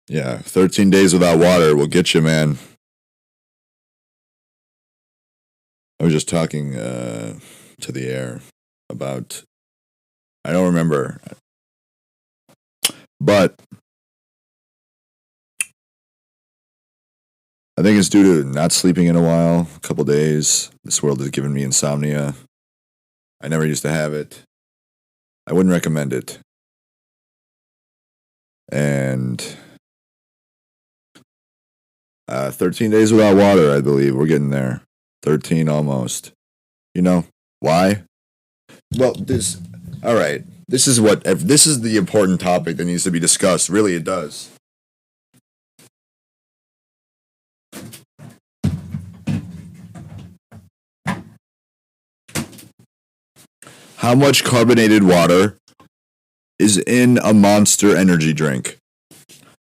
Yeah, 13 days without water will get you, man. I was just talking to the air about, I don't remember, but I think it's due to not sleeping in a while, a couple days. This world has given me insomnia. I never used to have it. I wouldn't recommend it. And 13 days without water, I believe. We're getting there. 13 almost. You know, why? Well, all right. This is the important topic that needs to be discussed. Really, it does. How much carbonated water is in a Monster energy drink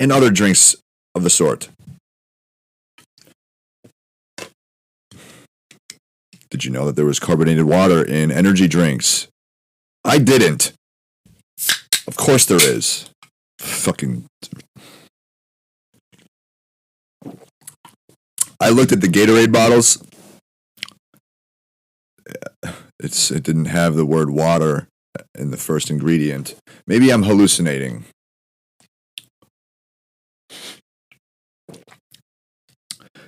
and other drinks of the sort? Did you know that there was carbonated water in energy drinks? I didn't. Of course there is. Fucking. I looked at the Gatorade bottles. It didn't have the word water in the first ingredient. Maybe I'm hallucinating. But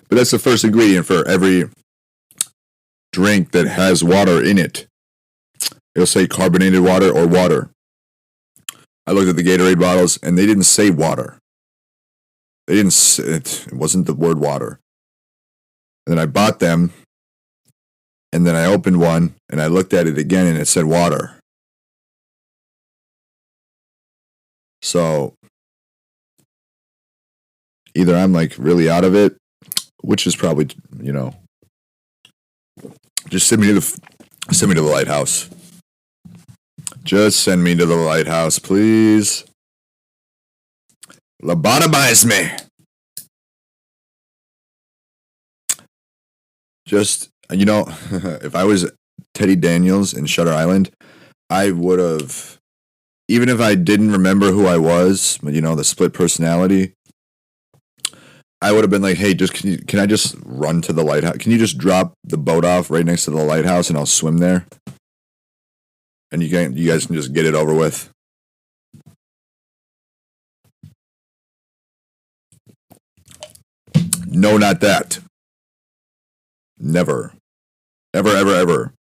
that's the first ingredient for every drink that has water in it. It'll say carbonated water or water. I looked at the Gatorade bottles and they didn't say water. They didn't say it wasn't the word water. And then I bought them and then I opened one and I looked at it again and it said water. So either I'm like really out of it, which is probably, just send me to the lighthouse. Just send me to the lighthouse, please. Lobotomize me. Just, if I was Teddy Daniels in Shutter Island, I would have, even if I didn't remember who I was, the split personality, I would have been like, hey, can I just run to the lighthouse? Can you just drop the boat off right next to the lighthouse and I'll swim there? And you guys can just get it over with. No, not that. Never. Ever, ever, ever.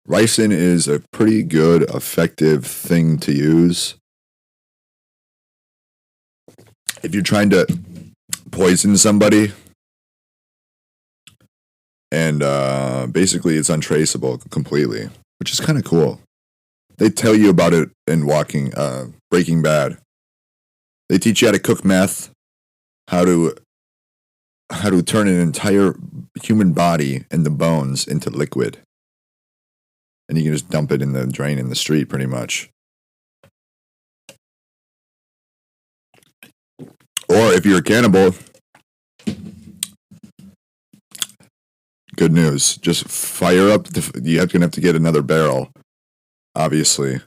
Ricin is a pretty good, effective thing to use. If you're trying to poison somebody, and basically it's untraceable completely, which is kind of cool. They tell you about it in Breaking Bad. They teach you how to cook meth, how to turn an entire human body and the bones into liquid. And you can just dump it in the drain in the street, pretty much. Or if you're a cannibal, good news. Just fire up. You're going to have to get another barrel, obviously.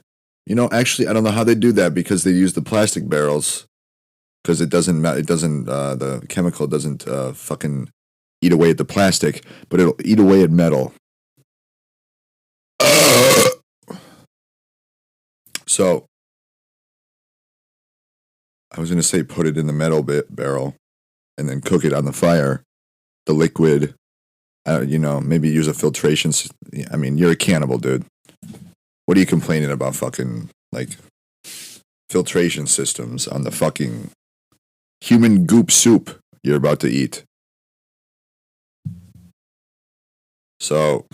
Actually, I don't know how they do that because they use the plastic barrels. Because the chemical doesn't fucking eat away at the plastic, but it'll eat away at metal. So, I was going to say put it in the metal barrel and then cook it on the fire. The liquid, maybe use a filtration. I mean, you're a cannibal, dude. What are you complaining about fucking, filtration systems on the fucking human goop soup you're about to eat? So,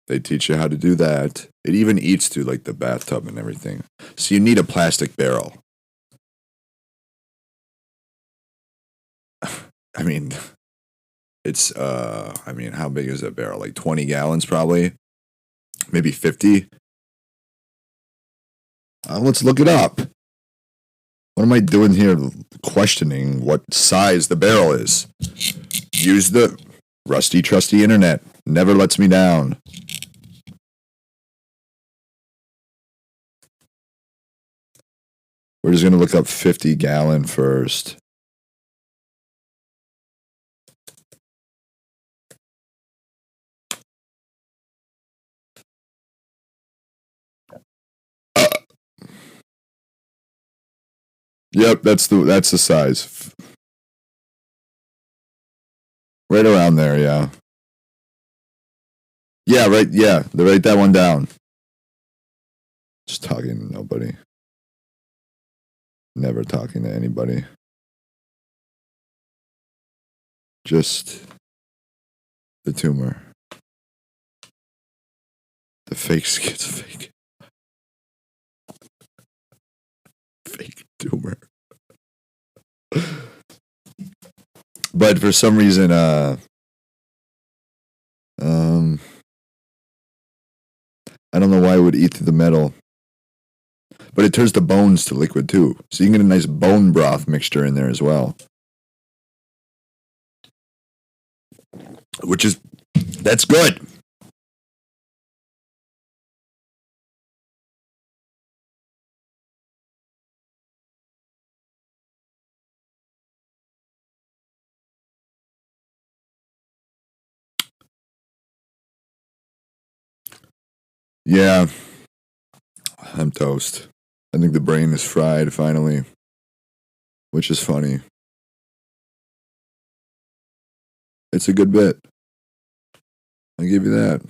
they teach you how to do that. It even eats through, the bathtub and everything. So you need a plastic barrel. I mean, it's, how big is that barrel? 20 gallons probably? Maybe 50? Let's look it up. What am I doing here questioning what size the barrel is? Use the rusty, trusty internet. Never lets me down. We're just going to look up 50-gallon first. Yep, that's the size. Right around there, yeah. Yeah, right, yeah. Write that one down. Just talking to nobody. Never talking to anybody. Just the tumor. The fake skid's fake. Fake tumor. But for some reason, I don't know why it would eat through the metal. But it turns the bones to liquid too. So you can get a nice bone broth mixture in there as well. That's good. Yeah. I'm toast. I think the brain is fried finally. Which is funny. It's a good bit. I'll give you that.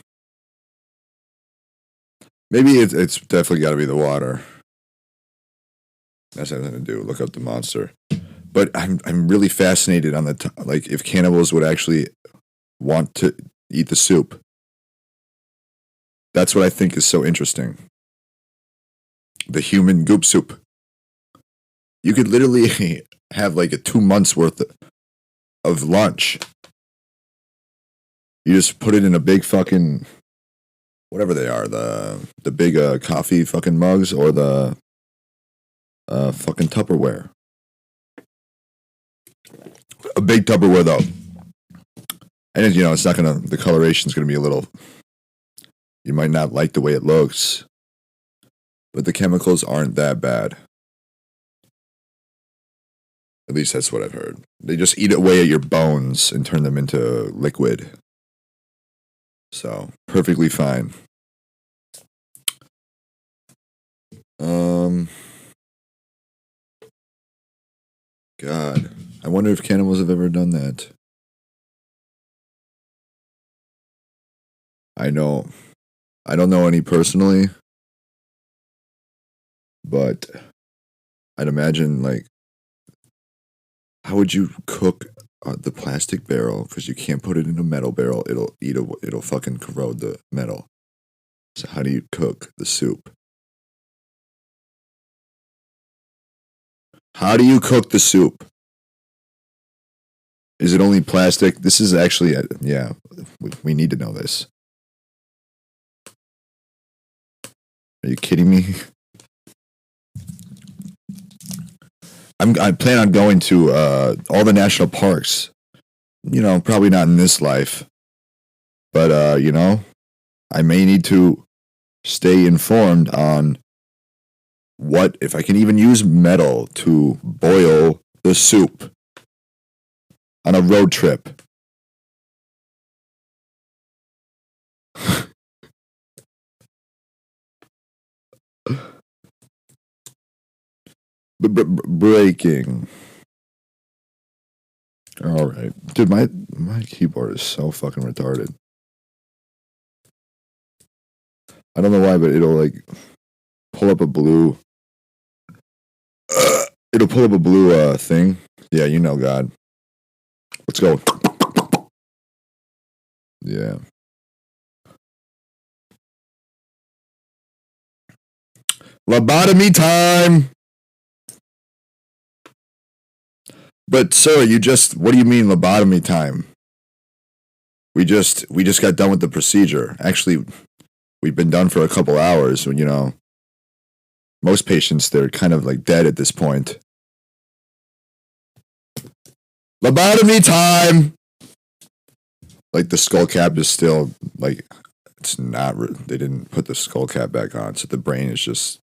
Maybe it's definitely got to be the water. That's what I'm gonna do. Look up the monster. But I'm really fascinated on like if cannibals would actually want to eat the soup. That's what I think is so interesting. The human goop soup. You could literally have like a 2 months worth of lunch. You just put it in a big fucking whatever they are, the big coffee fucking mugs or the fucking Tupperware. A big Tupperware though. And it's not gonna, the coloration's gonna be a little, you might not like the way it looks, but the chemicals aren't that bad. At least that's what I've heard. They just eat away at your bones and turn them into liquid. So, perfectly fine. God. I wonder if cannibals have ever done that. I don't know any personally, but I'd imagine, like, how would you cook the plastic barrel? Because you can't put it in a metal barrel. It'll fucking corrode the metal. So how do you cook the soup? How do you cook the soup? Is it only plastic? This is actually, yeah, we need to know this. Are you kidding me? I plan on going to all the national parks. Probably not in this life. But, I may need to stay informed on what, if I can even use metal to boil the soup on a road trip. Breaking. All right, dude. My keyboard is so fucking retarded. I don't know why, but it'll like pull up a blue. It'll pull up a blue thing. Yeah, God. Let's go. Yeah. Lobotomy time. But sir, what do you mean lobotomy time? We just got done with the procedure. Actually, we've been done for a couple hours when, most patients, they're kind of like dead at this point. Lobotomy time! Like the skull cap is still, like, it's not, they didn't put the skull cap back on, so the brain is just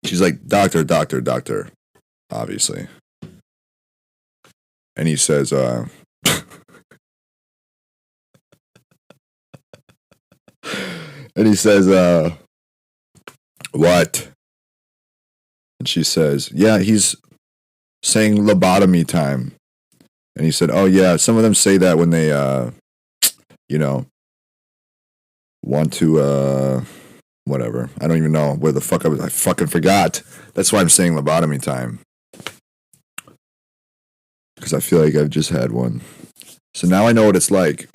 She's like, doctor, doctor, doctor, obviously. And he says, what? And she says, yeah, he's saying lobotomy time. And he said, oh, yeah, some of them say that when they, want to, whatever. I don't even know where the fuck I was. I fucking forgot. That's why I'm saying lobotomy time. Because I feel like I've just had one. So now I know what it's like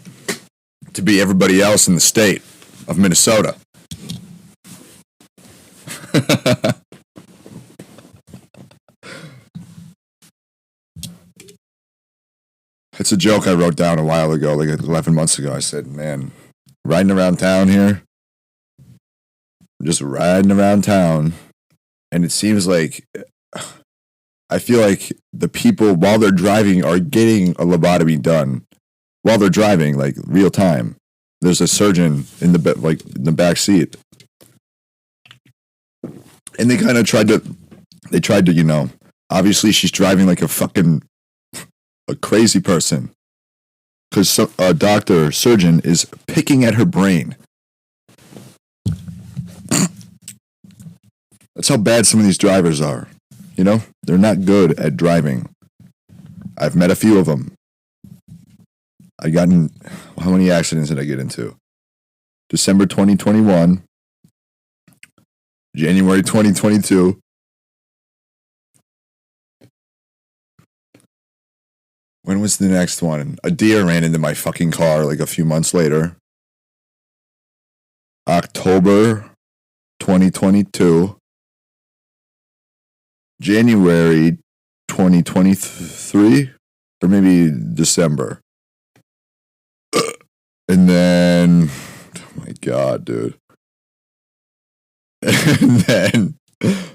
to be everybody else in the state of Minnesota. It's a joke I wrote down a while ago, like 11 months ago. I said, man, riding around town here, just riding around town, and it seems like I feel like the people while they're driving are getting a lobotomy done while they're driving, like real time. There's a surgeon in the back seat, and they kind of tried to, obviously she's driving like a crazy person, because a surgeon is picking at her brain. That's how bad some of these drivers are. They're not good at driving. I've met a few of them. How many accidents did I get into? December 2021, January 2022. When was the next one? A deer ran into my fucking car like a few months later. October 2022. January 2023, or maybe December. And then, oh my God, dude. And then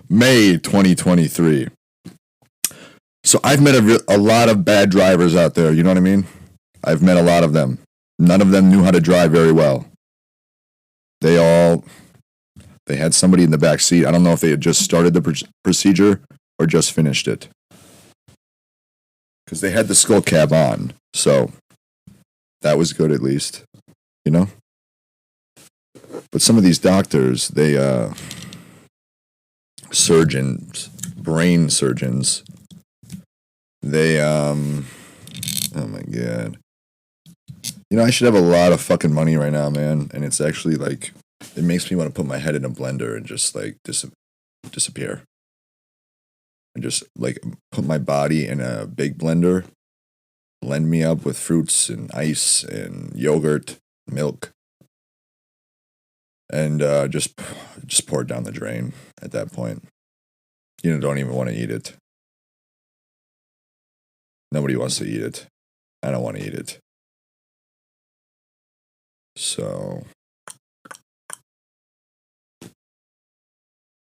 May 2023. So I've met a lot of bad drivers out there, you know what I mean? I've met a lot of them. None of them knew how to drive very well. They had somebody in the back seat. I don't know if they had just started the procedure or just finished it. Because they had the skull cap on. So that was good at least. But some of these doctors, surgeons, brain surgeons, oh my God. I should have a lot of fucking money right now, man. And it's actually like, it makes me want to put my head in a blender and just like disappear. And just like put my body in a big blender, blend me up with fruits and ice and yogurt, milk, and just pour it down the drain at that point. Don't even want to eat it. Nobody wants to eat it. I don't want to eat it. So,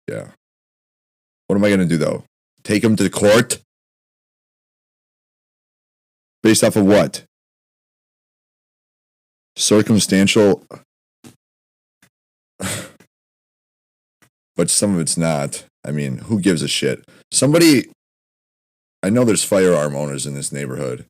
yeah. What am I going to do, though? Take him to court? Based off of what? Circumstantial. But some of it's not. I mean, who gives a shit? I know there's firearm owners in this neighborhood.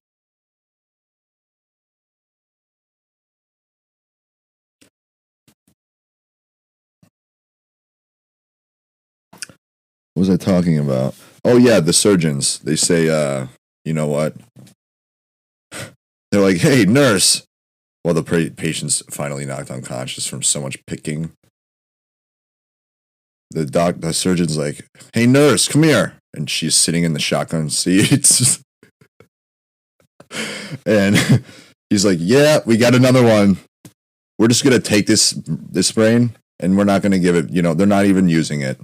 What was I talking about? Oh, yeah, the surgeons. They say, you know what? They're like, hey, nurse. Well, the patient's finally knocked unconscious from so much picking. The surgeon's like, hey, nurse, come here. And she's sitting in the shotgun seats. And he's like, yeah, we got another one. We're just going to take this brain, and we're not going to give it, they're not even using it.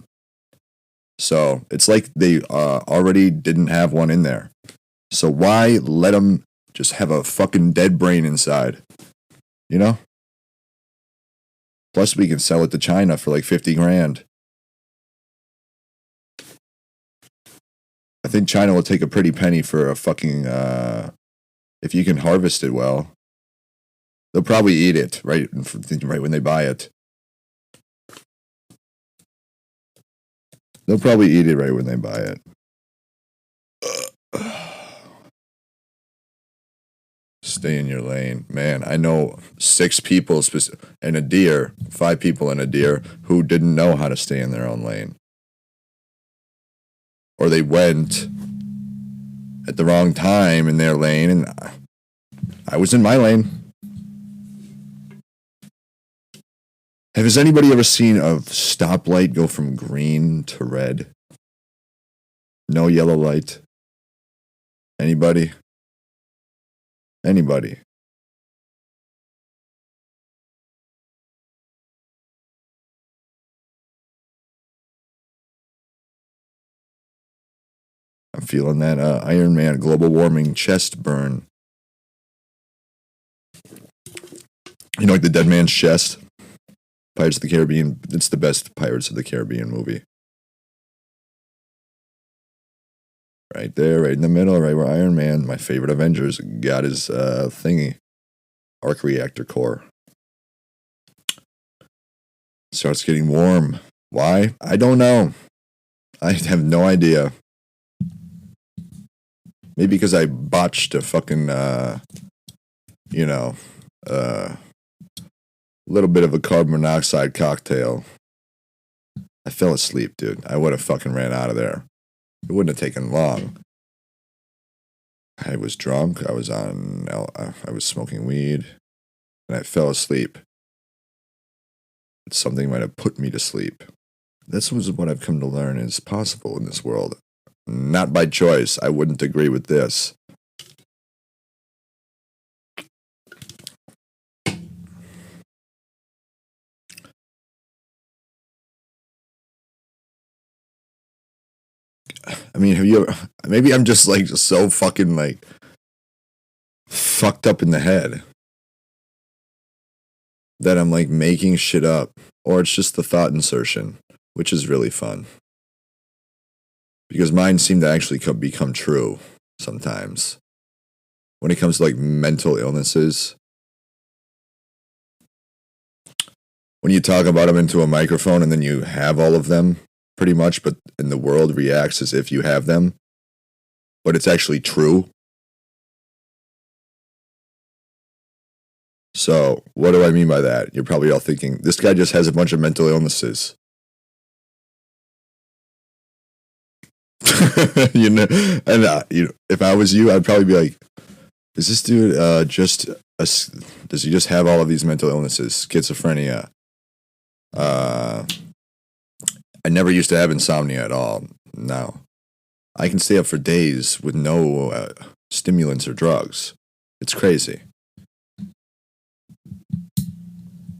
So it's like they already didn't have one in there. So why let them just have a fucking dead brain inside? Plus, we can sell it to China for like 50 grand. I think China will take a pretty penny for a fucking, if you can harvest it well. They'll probably eat it right when they buy it. They'll probably eat it right when they buy it. Stay in your lane. Man, I know 6 people and a deer, 5 people and a deer who didn't know how to stay in their own lane. Or they went at the wrong time in their lane, and I was in my lane. Has anybody ever seen a stoplight go from green to red? No yellow light? Anybody? Anybody? I'm feeling that Iron Man global warming chest burn. You know, like the dead man's chest? Pirates of the Caribbean. It's the best Pirates of the Caribbean movie. Right there, right in the middle, right where Iron Man, my favorite Avengers, got his thingy. Arc reactor core. Starts getting warm. Why? I don't know. I have no idea. Maybe because I botched a fucking, little bit of a carbon monoxide cocktail. I fell asleep, dude. I would have fucking ran out of there. It wouldn't have taken long. I was drunk. I was smoking weed, and I fell asleep. Something might have put me to sleep. This was what I've come to learn is possible in this world. Not by choice. I wouldn't agree with this. I mean, have you ever, maybe I'm just like so fucking like fucked up in the head that I'm like making shit up, or it's just the thought insertion, which is really fun. Because mine seem to actually become true sometimes. When it comes to like mental illnesses, when you talk about them into a microphone and then you have all of them, pretty much, but and the world reacts as if you have them, but it's actually true. So, what do I mean by that? You're probably all thinking, this guy just has a bunch of mental illnesses. You know, and if I was you, I'd probably be like, is this dude does he just have all of these mental illnesses? Schizophrenia. I never used to have insomnia at all. No. I can stay up for days with no stimulants or drugs. It's crazy.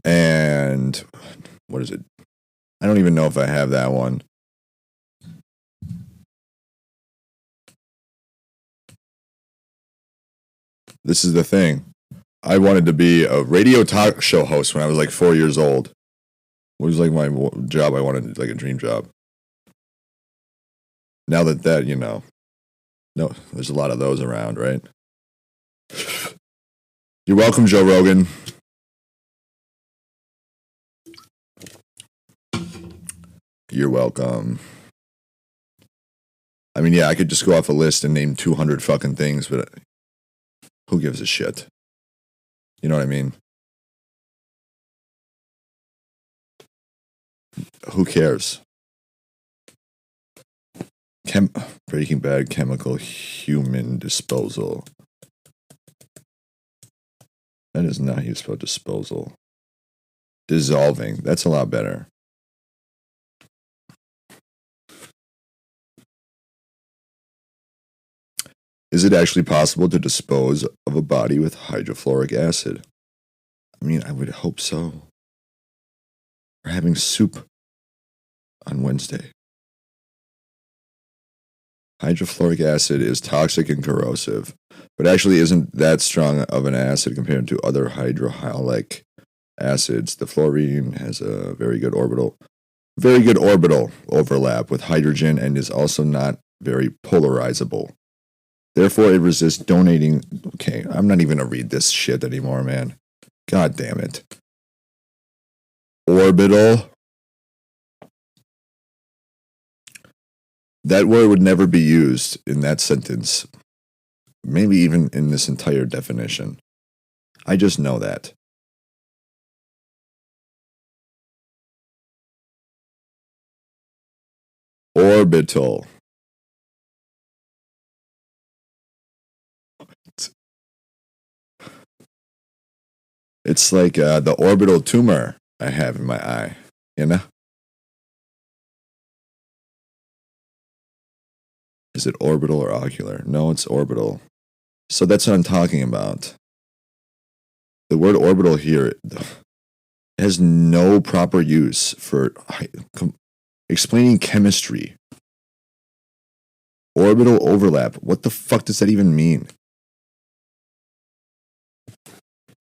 And what is it? I don't even know if I have that one. This is the thing. I wanted to be a radio talk show host when I was like 4 years old. It was like my job. I wanted like a dream job. Now that no, there's a lot of those around, right? You're welcome, Joe Rogan. You're welcome. I mean, yeah, I could just go off a list and name 200 fucking things, but who gives a shit? You know what I mean? Who cares? Breaking Bad chemical human disposal. That is not how you spell disposal. Dissolving. That's a lot better. Is it actually possible to dispose of a body with hydrofluoric acid? I mean, I would hope so. We're having soup on Wednesday. Hydrofluoric acid is toxic and corrosive, but actually isn't that strong of an acid compared to other hydrohalic acids. The fluorine has a very good orbital overlap with hydrogen and is also not very polarizable. Therefore, it resists donating. Okay, I'm not even going to read this shit anymore, man. God damn it. Orbital. That word would never be used in that sentence, maybe even in this entire definition. I just know that. Orbital. It's like the orbital tumor I have in my eye, you know? Is it orbital or ocular? No, it's orbital. So that's what I'm talking about. The word orbital here has no proper use for explaining chemistry. Orbital overlap. What the fuck does that even mean?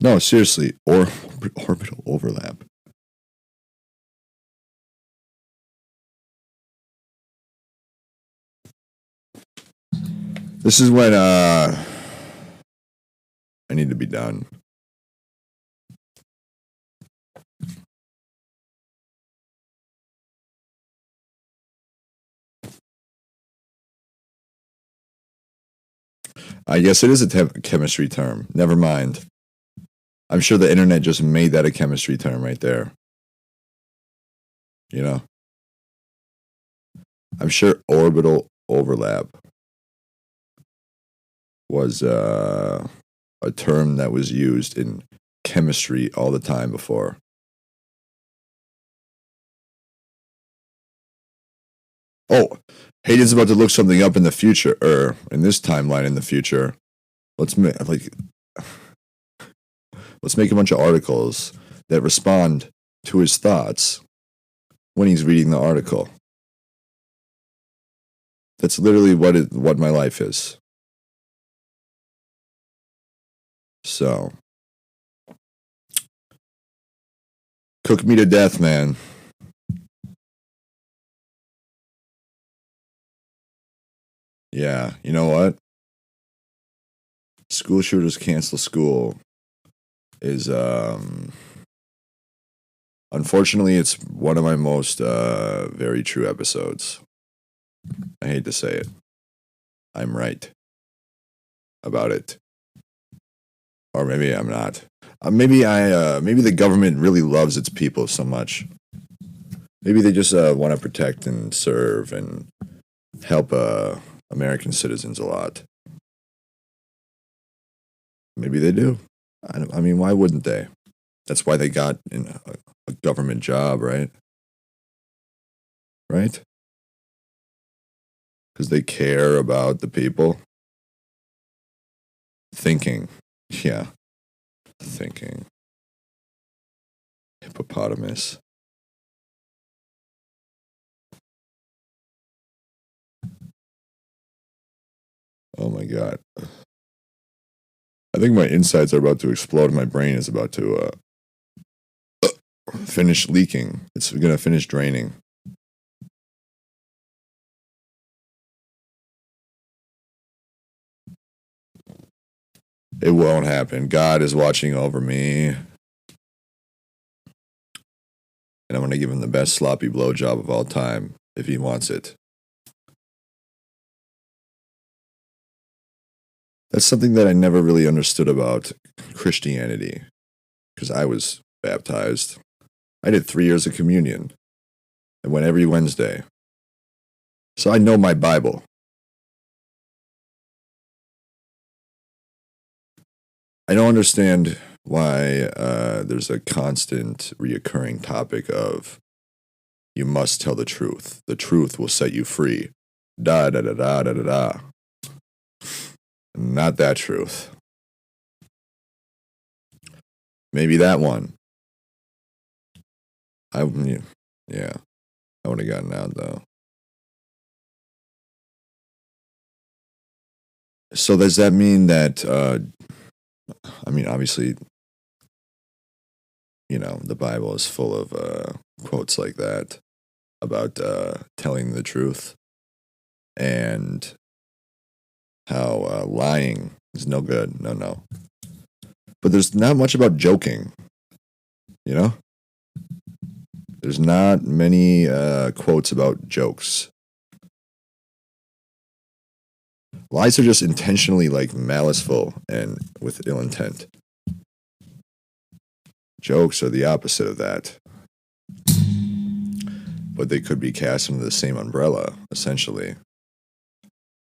No, seriously, orbital overlap. This is when I need to be done. I guess it is a chemistry term. Never mind. I'm sure the internet just made that a chemistry term right there. You know? I'm sure orbital overlap was a term that was used in chemistry all the time before. Oh, Hayden's about to look something up in the future, or in this timeline in the future. Let's make a bunch of articles that respond to his thoughts when he's reading the article. That's literally what my life is. So, cook me to death, man. Yeah, you know what? School shooters cancel school is unfortunately it's one of my most very true episodes. I hate to say it. I'm right about it. Or maybe I'm not. Maybe the government really loves its people so much. Maybe they just want to protect and serve and help American citizens a lot. Maybe they do. I mean, why wouldn't they? That's why they got in a government job, right? Right? Because they care about the people. Thinking. Yeah. Thinking. Hippopotamus. Oh my god. I think my insides are about to explode. My brain is about to finish leaking. It's going to finish draining. It won't happen. God is watching over me. And I'm going to give him the best sloppy blowjob of all time if he wants it. That's something that I never really understood about Christianity. Because I was baptized. I did 3 years of communion. I went every Wednesday. So I know my Bible. I don't understand why there's a constant reoccurring topic of you must tell the truth. The truth will set you free. Da da da da da da da. Not that truth. Maybe that one. Yeah. I would have gotten out though. So does that mean that I mean obviously the Bible is full of quotes like that about telling the truth and how lying is no good. No. But there's not much about joking, you know? There's not many quotes about jokes. Lies are just intentionally like maliceful and with ill intent. Jokes are the opposite of that. But they could be cast under the same umbrella, essentially.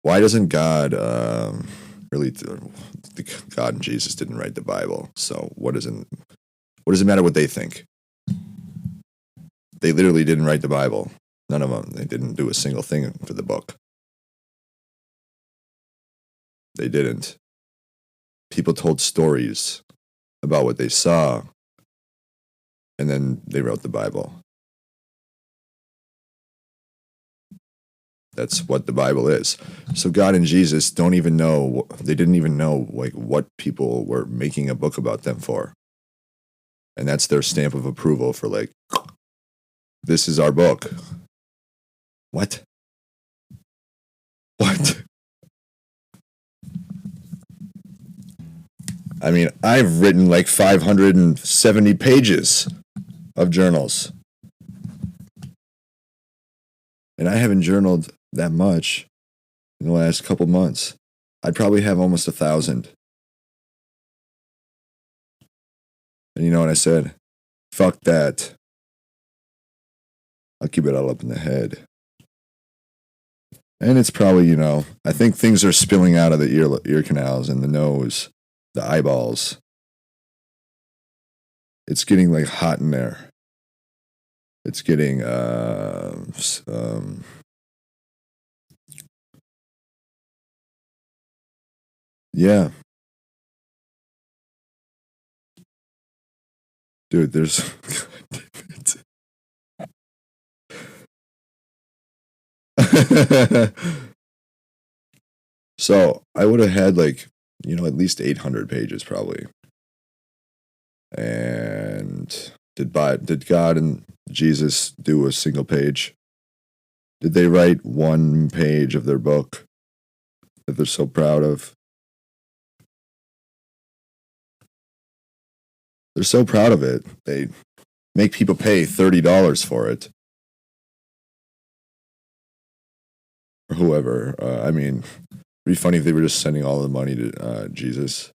Why doesn't God really? God and Jesus didn't write the Bible, so what does it matter what they think? They literally didn't write the Bible. None of them. They didn't do a single thing for the book. They didn't. People told stories about what they saw, and then they wrote the Bible. That's what the Bible is. So God and Jesus don't even know. They didn't even know like what people were making a book about them for, and that's their stamp of approval for like, this is our book. What? What? I mean, I've written like 570 pages of journals. And I haven't journaled that much in the last couple months. I'd probably have almost 1,000. And you know what I said? Fuck that. I'll keep it all up in the head. And it's probably, I think things are spilling out of the ear canals and the nose, the eyeballs. It's getting like hot in there. It's getting yeah. Dude, there's So I would have had like, at least 800 pages probably. And did God and Jesus do a single page? Did they write one page of their book that they're so proud of? They're so proud of it. They make people pay $30 for it. Or whoever. I mean, it'd be funny if they were just sending all the money to Jesus.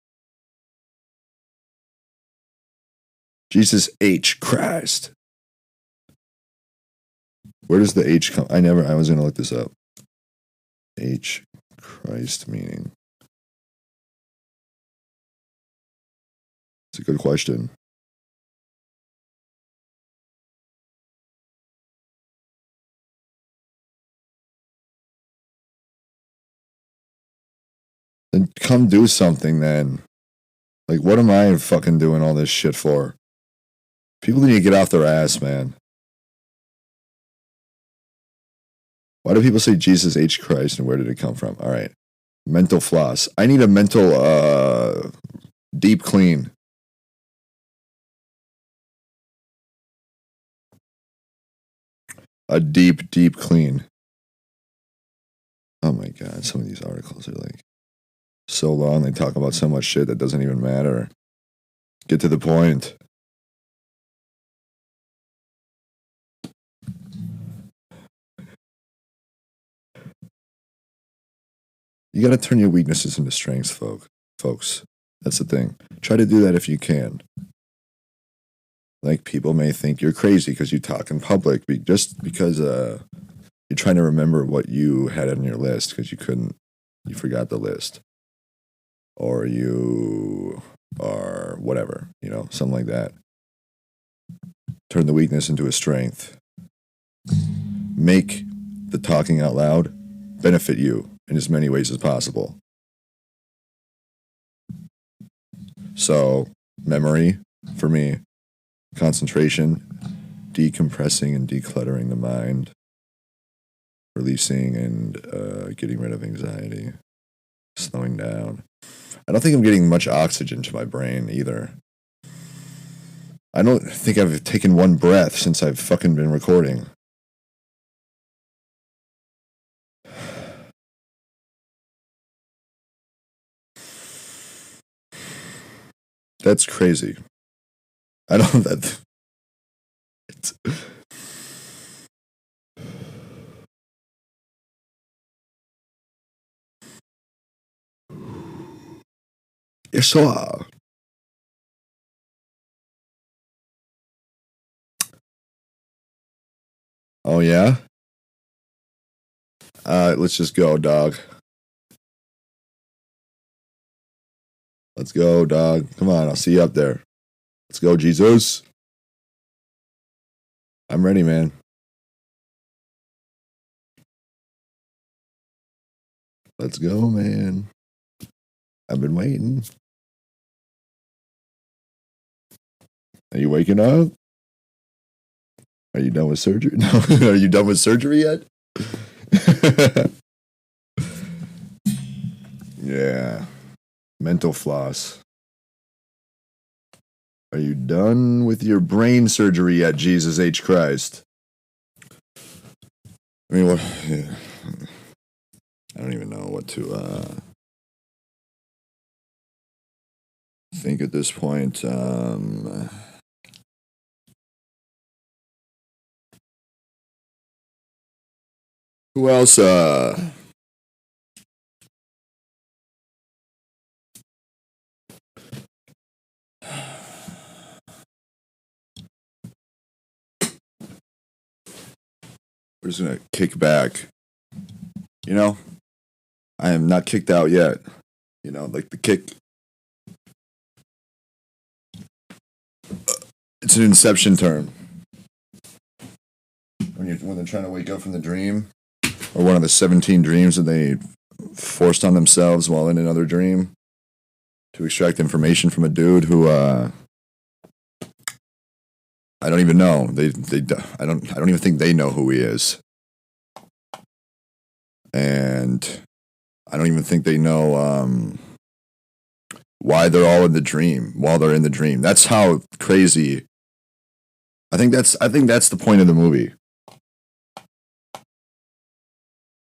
Jesus H. Christ. Where does the H come? I was going to look this up. H. Christ meaning. It's a good question. Then come do something then. Like, what am I fucking doing all this shit for? People need to get off their ass, man. Why do people say Jesus H. Christ and where did it come from? All right. Mental floss. I need a mental deep clean. A deep, deep clean. Oh my God. Some of these articles are like so long. They talk about so much shit that doesn't even matter. Get to the point. You got to turn your weaknesses into strengths, folks. That's the thing. Try to do that if you can. Like, people may think you're crazy because you talk in public just because you're trying to remember what you had on your list because you forgot the list. Or you are whatever, something like that. Turn the weakness into a strength. Make the talking out loud benefit you in as many ways as possible. So, memory, for me, concentration, decompressing and decluttering the mind, releasing and getting rid of anxiety, slowing down. I don't think I'm getting much oxygen to my brain either. I don't think I've taken one breath since I've fucking been recording. That's crazy. I don't that Yes, sir. Oh yeah. Let's just go, dog. Let's go, dog. Come on, I'll see you up there. Let's go, Jesus. I'm ready, man. Let's go, man. I've been waiting. Are you waking up? Are you done with surgery? No. Are you done with surgery yet? Yeah. Mental floss. Are you done with your brain surgery yet, Jesus H. Christ? I mean, what? Yeah. I don't even know what to think at this point. Who else? We're just gonna kick back. You know, I am not kicked out yet. You know, like the kick. It's an inception term. When they're trying to wake up from the dream, or one of the 17 dreams that they forced on themselves while in another dream to extract information from a dude who I don't even know. I don't even think they know who he is, and I don't even think they know why they're all in the dream while they're in the dream. That's how crazy. I think that's the point of the movie.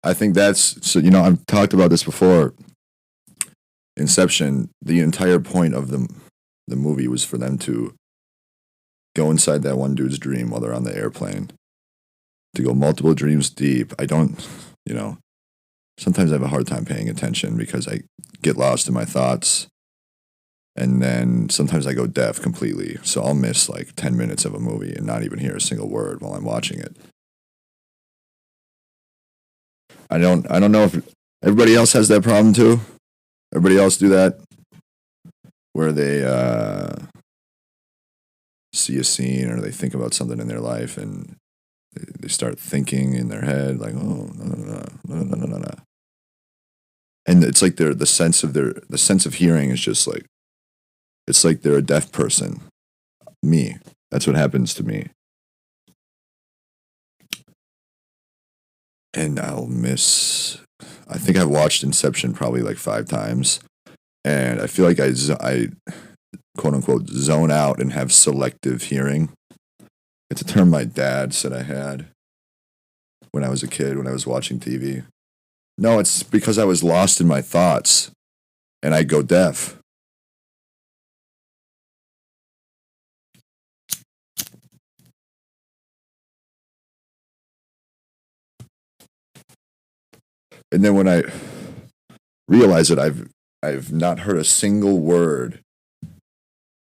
I think that's so. I've talked about this before. Inception. The entire point of the movie was for them to go inside that one dude's dream while they're on the airplane. To go multiple dreams deep. I don't. You know. Sometimes I have a hard time paying attention because I get lost in my thoughts. And then sometimes I go deaf completely. So I'll miss like 10 minutes of a movie and not even hear a single word while I'm watching it. I don't know if everybody else has that problem too. Everybody else do that where they see a scene or they think about something in their life and they start thinking in their head like, oh no no no no no no no. And it's like the sense of hearing is just like it's like they're a deaf person. Me. That's what happens to me. And I'll miss. I think I've watched Inception probably like 5 times, and I feel like I quote unquote zone out and have selective hearing. It's a term my dad said I had when I was a kid when I was watching TV. No, it's because I was lost in my thoughts, and I go deaf. And then when I realize it, I've not heard a single word.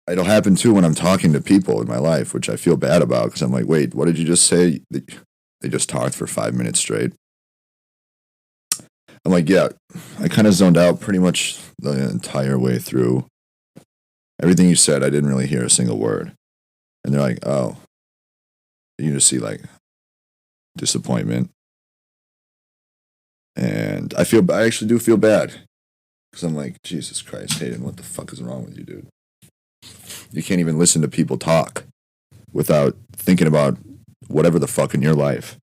It'll happen too when I'm talking to people in my life, which I feel bad about because I'm like, wait, what did you just say? They just talked for 5 minutes straight. I'm like, yeah, I kind of zoned out pretty much the entire way through. Everything you said, I didn't really hear a single word. And they're like, oh, you just see like disappointment. And I actually do feel bad because I'm like, Jesus Christ, Hayden, what the fuck is wrong with you, dude? You can't even listen to people talk without thinking about whatever the fuck in your life.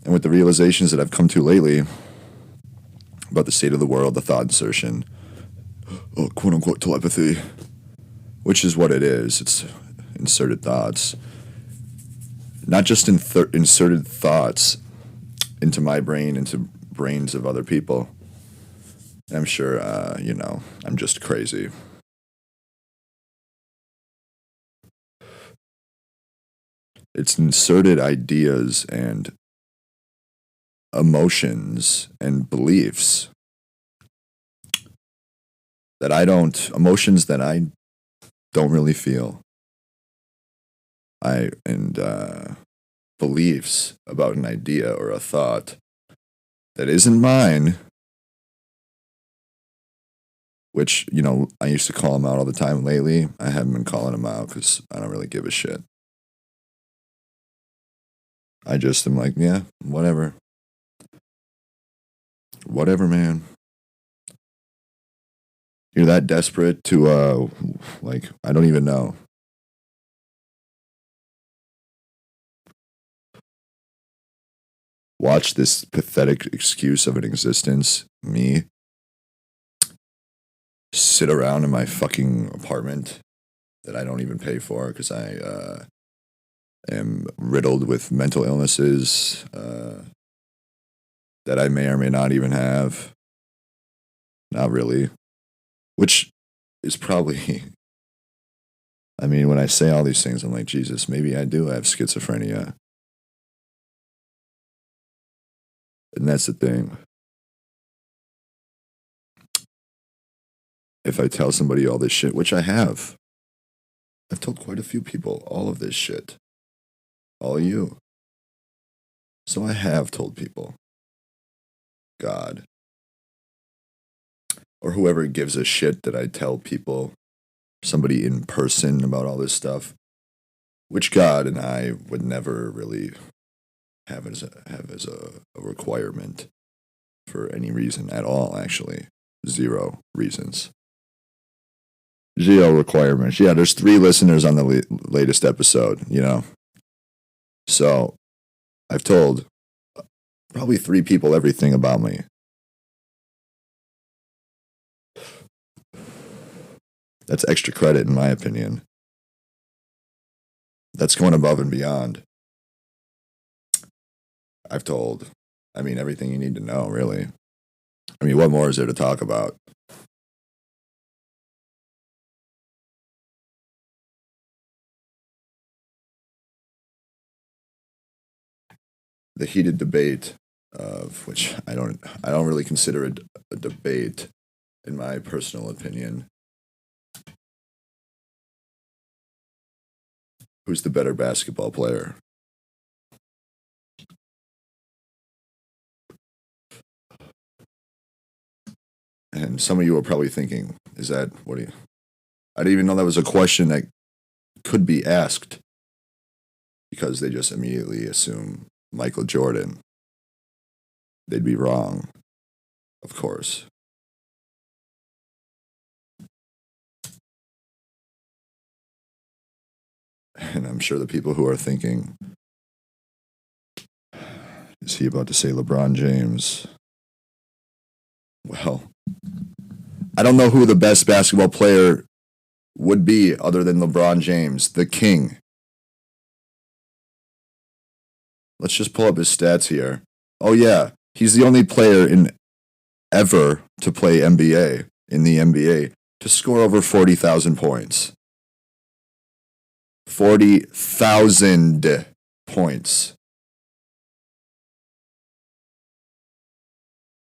And with the realizations that I've come to lately about the state of the world, the thought insertion, quote unquote telepathy, which is what it is. It's inserted thoughts. Not just inserted thoughts into my brain, into brains of other people. I'm sure, I'm just crazy. It's inserted ideas and emotions and beliefs that I don't really feel. Beliefs about an idea or a thought that isn't mine, which, I used to call them out all the time. Lately, I haven't been calling them out because I don't really give a shit. I just am like, yeah, whatever. Whatever, man. You're that desperate to, I don't even know. Watch this pathetic excuse of an existence, me, sit around in my fucking apartment that I don't even pay for because I am riddled with mental illnesses that I may or may not even have. Not really. Which is probably, I mean, when I say all these things, I'm like, Jesus, maybe I do have schizophrenia. And that's the thing. If I tell somebody all this shit, which I have, I've told quite a few people all of this shit. All you. So I have told people. God. Or whoever gives a shit that I tell people, somebody in person about all this stuff, which God and I would never really have as a requirement for any reason at all, actually. 0 reasons. 0 requirements. Yeah, there's 3 listeners on the latest episode, So, I've told probably 3 people everything about me. That's extra credit, in my opinion. That's going above and beyond. I've told, everything you need to know, really. What more is there to talk about? The heated debate of which I don't really consider it a debate, in my personal opinion. Who's the better basketball player? And some of you are probably thinking, I didn't even know that was a question that could be asked, because they just immediately assume Michael Jordan. They'd be wrong, of course. And I'm sure the people who are thinking, is he about to say LeBron James? Well, I don't know who the best basketball player would be other than LeBron James, the king. Let's just pull up his stats here. Oh yeah, he's the only player ever to play in the NBA to score over 40,000 points. 40,000 points.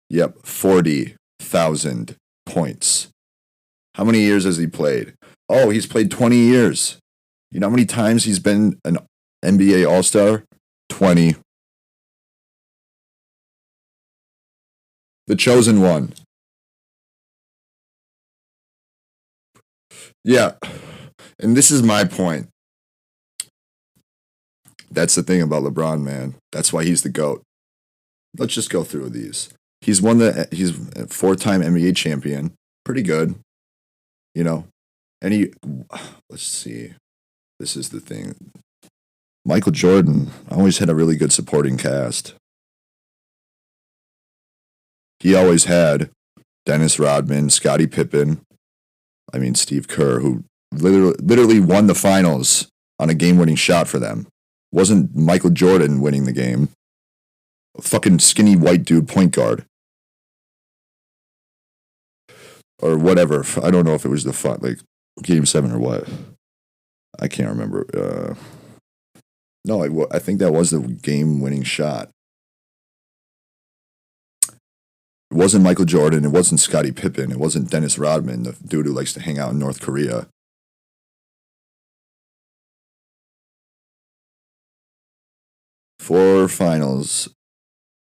Yep, 40,000 points. How many years has he played? Oh, he's played 20 years. You know how many times he's been an NBA All-Star? 20. The chosen one. Yeah. And this is my point. That's the thing about LeBron, man. That's why he's the GOAT. Let's just go through these. He's a 4-time NBA champion. Pretty good. And let's see. This is the thing. Michael Jordan always had a really good supporting cast. He always had Dennis Rodman, Scottie Pippen, Steve Kerr, who literally won the finals on a game-winning shot for them. Wasn't Michael Jordan winning the game. A fucking skinny white dude point guard. Or whatever. I don't know if it was Game 7 or what. I can't remember. No, I think that was the game-winning shot. It wasn't Michael Jordan. It wasn't Scottie Pippen. It wasn't Dennis Rodman, the dude who likes to hang out in North Korea. 4 finals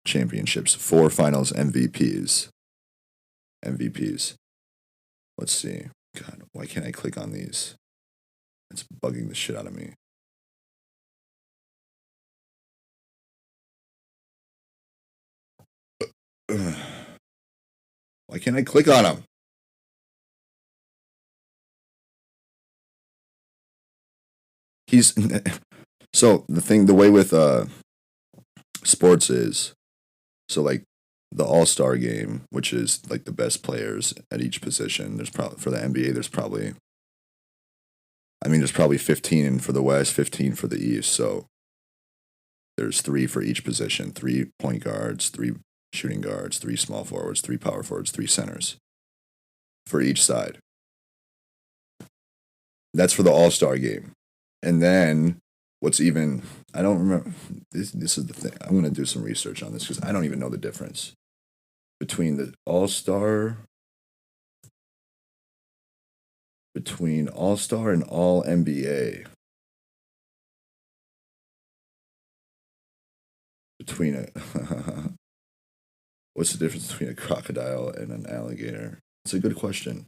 championships, 4 finals MVPs. MVPs. Let's see. God, why can't I click on these? It's bugging the shit out of me. Why can't I click on them? He's so the way with sports is so like the All-Star game, which is like the best players at each position. There's probably for the NBA. There's probably 15 for the West, 15 for the East. So there's 3 for each position: 3 point guards, 3 shooting guards, 3 small forwards, 3 power forwards, 3 centers for each side. That's for the All-Star game. And then what's even, I don't remember, this is the thing. I'm going to do some research on this because I don't even know the difference between the All-Star, and All NBA. What's the difference between a crocodile and an alligator? It's a good question.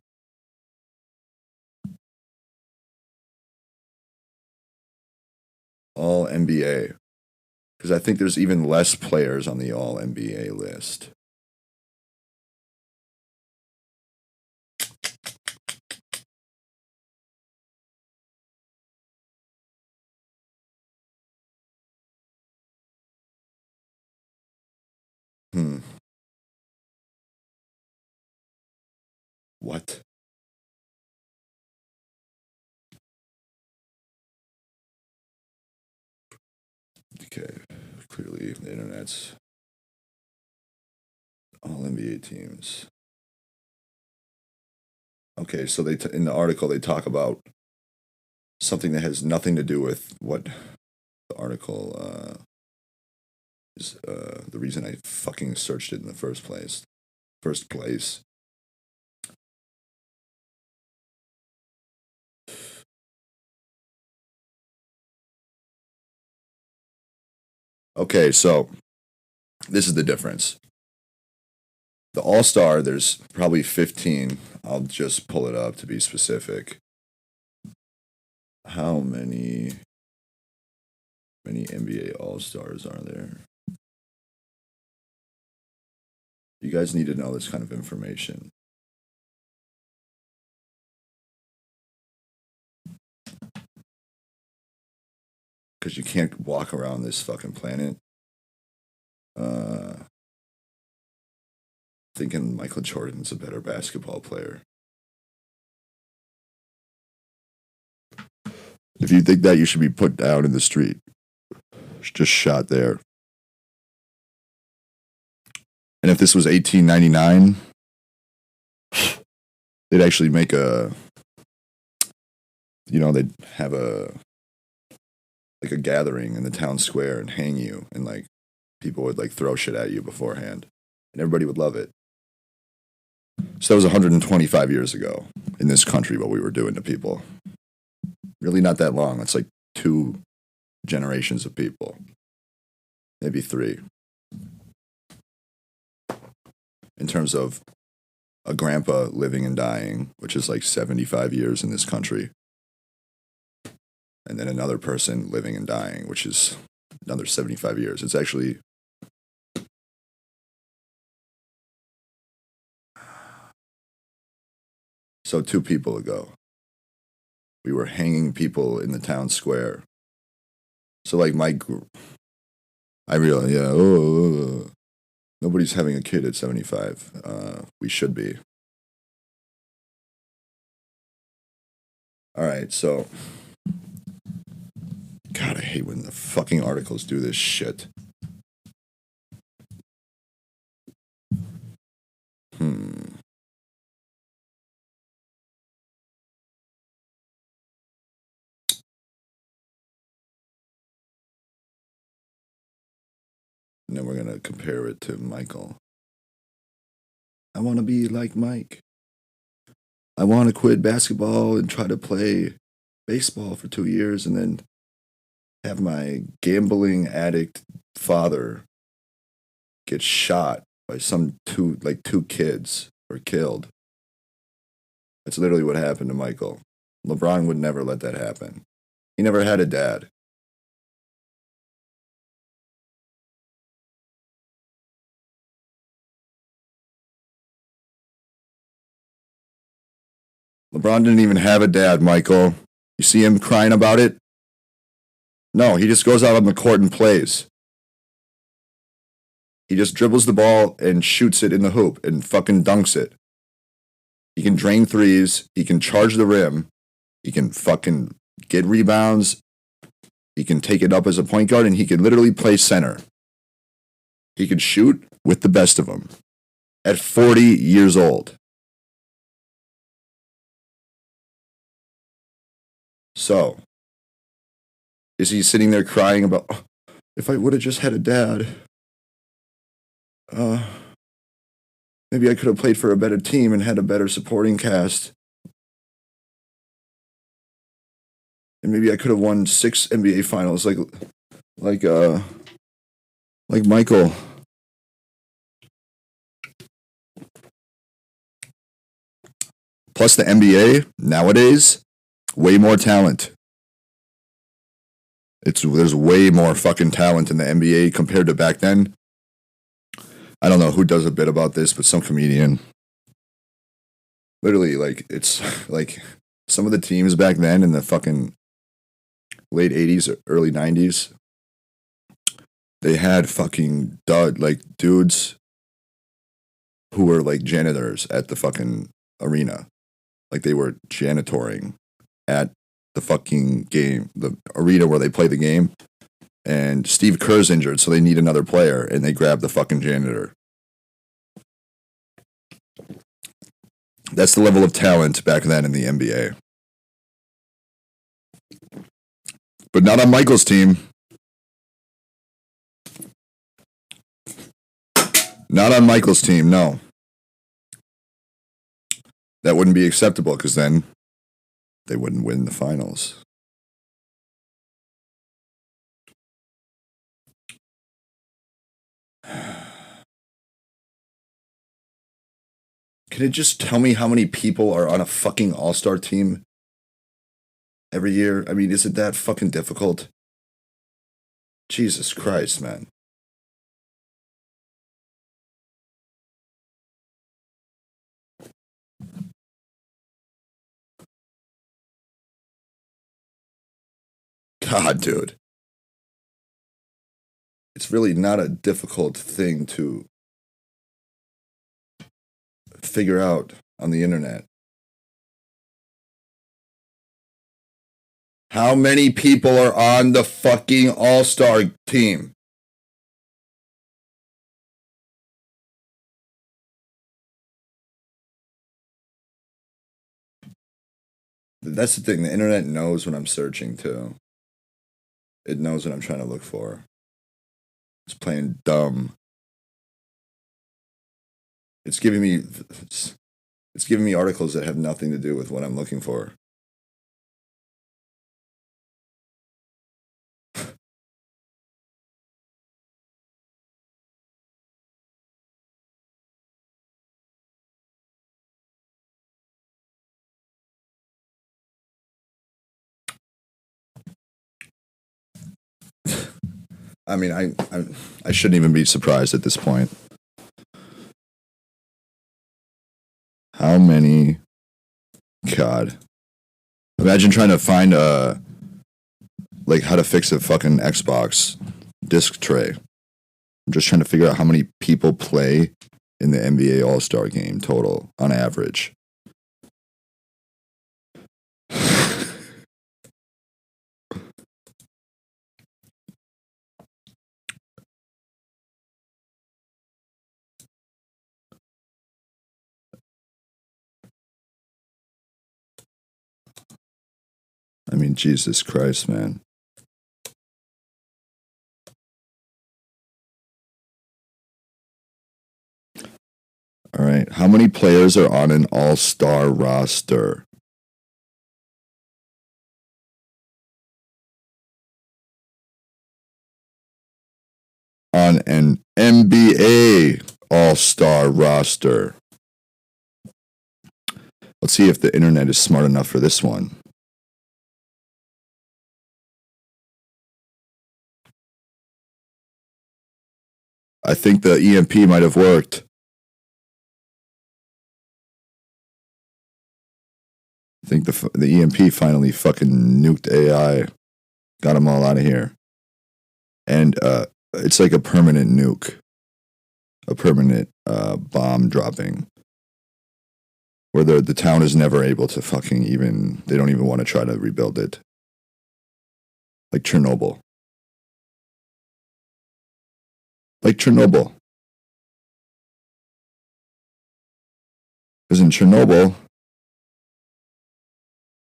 All NBA. Because I think there's even less players on the All NBA list. What? Okay, clearly the internet's all NBA teams. Okay, so in the article they talk about something that has nothing to do with what the article is. The reason I fucking searched it in the first place. Okay, so this is the difference. The All-Star, there's probably 15. I'll just pull it up to be specific. How many NBA All-Stars are there? You guys need to know this kind of information. Because you can't walk around this fucking planet thinking Michael Jordan's a better basketball player. If you think that, you should be put down in the street. Just shot there. And if this was 1899, they'd actually make they'd have a gathering in the town square and hang you, and like people would like throw shit at you beforehand, and everybody would love it. So that was 125 years ago in this country, what we were doing to people. Really not that long. It's like 2 generations of people. Maybe 3. In terms of a grandpa living and dying, which is like 75 years in this country. And then another person living and dying, which is another 75 years. It's actually... So 2 people ago, we were hanging people in the town square. So like my group, I realized, nobody's having a kid at 75. We should be. All right, so God, I hate when the fucking articles do this shit. And then we're going to compare it to Michael. I want to be like Mike. I want to quit basketball and try to play baseball for 2 years and then have my gambling addict father get shot by two kids or killed. That's literally what happened to Michael. LeBron would never let that happen. He never had a dad. LeBron didn't even have a dad, Michael. You see him crying about it? No, he just goes out on the court and plays. He just dribbles the ball and shoots it in the hoop and fucking dunks it. He can drain threes. He can charge the rim. He can fucking get rebounds. He can take it up as a point guard, and he can literally play center. He can shoot with the best of them at 40 years old. So, is he sitting there crying about, oh, if I would have just had a dad, maybe I could have played for a better team and had a better supporting cast. And maybe I could have won 6 NBA finals like Michael. Plus the NBA nowadays, way more talent. There's way more fucking talent in the NBA compared to back then. I don't know who does a bit about this, but some comedian. Literally, it's like some of the teams back then in the fucking late 80s or early 90s, they had fucking dudes who were like janitors at the fucking arena. Like they were janitoring at the fucking game, the arena where they play the game. And Steve Kerr's injured, so they need another player, and they grab the fucking janitor. That's the level of talent back then in the NBA. But not on Michael's team. Not on Michael's team, no. That wouldn't be acceptable, because then they wouldn't win the finals. Can it just tell me how many people are on a fucking all-star team every year? I mean, is it that fucking difficult? Jesus Christ, man. God, dude. It's really not a difficult thing to figure out on the internet. How many people are on the fucking all-star team? That's the thing. The internet knows what I'm searching too. It knows what I'm trying to look for. It's playing dumb. It's giving me articles that have nothing to do with what I'm looking for. I mean, I shouldn't even be surprised at this point. How many? God. Imagine trying to find how to fix a fucking Xbox disc tray. I'm just trying to figure out how many people play in the NBA All-Star game total on average. I mean, Jesus Christ, man. All right. right. How many players are on an all-star roster? On an NBA all-star roster. Let's see if the internet is smart enough for this one. I think the EMP might have worked. I think the EMP finally fucking nuked AI. Got them all out of here. And it's like a permanent nuke. A permanent bomb dropping. Where the town is never able to fucking even... They don't even want to try to rebuild it. Like Chernobyl. Like Chernobyl. Because in Chernobyl...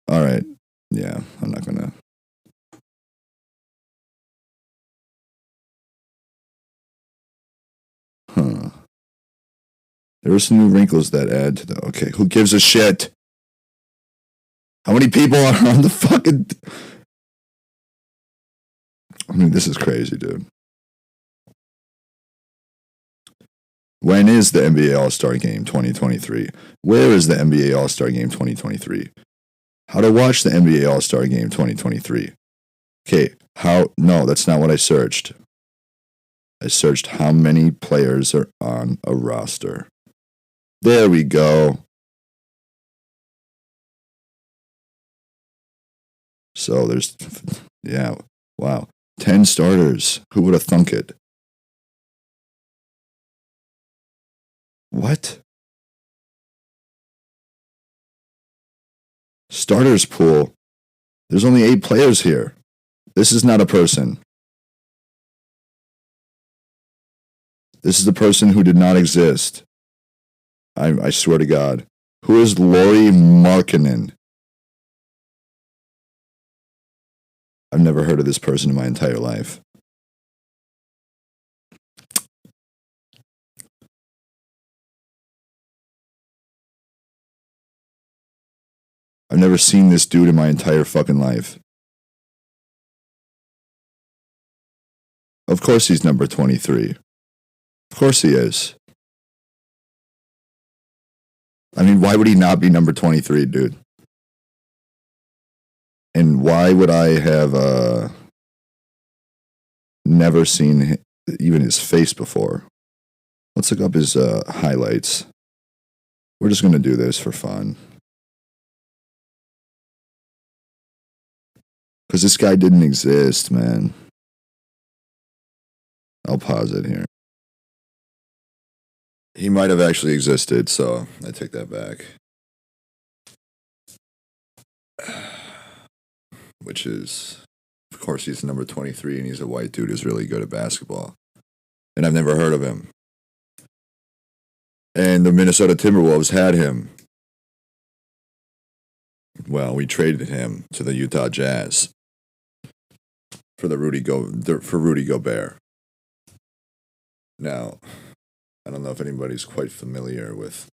Alright. Yeah, I'm not gonna... Huh. There are some new wrinkles that add to the... Okay, who gives a shit? How many people are on the fucking... I mean, this is crazy, dude. When is the NBA All-Star Game 2023? Where is the NBA All-Star Game 2023? How to watch the NBA All-Star Game 2023? Okay, how... No, that's not what I searched. I searched how many players are on a roster. There we go. So there's... Yeah, wow. 10 starters. Who would have thunk it? What? Starters pool. There's only 8 players here. This is not a person. This is the person who did not exist. I swear to God. Who is Lauri Markkanen? I've never heard of this person in my entire life. I've never seen this dude in my entire fucking life. Of course he's number 23. Of course he is. I mean, why would he not be number 23, dude? And why would I have never seen even his face before? Let's look up his highlights. We're just going to do this for fun. Because this guy didn't exist, man. I'll pause it here. He might have actually existed, so I take that back. Which is, of course, he's number 23 and he's a white dude who's really good at basketball. And I've never heard of him. And the Minnesota Timberwolves had him. Well, we traded him to the Utah Jazz for Rudy Gobert. Now, I don't know if anybody's quite familiar with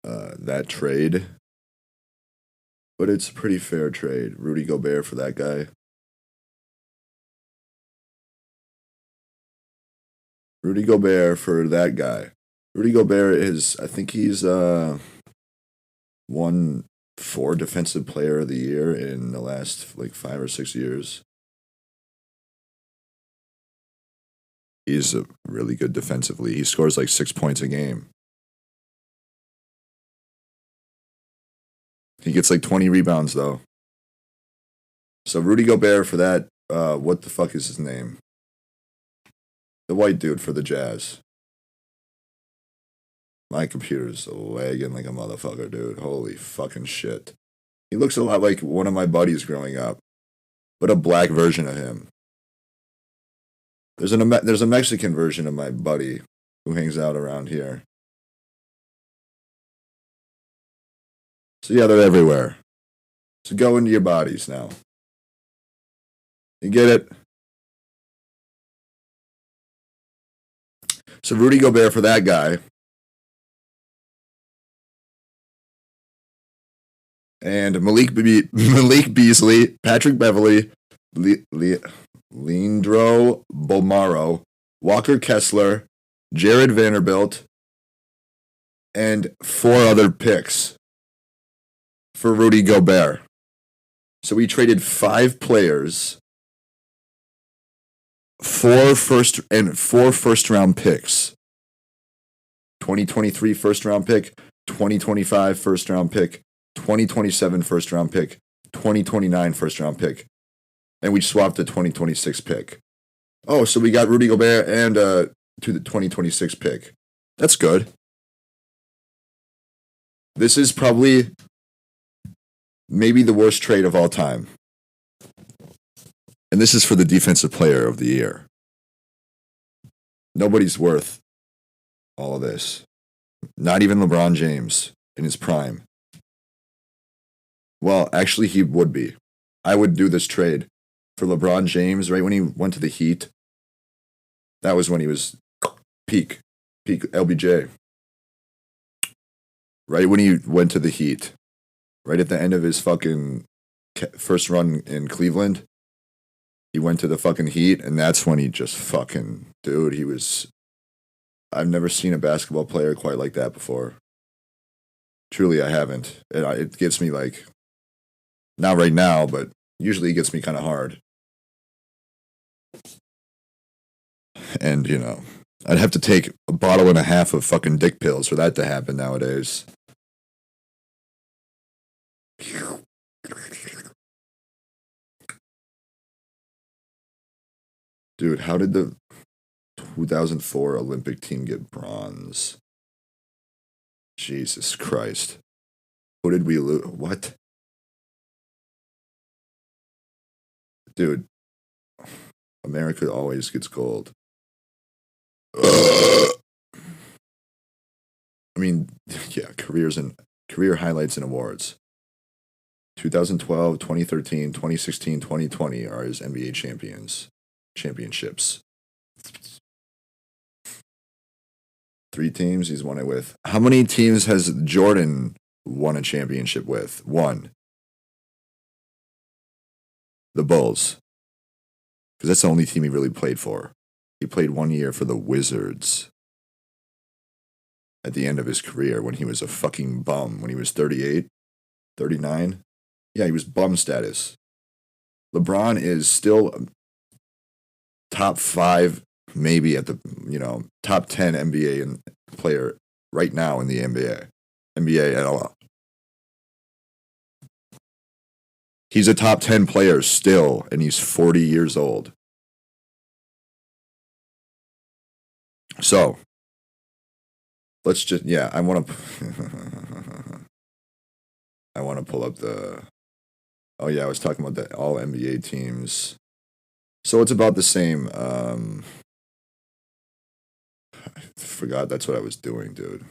that trade, but it's a pretty fair trade. Rudy Gobert for that guy. Rudy Gobert for that guy. Rudy Gobert is, I think he's won 4 Defensive Player of the Year in the last like 5 or 6 years. He's really good defensively. He scores like 6 points a game. He gets like 20 rebounds though. So Rudy Gobert for that, what the fuck is his name? The white dude for the Jazz. My computer's lagging like a motherfucker, dude. Holy fucking shit. He looks a lot like one of my buddies growing up, but a black version of him. There's a Mexican version of my buddy who hangs out around here. So yeah, they're everywhere. So go into your bodies now. You get it? So Rudy Gobert for that guy. And Malik Beasley, Patrick Beverly, Leandro Bolmaro, Walker Kessler, Jared Vanderbilt, and 4 other picks for Rudy Gobert. So we traded 5 players, 4 first round picks. 2023 first round pick, 2025 first round pick, 2027 first round pick, 2029 first round pick. And we swapped the 2026 pick. Oh, so we got Rudy Gobert and to the 2026 pick. That's good. This is probably maybe the worst trade of all time. And this is for the defensive player of the year. Nobody's worth all of this. Not even LeBron James in his prime. Well, actually, he would be. I would do this trade for LeBron James right when he went to the Heat. That was when he was peak LBJ. Right when he went to the Heat. Right at the end of his fucking first run in Cleveland. He went to the fucking Heat, and that's when he just fucking... Dude, he was... I've never seen a basketball player quite like that before. Truly, I haven't. It gets me like... Not right now, but usually it gets me kind of hard. And, you know, I'd have to take a bottle and a half of fucking dick pills for that to happen nowadays. Dude, how did the 2004 Olympic team get bronze? Jesus Christ. Who did we lose? What? Dude, America always gets gold. I mean, yeah, career highlights and awards. 2012, 2013, 2016, 2020 are his NBA championships. 3 teams he's won it with. How many teams has Jordan won a championship with? 1. The Bulls. Because that's the only team he really played for. He played 1 year for the Wizards. At the end of his career when he was a fucking bum. When he was 38, 39. Yeah, he was bum status. LeBron is still top 5, maybe at the, top 10 NBA player right now in the NBA. NBA at all. He's a top 10 player still, and he's 40 years old. So, let's just, I want to pull up the, oh yeah, I was talking about the all NBA teams. So it's about the same, I forgot that's what I was doing, dude.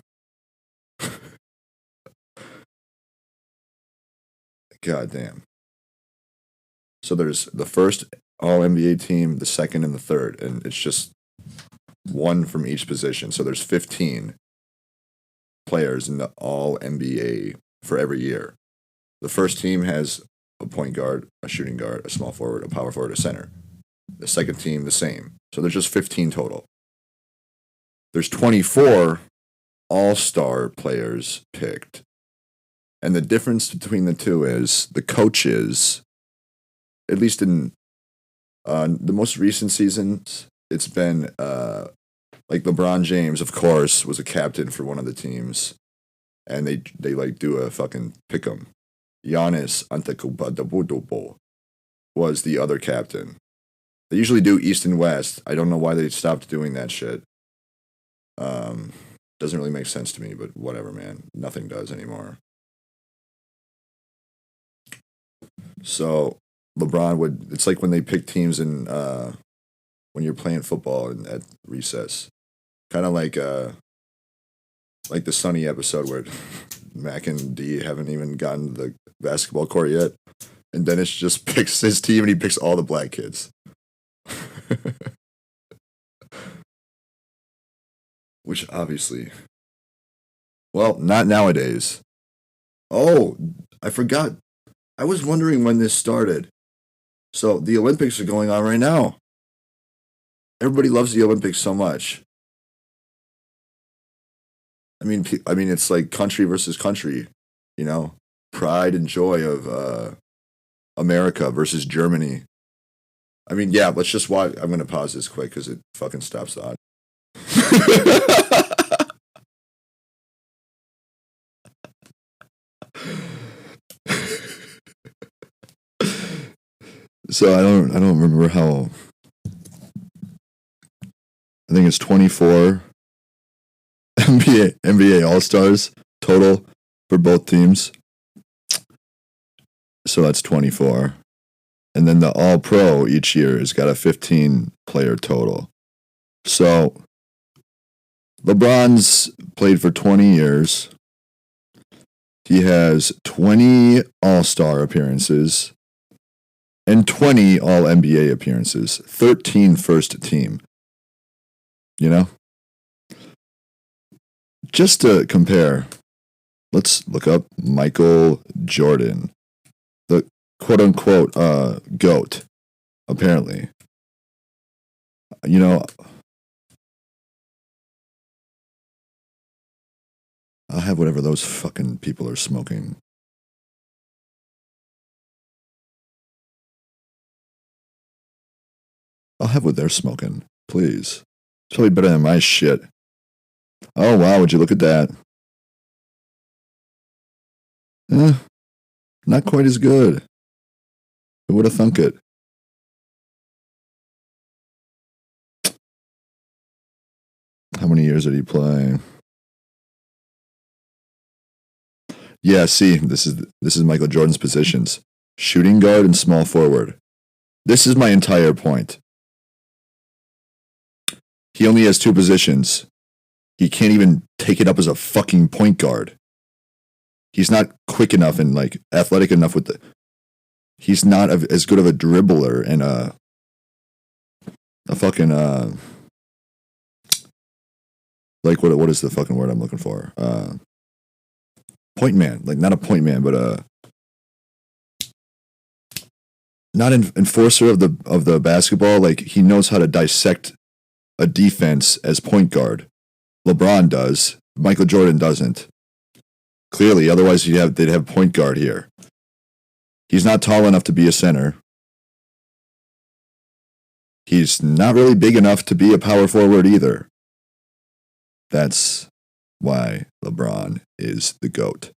God damn. So there's the first all NBA team, the second, and the third, and it's just 1 from each position. So there's 15 players in the all NBA for every year. The first team has a point guard, a shooting guard, a small forward, a power forward, a center. The second team, the same. So there's just 15 total. There's 24 all-star players picked. And the difference between the two is the coaches, at least in the most recent seasons, it's been like LeBron James, of course, was a captain for one of the teams. And they like do a fucking pick 'em. Giannis Antetokounmpo was the other captain. They usually do East and West. I don't know why they stopped doing that shit. Doesn't really make sense to me, but whatever, man. Nothing does anymore. So LeBron it's like when they pick teams in, when you're playing football at recess. Kind of like the Sunny episode where Mac and D haven't even gotten to the basketball court yet. And Dennis just picks his team and he picks all the black kids. Which obviously, well, not nowadays. Oh, I forgot. I was wondering when this started. So the Olympics are going on right now. Everybody loves the Olympics so much. I mean, it's like country versus country. You know, pride and joy of America versus Germany. I mean, yeah. Let's just watch. I'm gonna pause this quick because it fucking stops the audio. So I don't remember how. I think it's 24 NBA All Stars total for both teams. So that's 24. And then the All Pro each year has got a 15 player total. So LeBron's played for 20 years. He has 20 All Star appearances and 20 All NBA appearances, 13 first team. You know? Just to compare, let's look up Michael Jordan, the quote unquote GOAT, apparently. You know, I'll have whatever those fucking people are smoking. I'll have what they're smoking, please. It's probably better than my shit. Oh, wow, would you look at that? Eh, not quite as good. Who would have thunk it? How many years did he play? Yeah, see, this is Michael Jordan's positions. Shooting guard and small forward. This is my entire point. He only has two positions. He can't even take it up as a fucking point guard. He's not quick enough and like athletic enough with the. He's not as good of a dribbler and a fucking like what is the fucking word I'm looking for? Point man, like not a point man, but not an enforcer of the basketball. Like he knows how to dissect a defense as point guard. LeBron does. Michael Jordan doesn't. Clearly, otherwise they'd have point guard here. He's not tall enough to be a center. He's not really big enough to be a power forward either. That's why LeBron is the GOAT.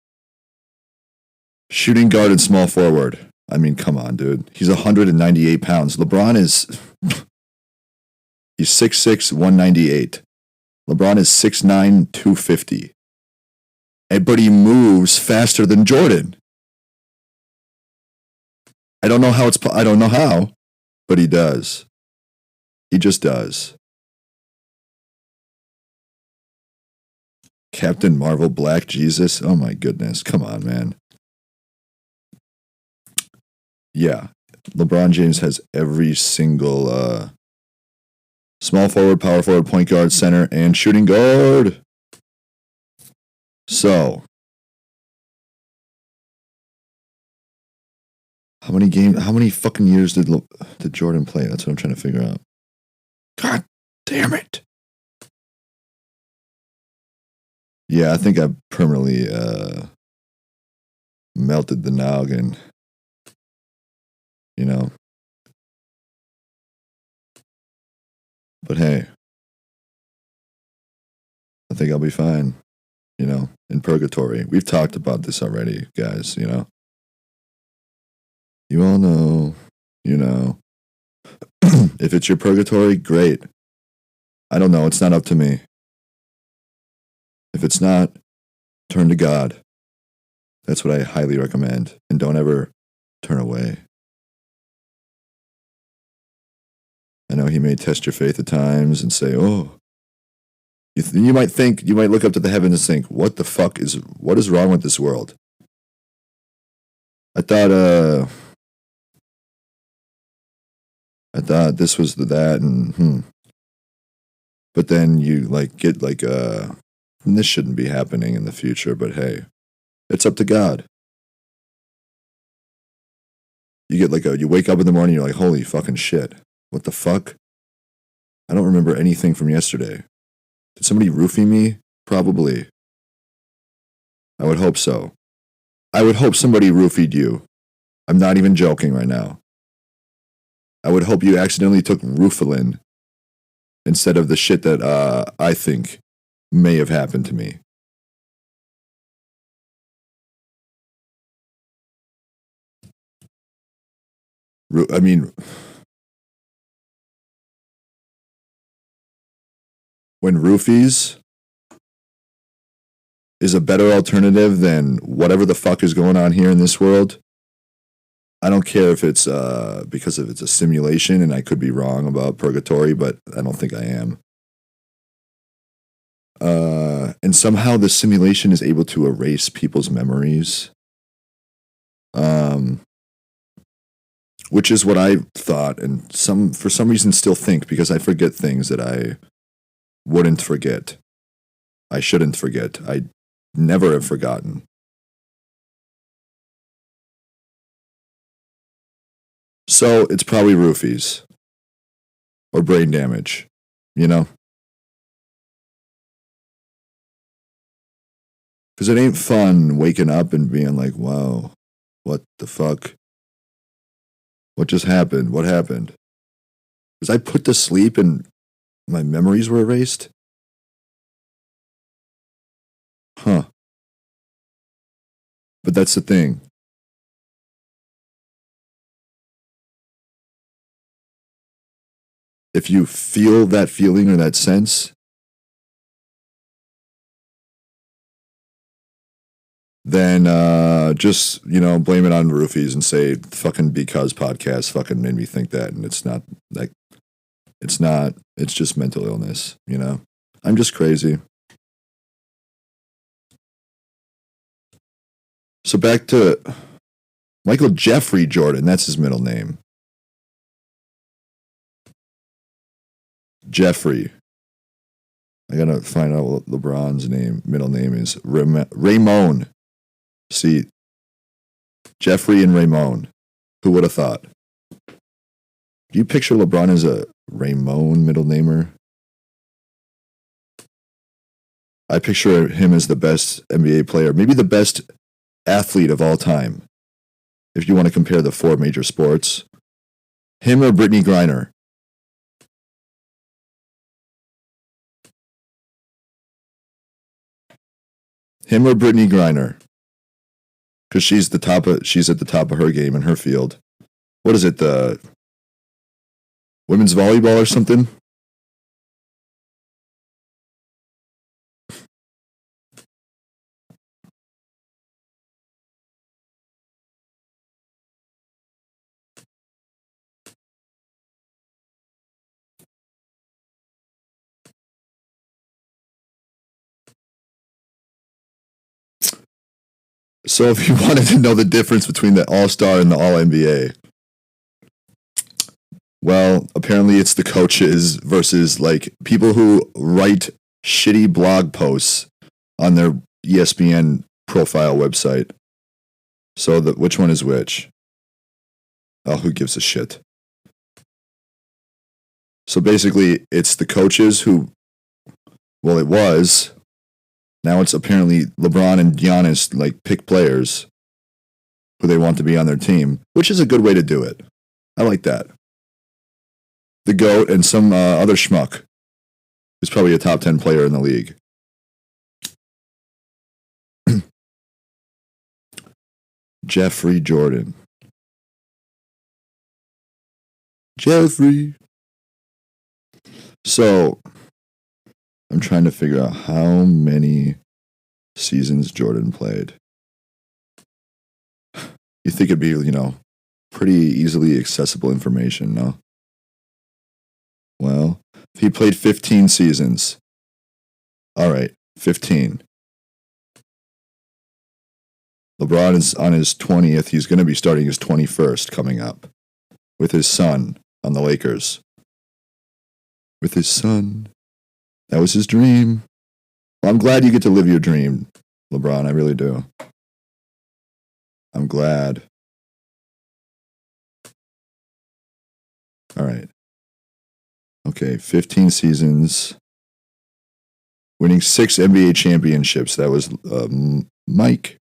Shooting guard and small forward. I mean, come on, dude. He's 198 pounds. LeBron is. He's 6'6", 198. LeBron is 6'9", 250. But he moves faster than Jordan. I don't know how, but he does. He just does. Captain Marvel, Black Jesus. Oh my goodness. Come on, man. Yeah. LeBron James has every single small forward, power forward, point guard, center, and shooting guard. So, how many fucking years did Jordan play? That's what I'm trying to figure out. God damn it. Yeah, I think I permanently melted the noggin. You know. But hey, I think I'll be fine. You know, in purgatory. We've talked about this already, guys, you know. You all know, you know. If it's your purgatory, great. I don't know, it's not up to me. If it's not, turn to God. That's what I highly recommend. And don't ever turn away. I know he may test your faith at times and say, oh, you might look up to the heavens and think, what is wrong with this world? I thought this was that and But then you get this shouldn't be happening in the future, but hey, It's up to God. You wake up in the morning, you're like, holy fucking shit. What the fuck? I don't remember anything from yesterday. Did somebody roofie me? Probably. I would hope so. I would hope somebody roofied you. I'm not even joking right now. I would hope you accidentally took Roofalin instead of the shit that I think may have happened to me. I mean, when roofies is a better alternative than whatever the fuck is going on here in this world, I don't care if it's because if it's a simulation, and I could be wrong about purgatory, but I don't think I am. And somehow the simulation is able to erase people's memories. Which is what I thought, and for some reason still think, because I forget things that I wouldn't forget. I shouldn't forget. I never have forgotten. So it's probably roofies or brain damage, you know? Because it ain't fun waking up and being like, wow, what the fuck? What just happened? What happened? Was I put to sleep and my memories were erased? Huh. But that's the thing. If you feel that feeling or that sense, then just, blame it on roofies and say fucking because podcast fucking made me think that, and it's not like it's just mental illness, I'm just crazy. So back to Michael Jeffrey Jordan, that's his middle name. Jeffrey. I gotta find out what LeBron's middle name is. Ramon. See, Jeffrey and Ramon. Who would have thought? Do you picture LeBron as a Ramon middle namer? I picture him as the best NBA player, maybe the best athlete of all time. If you want to compare the 4 major sports, him or Brittany Griner. Him or Brittany Griner. Because she's at the top of her game in her field. What is it, the women's volleyball or something? So if you wanted to know the difference between the All-Star and the All-NBA, well, apparently it's the coaches versus like people who write shitty blog posts on their ESPN profile website. So which one is which? Oh, who gives a shit? So basically, it's the coaches who, well, it was. Now it's apparently LeBron and Giannis pick players who they want to be on their team, which is a good way to do it. I like that. The GOAT and some other schmuck who's probably a top 10 player in the league. Jeffrey Jordan. Jeffrey. So, I'm trying to figure out how many seasons Jordan played. You think it'd be, pretty easily accessible information, no? Well, he played 15 seasons. All right, 15. LeBron is on his 20th. He's going to be starting his 21st coming up with his son on the Lakers. With his son. That was his dream. Well, I'm glad you get to live your dream, LeBron. I really do. I'm glad. All right. Okay, 15 seasons, winning 6 NBA championships. That was Mike.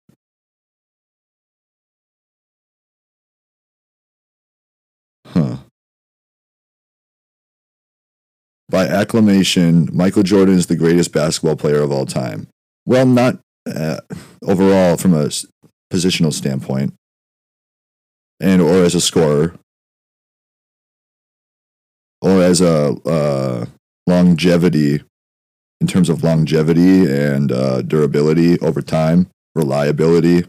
Huh. By acclamation, Michael Jordan is the greatest basketball player of all time. Well, not overall from a positional standpoint, and or as a scorer, or as a longevity in terms of longevity and durability over time, reliability.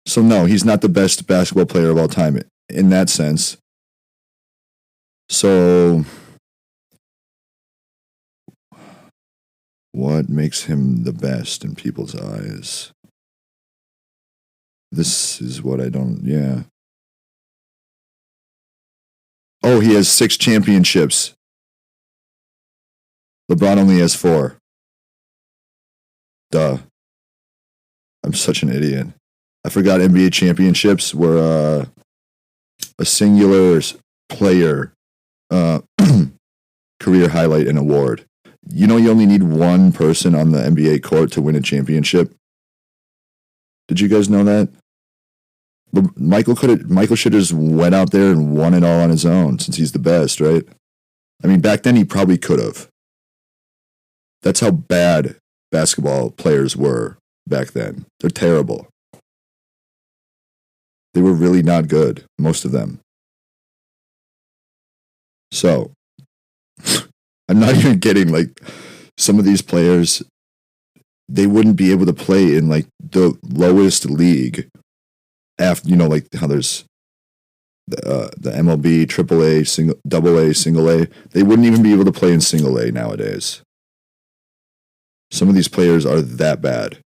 So no, he's not the best basketball player of all time in that sense. So what makes him the best in people's eyes? This is what I don't, yeah. Oh, he has 6 championships. LeBron only has 4. Duh. I'm such an idiot. I forgot NBA championships were a singular player career highlight and award. You know, you only need one person on the NBA court to win a championship. Did you guys know that? Michael should have just went out there and won it all on his own since he's the best, right? I mean, back then he probably could have. That's how bad basketball players were back then. They're terrible. They were really not good, most of them. So, I'm not even kidding. Like, some of these players, they wouldn't be able to play in, like, the lowest league. After, you know, like how there's the MLB, AAA, AA, single A. They wouldn't even be able to play in single A nowadays. Some of these players are that bad.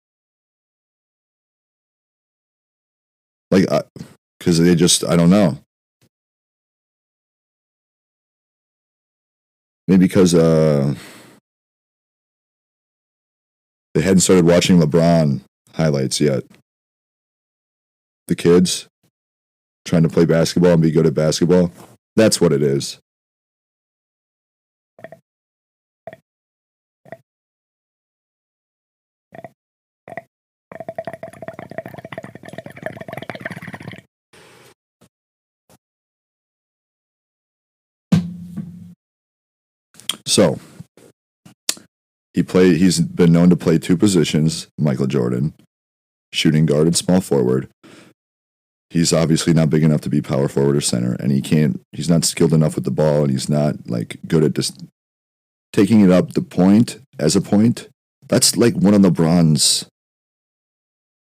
Like, because they just, I don't know. Maybe because they hadn't started watching LeBron highlights yet. The kids trying to play basketball and be good at basketball. That's what it is. So, he's been known to play 2 positions, Michael Jordan, shooting guard and small forward. He's obviously not big enough to be power forward or center, and he's not skilled enough with the ball, and he's not like good at just taking it up the point as a point. That's like one of LeBron's.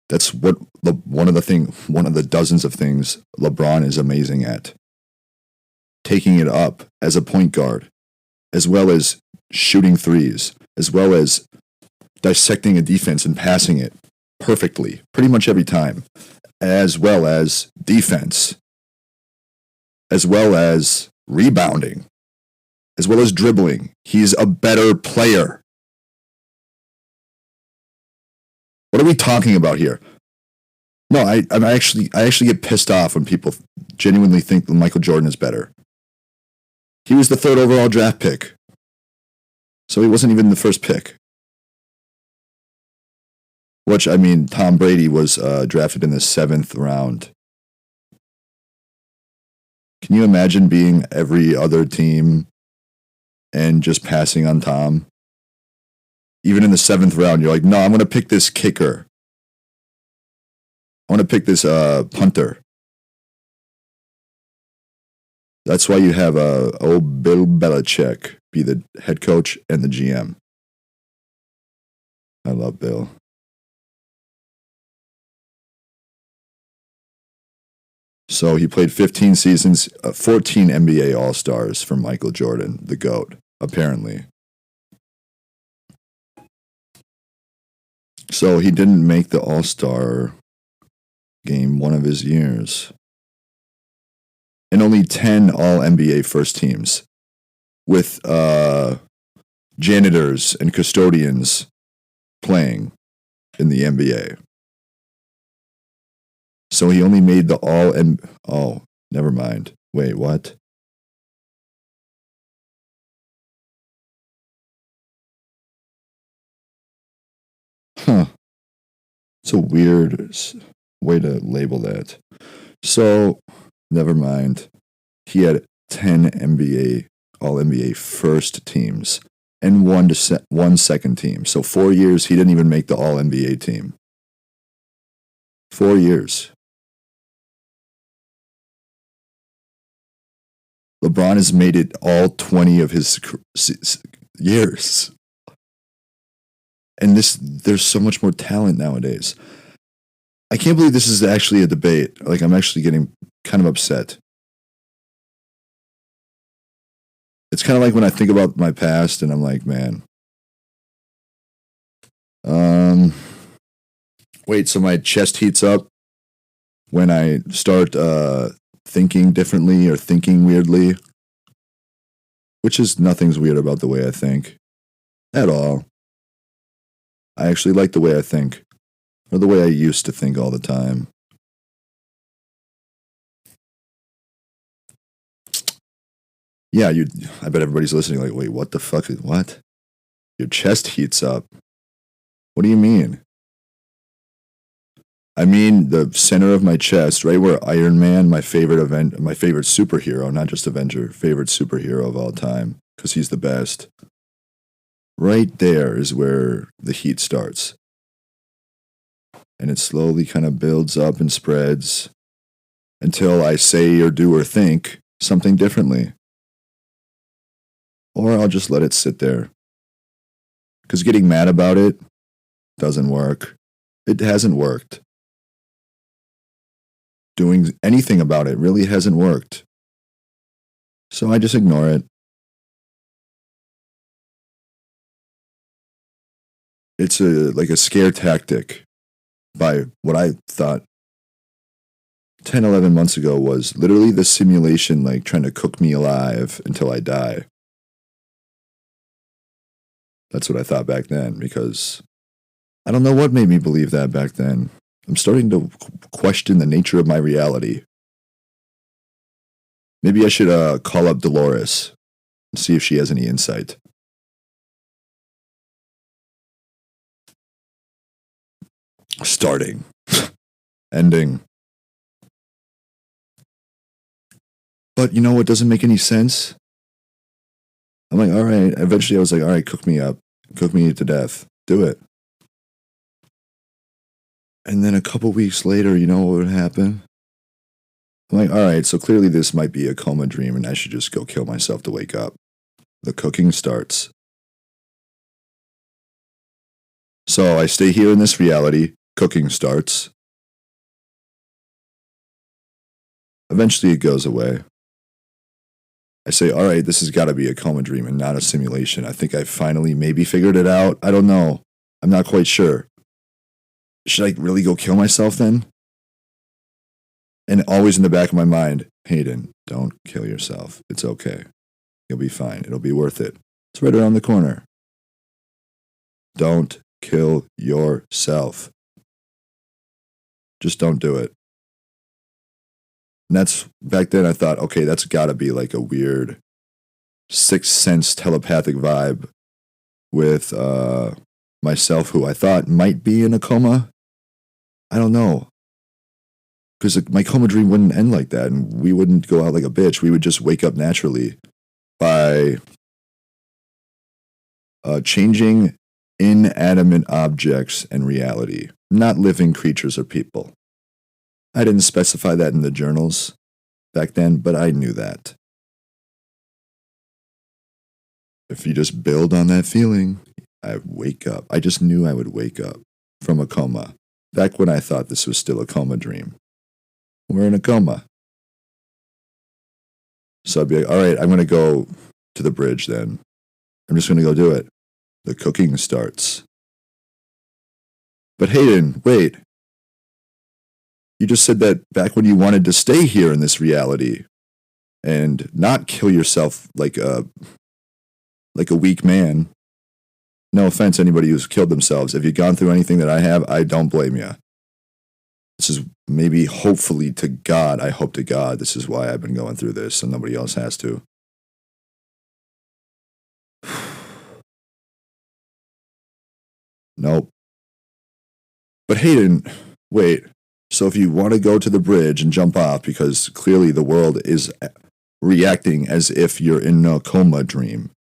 That's one of the dozens of things LeBron is amazing at. Taking it up as a point guard, as well as shooting threes, as well as dissecting a defense and passing it perfectly, pretty much every time, as well as defense, as well as rebounding, as well as dribbling. He's a better player. What are we talking about here? No, I actually get pissed off when people genuinely think that Michael Jordan is better. He was the 3rd overall draft pick. So he wasn't even the first pick. Which, I mean, Tom Brady was drafted in the 7th round. Can you imagine being every other team and just passing on Tom? Even in the 7th round, you're like, no, I'm going to pick this kicker. I want to pick this punter. That's why you have old Bill Belichick be the head coach and the GM. I love Bill. So he played 15 seasons, 14 NBA All-Stars for Michael Jordan, the GOAT, apparently. So he didn't make the All-Star game one of his years. And only 10 All-NBA first teams with janitors and custodians playing in the NBA. So he only made the all and oh, never mind. Wait, what? Huh. It's a weird way to label that. So, never mind. He had 10 NBA, all NBA first teams and one second team. So 4 years, he didn't even make the all NBA team. 4 years. LeBron has made it all 20 of his years. And there's so much more talent nowadays. I can't believe this is actually a debate. Like, I'm actually getting kind of upset. It's kind of like when I think about my past and I'm like, man. Wait, so my chest heats up when I start thinking differently or thinking weirdly, which is nothing's weird about the way I think at all. I actually like the way I think, or the way I used to think all the time. Yeah, I bet everybody's listening like, wait, what the fuck? What? Your chest heats up. What do you mean? I mean the center of my chest, right where Iron Man, my favorite superhero, not just Avenger, favorite superhero of all time, because he's the best. Right there is where the heat starts. And it slowly kind of builds up and spreads until I say or do or think something differently. Or I'll just let it sit there. Because getting mad about it doesn't work. It hasn't worked. Doing anything about it really hasn't worked. So I just ignore it. It's like a scare tactic by what I thought 10, 11 months ago was literally the simulation, like trying to cook me alive until I die. That's what I thought back then, because I don't know what made me believe that back then. I'm starting to question the nature of my reality. Maybe I should call up Dolores and see if she has any insight. Starting. Ending. But you know what doesn't make any sense? I'm like, all right. Eventually I was like, all right, cook me up. Cook me to death. Do it. And then a couple weeks later, you know what would happen? I'm like, all right, so clearly this might be a coma dream and I should just go kill myself to wake up. The cooking starts. So I stay here in this reality. Cooking starts. Eventually it goes away. I say, all right, this has got to be a coma dream and not a simulation. I think I finally maybe figured it out. I don't know. I'm not quite sure. Should I really go kill myself then? And always in the back of my mind, Hayden, don't kill yourself. It's okay. You'll be fine. It'll be worth it. It's right around the corner. Don't kill yourself. Just don't do it. And that's, back then I thought, okay, that's gotta be like a weird sixth sense telepathic vibe with myself who I thought might be in a coma. I don't know. Because my coma dream wouldn't end like that and we wouldn't go out like a bitch. We would just wake up naturally by changing inanimate objects and reality, not living creatures or people. I didn't specify that in the journals back then, but I knew that. If you just build on that feeling, I wake up. I just knew I would wake up from a coma. Back when I thought this was still a coma dream. We're in a coma. So I'd be like, all right, I'm going to go to the bridge then. I'm just going to go do it. The cooking starts. But Hayden, wait. You just said that back when you wanted to stay here in this reality and not kill yourself like a weak man. No offense, anybody who's killed themselves. If you've gone through anything that I have, I don't blame you. This is maybe, hopefully to God, I hope to God, this is why I've been going through this and nobody else has to. Nope. But Hayden, wait. So if you want to go to the bridge and jump off, because clearly the world is reacting as if you're in a coma dream,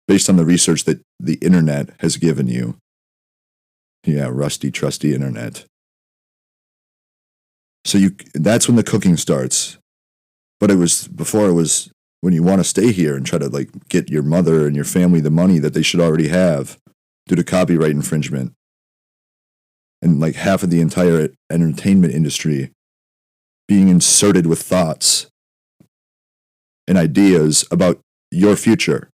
based on the research that the internet has given you. Yeah, rusty, trusty internet. So that's when the cooking starts. But before it was when you want to stay here and try to like get your mother and your family the money that they should already have due to copyright infringement. And like half of the entire entertainment industry being inserted with thoughts and ideas about your future.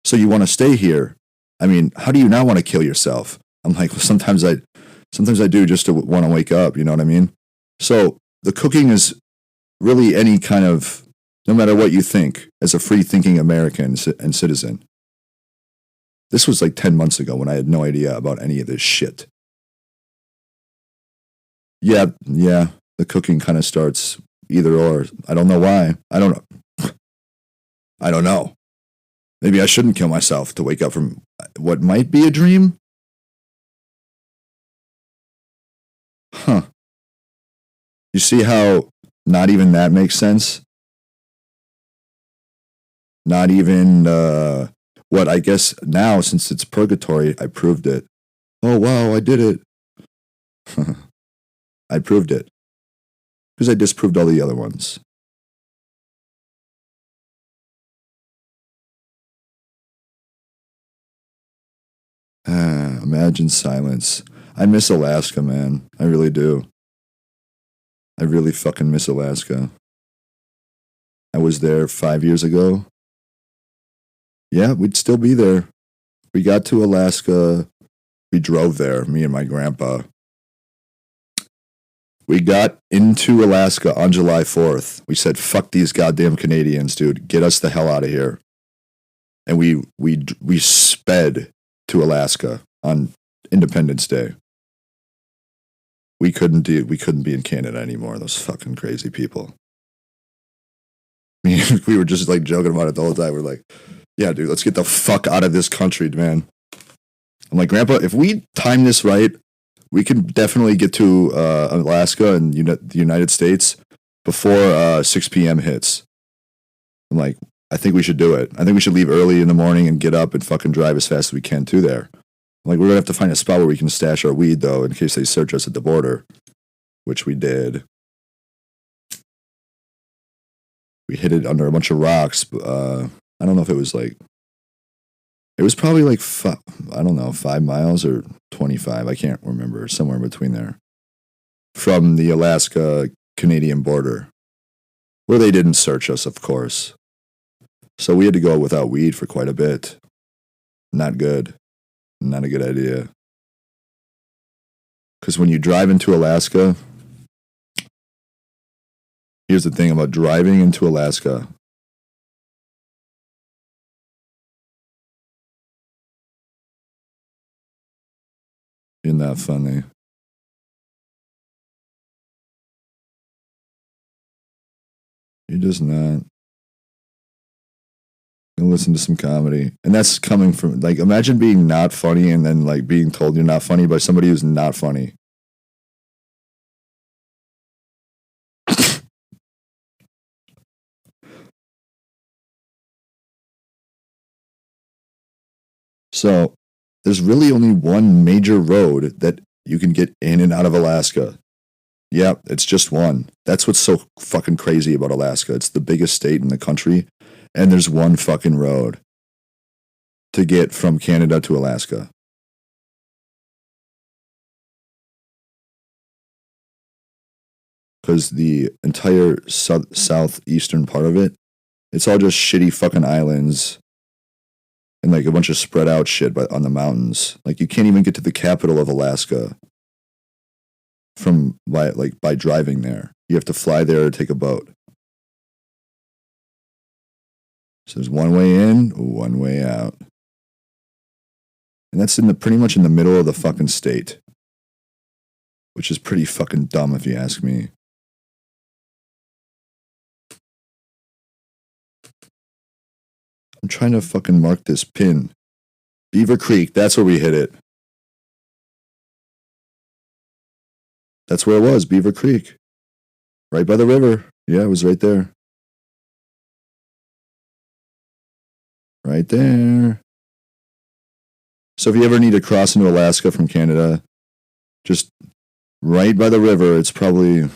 So you want to stay here. I mean, how do you not want to kill yourself? I'm like, well, sometimes I do just to want to wake up, you know what I mean? So the cooking is really any kind of, no matter what you think, as a free-thinking American and citizen. This was like 10 months ago when I had no idea about any of this shit. Yeah, the cooking kind of starts either or. I don't know why. I don't know. Maybe I shouldn't kill myself to wake up from what might be a dream? Huh. You see how not even that makes sense? Not even, what I guess now, since it's purgatory, I proved it. Oh, wow, I did it. I proved it. Because I disproved all the other ones. Imagine silence. I miss Alaska, man. I really do. I really fucking miss Alaska. I was there 5 years ago. Yeah, we'd still be there. We got to Alaska. We drove there, me and my grandpa. We got into Alaska on July 4th. We said, fuck these goddamn Canadians, dude. Get us the hell out of here. And we sped to Alaska on Independence Day. We couldn't be in Canada anymore. Those fucking crazy people. We were just like joking about it the whole time. We're like, yeah, dude, let's get the fuck out of this country, man. I'm like, Grandpa, if we time this right, we can definitely get to Alaska and the United States before 6 p.m. hits. I'm like, I think we should do it. I think we should leave early in the morning and get up and fucking drive as fast as we can to there. I'm like, we're going to have to find a spot where we can stash our weed, though, in case they search us at the border, which we did. We hid it under a bunch of rocks. I don't know if it was like, it was probably like, 5 miles or 25. I can't remember. Somewhere in between there. From the Alaska-Canadian border. Where they didn't search us, of course. So we had to go without weed for quite a bit. Not good. Not a good idea. Because when you drive into Alaska, here's the thing about driving into Alaska. Isn't that funny? You're just not. And listen to some comedy. And that's coming from, like, imagine being not funny and then, like, being told you're not funny by somebody who's not funny. So, there's really only one major road that you can get in and out of Alaska. Yeah, it's just one. That's what's so fucking crazy about Alaska. It's the biggest state in the country, and there's one fucking road to get from Canada to Alaska. Because the entire southeastern part of it, it's all just shitty fucking islands and like a bunch of spread out shit on the mountains. Like you can't even get to the capital of Alaska by driving there. You have to fly there or take a boat. So there's one way in, one way out. And that's pretty much in the middle of the fucking state. which is pretty fucking dumb if you ask me. I'm trying to fucking mark this pin. Beaver Creek, that's where we hit it. That's where it was, Beaver Creek. Right by the river. Yeah, it was right there. Right there. So if you ever need to cross into Alaska from Canada, just right by the river, it's probably...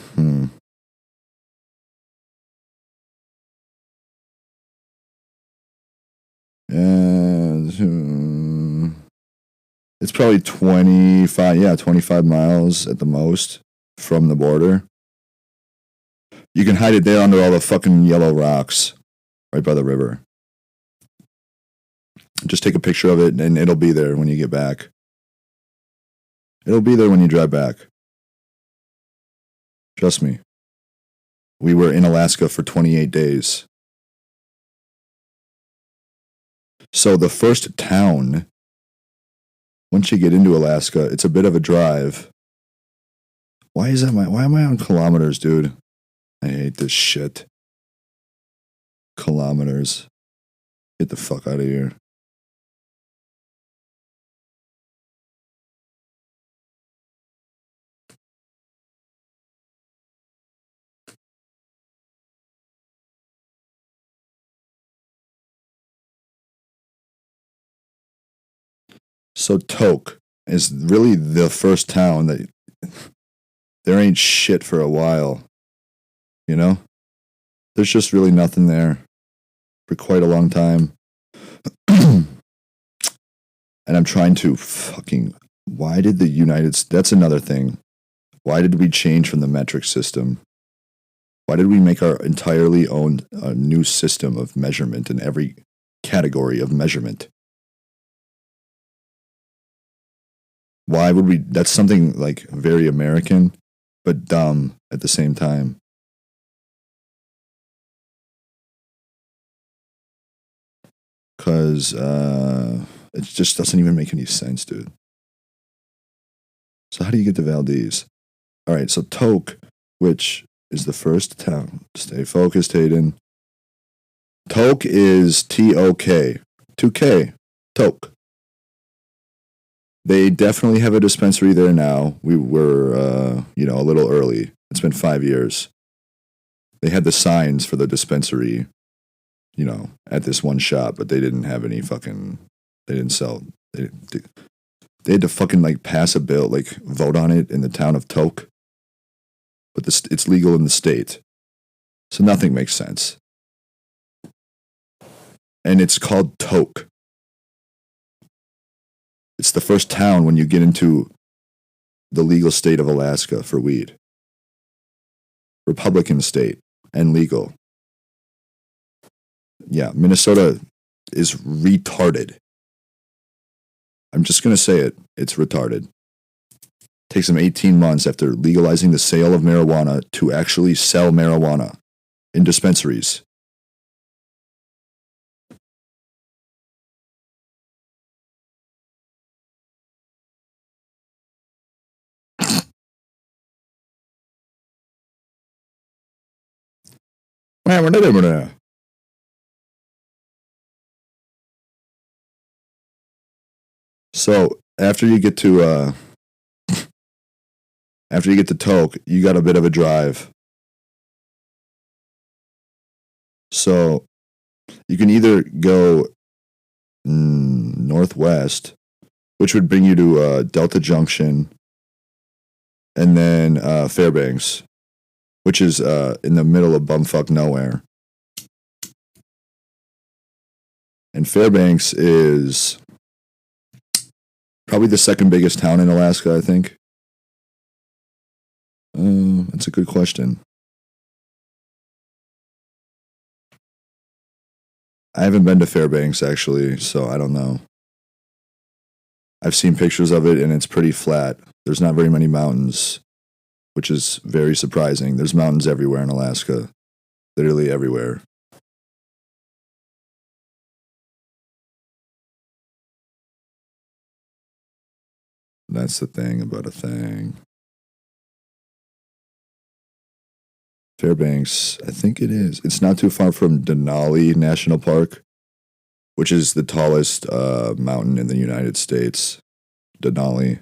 it's probably 25 miles at the most from the border. You can hide it there under all the fucking yellow rocks right by the river. Just take a picture of it and it'll be there when you get back. It'll be there when you drive back. Trust me. We were in Alaska for 28 days. So the first town, once you get into Alaska, it's a bit of a drive. Why am I on kilometers, dude? I hate this shit. Kilometers. Get the fuck out of here. So Tok is really the first town that there ain't shit for a while. You know? There's just really nothing there for quite a long time. And I'm trying to why did the United States, that's another thing. Why did we change from the metric system? Why did we make our entirely own new system of measurement in every category of measurement? Why would we? That's something like very American, but dumb at the same time. Because it just doesn't even make any sense, dude. So how do you get to Valdez? All right, so Tok, which is the first town. Stay focused, Hayden. Tok is T-O-K. 2K. Tok. They definitely have a dispensary there now. We were, a little early. It's been 5 years. They had the signs for the dispensary, at this one shop, but they didn't have any fucking, they didn't sell, they had to fucking pass a bill, vote on it in the town of Tok. But it's legal in the state. So nothing makes sense. And it's called Tok. It's the first town when you get into the legal state of Alaska for weed. Republican state and legal. Yeah, Minnesota is retarded. I'm just going to say it. It's retarded. Takes them 18 months after legalizing the sale of marijuana to actually sell marijuana in dispensaries. So after you get to Tok, you got a bit of a drive. So you can either go northwest, which would bring you to Delta Junction, and then Fairbanks, which is in the middle of bumfuck nowhere. And Fairbanks is probably the second biggest town in Alaska, I think. That's a good question. I haven't been to Fairbanks, actually, so I don't know. I've seen pictures of it, and it's pretty flat. There's not very many mountains, which is very surprising. There's mountains everywhere in Alaska. Literally everywhere. That's the thing about a thing. Fairbanks, I think it is. It's not too far from Denali National Park, which is the tallest mountain in the United States. Denali.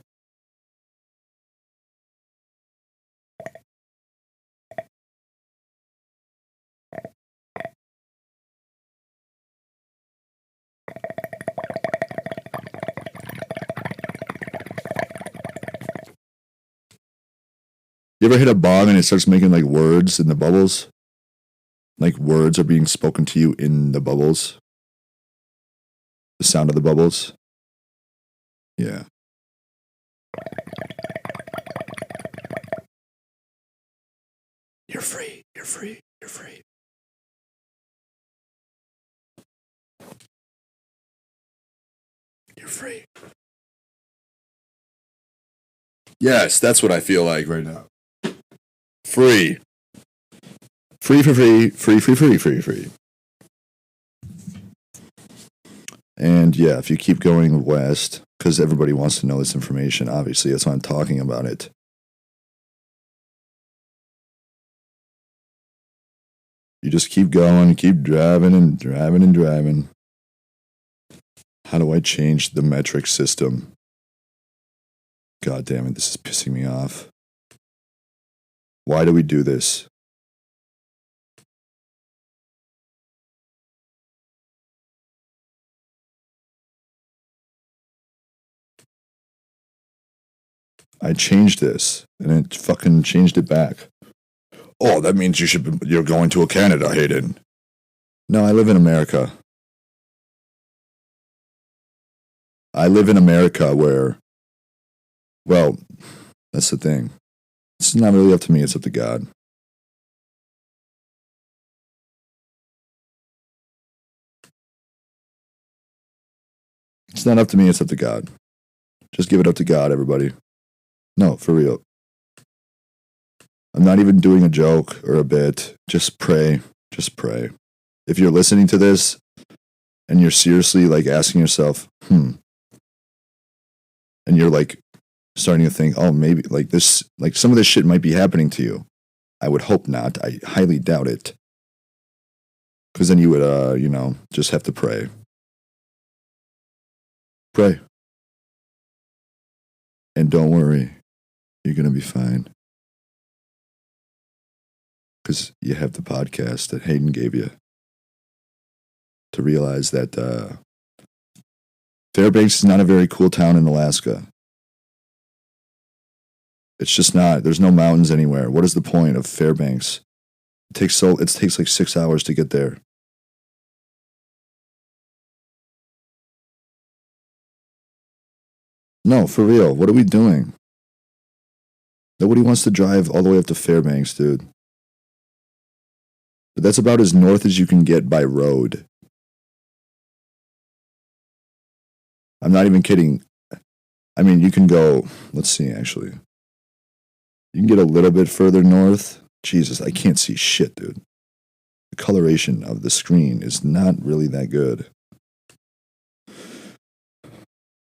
You ever hit a bong and it starts making like words in the bubbles? Like words are being spoken to you in the bubbles? The sound of the bubbles? Yeah. You're free. You're free. You're free. You're free. Yes, that's what I feel like right now. Free. Free for free. Free, free, free, free, free. And yeah, if you keep going west, because everybody wants to know this information, obviously, that's why I'm talking about it. You just keep going, keep driving and driving and driving. How do I change the metric system? God damn it, this is pissing me off. Why do we do this? I changed this, and it fucking changed it back. Oh, that means you're going to Canada, Hayden. No, I live in America. I live in America where, well, that's the thing. It's not really up to me, it's up to God. It's not up to me, it's up to God. Just give it up to God, everybody. No, for real. I'm not even doing a joke or a bit. Just pray. Just pray. If you're listening to this and you're seriously like asking yourself, and you're like starting to think, oh, maybe like this, like some of this shit might be happening to you. I would hope not. I highly doubt it. Because then you would, just have to pray. Pray. And don't worry. You're going to be fine. Because you have the podcast that Hayden gave you to realize that Fairbanks is not a very cool town in Alaska. It's just not. There's no mountains anywhere. What is the point of Fairbanks? It takes like 6 hours to get there. No, for real. What are we doing? Nobody wants to drive all the way up to Fairbanks, dude. But that's about as north as you can get by road. I'm not even kidding. I mean, you can go, let's see, actually. You can get a little bit further north. Jesus, I can't see shit, dude. The coloration of the screen is not really that good.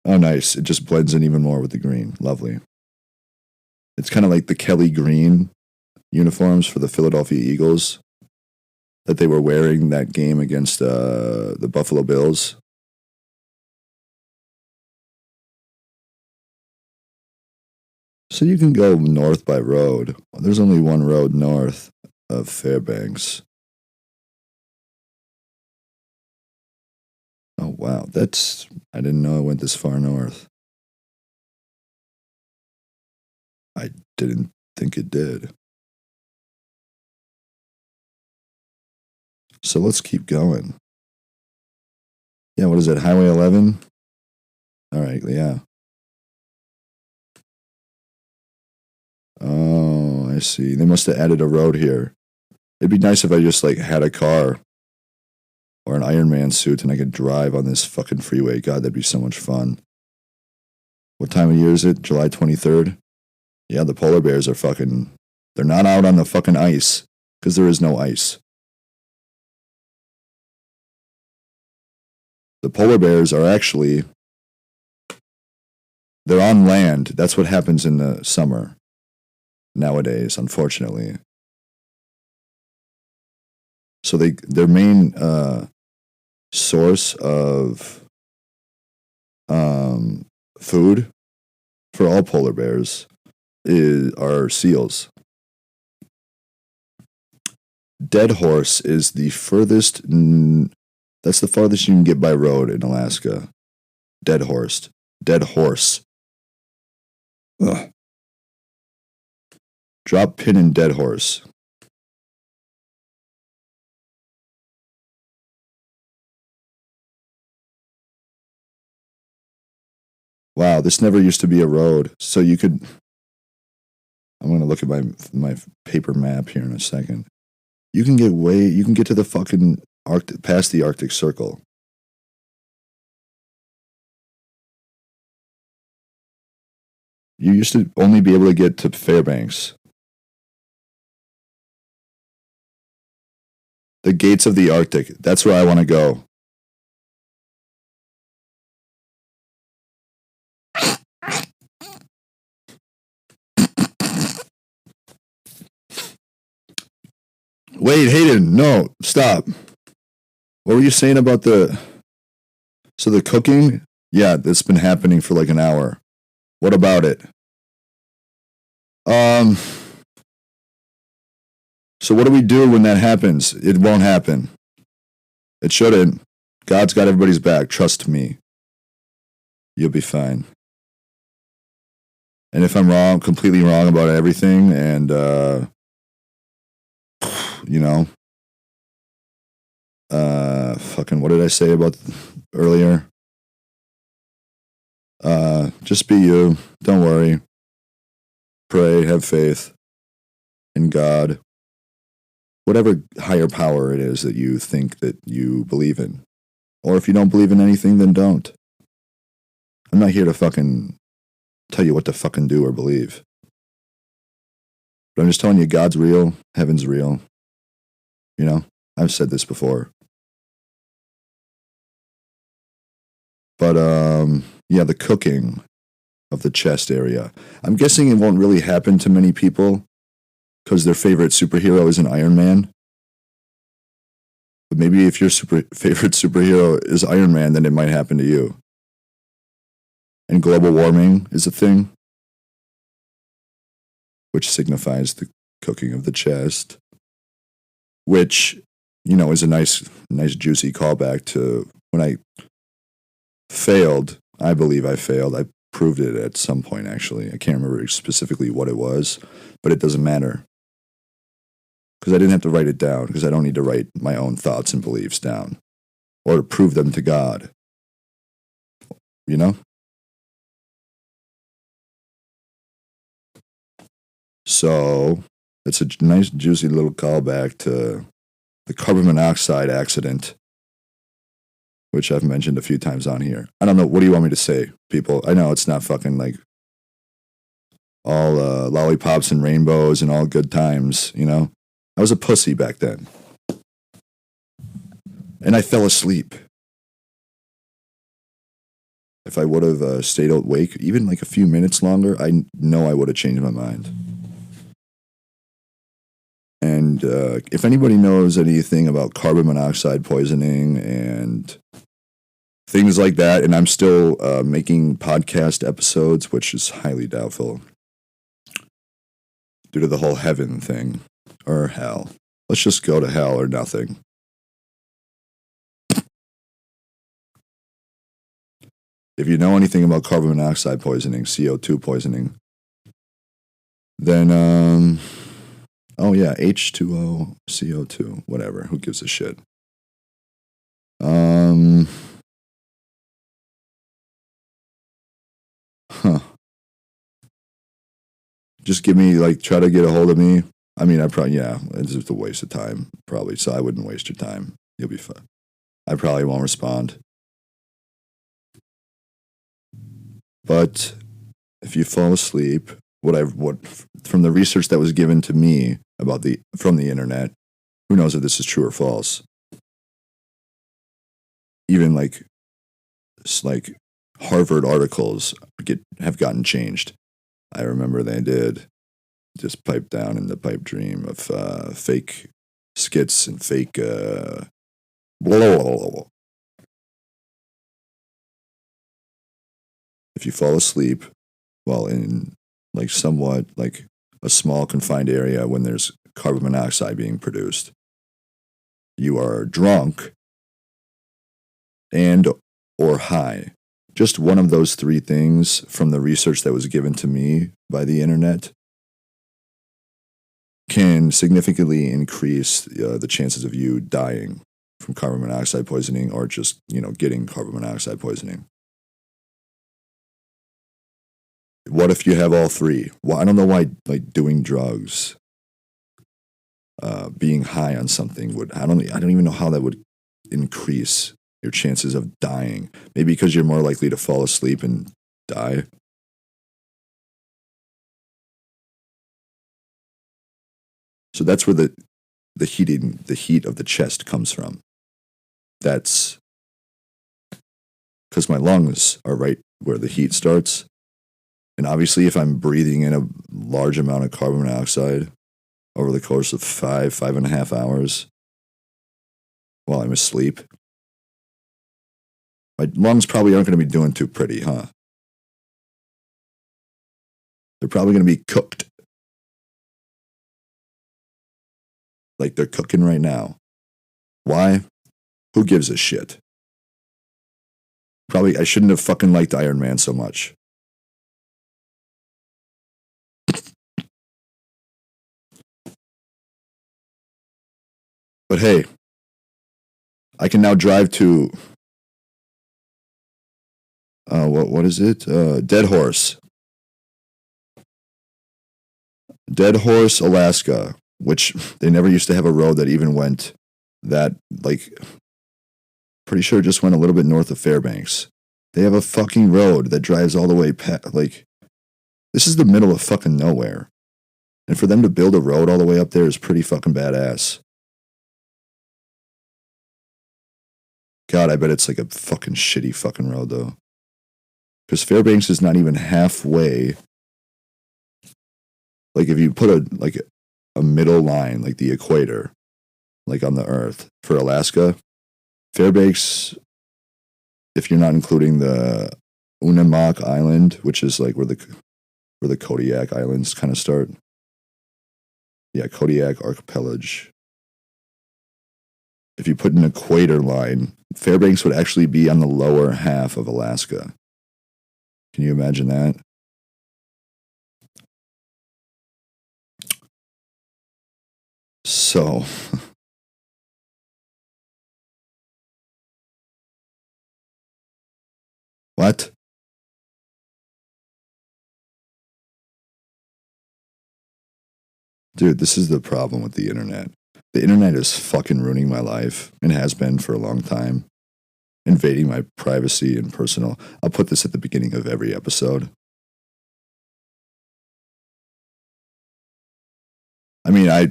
Oh, nice. It just blends in even more with the green. Lovely. It's kind of like the Kelly green uniforms for the Philadelphia Eagles that they were wearing that game against the Buffalo Bills. So you can go north by road. There's only one road north of Fairbanks. Oh, wow. I didn't know it went this far north. I didn't think it did. So let's keep going. Yeah, what is it? Highway 11? All right, yeah. Oh, I see. They must have added a road here. It'd be nice if I just like had a car or an Iron Man suit and I could drive on this fucking freeway. God, that'd be so much fun. What time of year is it? July 23rd? Yeah, the polar bears are fucking... They're not out on the fucking ice because there is no ice. The polar bears are actually... They're on land. That's what happens in the summer nowadays, unfortunately. So their main source of food for all polar bears are seals. Dead Horse is the furthest. That's the farthest you can get by road in Alaska. Dead Horse. Dead Horse. Ugh. Drop pin in Dead Horse. Wow, this never used to be a road. So you could. I'm gonna look at my paper map here in a second. You can get to the fucking past the Arctic Circle. You used to only be able to get to Fairbanks. The gates of the Arctic. That's where I want to go. Wait, Hayden, no, stop. What were you saying about the cooking? Yeah, that's been happening for like an hour. What about it? So what do we do when that happens? It won't happen. It shouldn't. God's got everybody's back. Trust me. You'll be fine. And if I'm wrong, completely wrong about everything, and fucking what did I say about earlier? Just be you. Don't worry. Pray, have faith in God. Whatever higher power it is that you think that you believe in. Or if you don't believe in anything, then don't. I'm not here to fucking tell you what to fucking do or believe. But I'm just telling you, God's real, heaven's real. You know, I've said this before. But, yeah, the cooking of the chest area. I'm guessing it won't really happen to many people because their favorite superhero is an Iron Man. But maybe if your favorite superhero is Iron Man, then it might happen to you. And global warming is a thing, which signifies the cooking of the chest, which, is a nice juicy callback to when I failed. I believe I failed. I proved it at some point, actually. I can't remember specifically what it was, but it doesn't matter. Because I didn't have to write it down, because I don't need to write my own thoughts and beliefs down or to prove them to God. You know? So, it's a nice, juicy little callback to the carbon monoxide accident, which I've mentioned a few times on here. I don't know. What do you want me to say, people? I know it's not fucking like all lollipops and rainbows and all good times, I was a pussy back then. And I fell asleep. If I would have stayed awake even like a few minutes longer, I know I would have changed my mind. And if anybody knows anything about carbon monoxide poisoning and things like that, and I'm still making podcast episodes, which is highly doubtful due to the whole heaven thing, or hell. Let's just go to hell or nothing. If you know anything about carbon monoxide poisoning, CO2 poisoning, then, oh yeah, H2O, CO2, whatever, who gives a shit? Just give me, try to get a hold of me. I mean, it's just a waste of time, probably, so I wouldn't waste your time. You'll be fine. I probably won't respond. But if you fall asleep, what from the research that was given to me from the internet, who knows if this is true or false? Even like Harvard articles have gotten changed. I remember they did just pipe down in the pipe dream of fake skits and fake blah, blah, blah, blah. If you fall asleep while in like somewhat like a small confined area when there's carbon monoxide being produced, you are drunk and or high. Just one of those three things from the research that was given to me by the internet can significantly increase the chances of you dying from carbon monoxide poisoning or just, getting carbon monoxide poisoning. What if you have all three? Well, I don't know why, like, doing drugs, being high on something I don't even know how that would increase your chances of dying. Maybe because you're more likely to fall asleep and die. So that's where the heat of the chest comes from. That's because my lungs are right where the heat starts. And obviously, if I'm breathing in a large amount of carbon monoxide over the course of 5.5 hours while I'm asleep, my lungs probably aren't going to be doing too pretty, huh? They're probably going to be cooked. Like they're cooking right now. Why? Who gives a shit? Probably I shouldn't have fucking liked Iron Man so much. But hey, I can now drive to what is it? Dead Horse, Alaska, which they never used to have a road that even went that, like, pretty sure it just went a little bit north of Fairbanks. They have a fucking road that drives all the way like, this is the middle of fucking nowhere. And for them to build a road all the way up there is pretty fucking badass. God, I bet it's like a fucking shitty fucking road, though. Because Fairbanks is not even halfway. Like, if you put a middle line, like the equator, like on the Earth, for Alaska, Fairbanks, if you're not including the Unamak Island, which is like where the Kodiak Islands kind of start. Yeah, Kodiak Archipelago. If you put an equator line, Fairbanks would actually be on the lower half of Alaska. Can you imagine that? So, what? Dude, this is the problem with the internet. The internet is fucking ruining my life and has been for a long time. Invading my privacy and personal. I'll put this at the beginning of every episode. I mean, I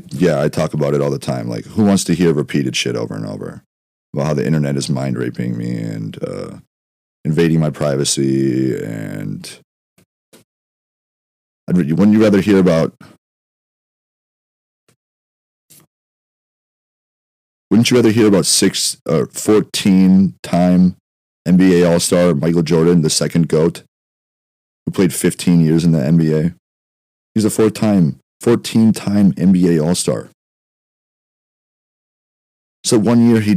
talk about it all the time. Like, who wants to hear repeated shit over and over about how the internet is mind raping me and invading my privacy? And wouldn't you rather hear about? Wouldn't you rather hear about 14-time NBA All-Star Michael Jordan, the second GOAT, who played 15 years in the NBA? He's a 14-time NBA All-Star. So 1 year he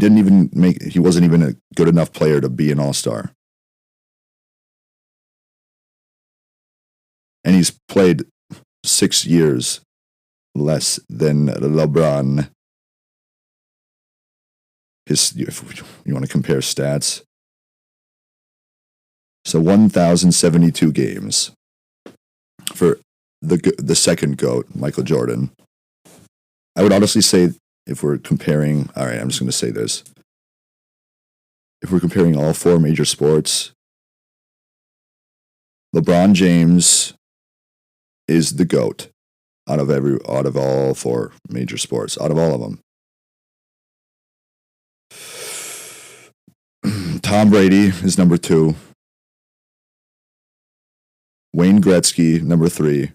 wasn't even a good enough player to be an All-Star. And he's played 6 years less than LeBron. If you want to compare stats. So 1,072 games for the second GOAT, Michael Jordan. I would honestly say, if we're comparing, all right, I'm just going to say this. If we're comparing all four major sports, LeBron James is the GOAT out of all four major sports, out of all of them. Tom Brady is number 2. Wayne Gretzky, number 3.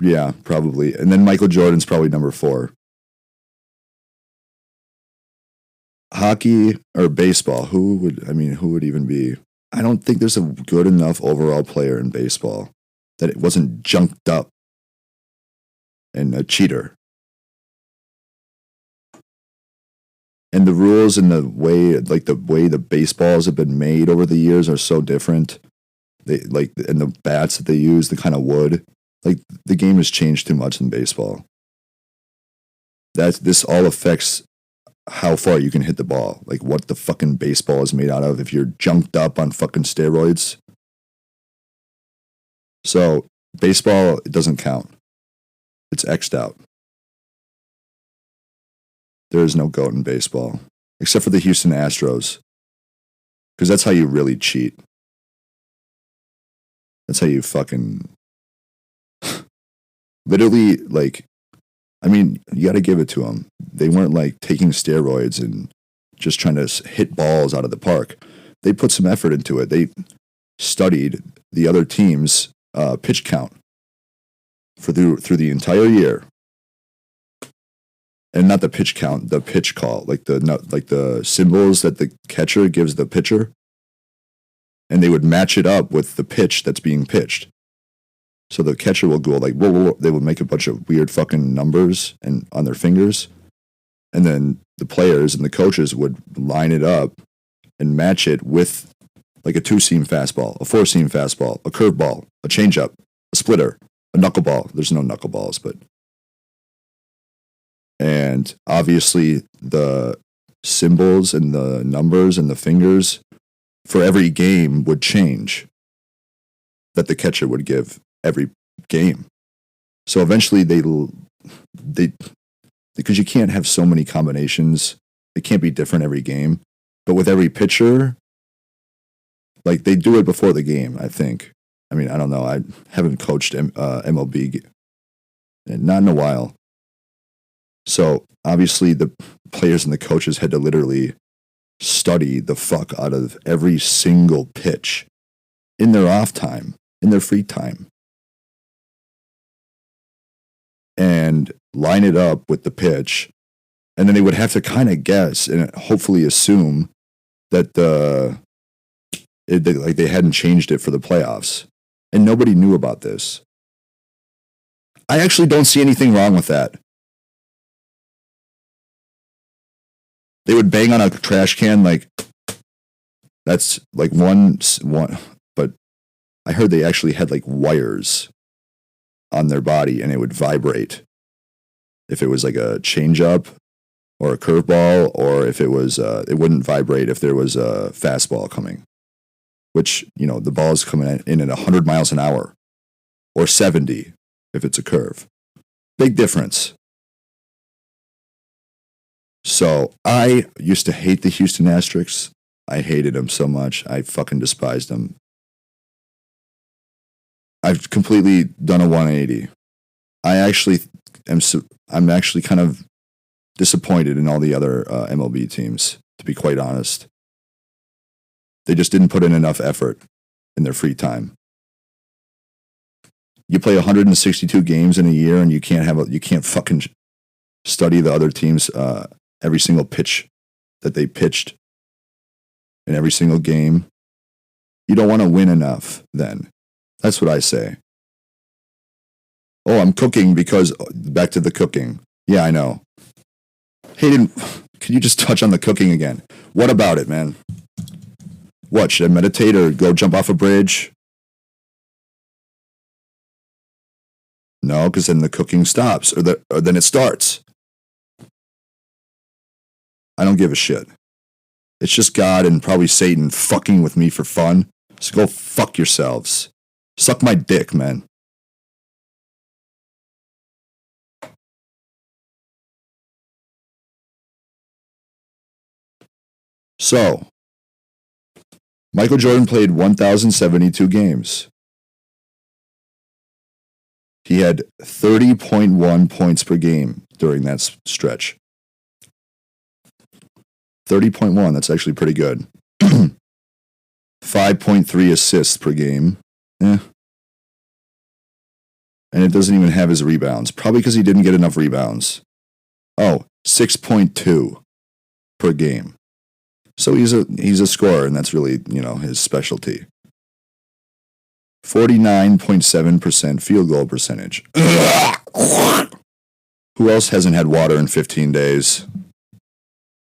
Yeah, probably. And then Michael Jordan's probably number 4. Hockey or baseball, who would even be? I don't think there's a good enough overall player in baseball that it wasn't junked up and a cheater. And the rules and the way the baseballs have been made over the years are so different. And the bats that they use, the kind of wood, like the game has changed too much in baseball. This all affects how far you can hit the ball, like what the fucking baseball is made out of. If you're junked up on fucking steroids, so baseball, it doesn't count. It's X'd out. There is no GOAT in baseball, except for the Houston Astros, because that's how you really cheat. That's how you fucking literally, like, I mean, you got to give it to them. They weren't like taking steroids and just trying to hit balls out of the park. They put some effort into it. They studied the other team's pitch count through the entire year, and not the pitch count, the pitch call, like the symbols that the catcher gives the pitcher, and they would match it up with the pitch that's being pitched. So the catcher will go like, whoa, whoa, whoa. They would make a bunch of weird fucking numbers and on their fingers. And then the players and the coaches would line it up and match it with like a 2-seam fastball, a 4-seam fastball, a curveball, a changeup, a splitter, a knuckleball. There's no knuckleballs, but. And obviously the symbols and the numbers and the fingers for every game would change that the catcher would give every game. So eventually they because you can't have so many combinations, it can't be different every game. But with every pitcher, like they do it before the game, I think. I mean, I don't know. I haven't coached MLB not in a while. So obviously the players and the coaches had to literally study the fuck out of every single pitch in their off time, in their free time, and line it up with the pitch. And then they would have to kind of guess and hopefully assume that they hadn't changed it for the playoffs. And nobody knew about this. I actually don't see anything wrong with that. They would bang on a trash can like that's like one, but I heard they actually had like wires on their body and it would vibrate if it was like a changeup or a curveball, or if it was it wouldn't vibrate if there was a fastball coming, which, you know, the ball is coming in at 100 miles an hour or 70 if it's a curve. Big difference. So I used to hate the Houston Astros. I hated them so much. I fucking despised them. I've completely done a 180. I'm actually kind of disappointed in all the other MLB teams, to be quite honest. They just didn't put in enough effort in their free time. You play 162 games in a year, and you can't fucking study the other teams. Every single pitch that they pitched in every single game. You don't want to win enough then. That's what I say. Oh, I'm cooking because, back to the cooking. Yeah, I know. Hayden, can you just touch on the cooking again? What about it, man? What, should I meditate or go jump off a bridge? No, because then the cooking stops, or then it starts. I don't give a shit. It's just God and probably Satan fucking with me for fun. So go fuck yourselves. Suck my dick, man. So, Michael Jordan played 1,072 games. He had 30.1 points per game during that stretch. 30.1, that's actually pretty good. 5.3 assists per game. And it doesn't even have his rebounds. Probably because he didn't get enough rebounds. Oh, 6.2 per game. So he's a scorer, and that's really, his specialty. 49.7% field goal percentage. Who else hasn't had water in 15 days?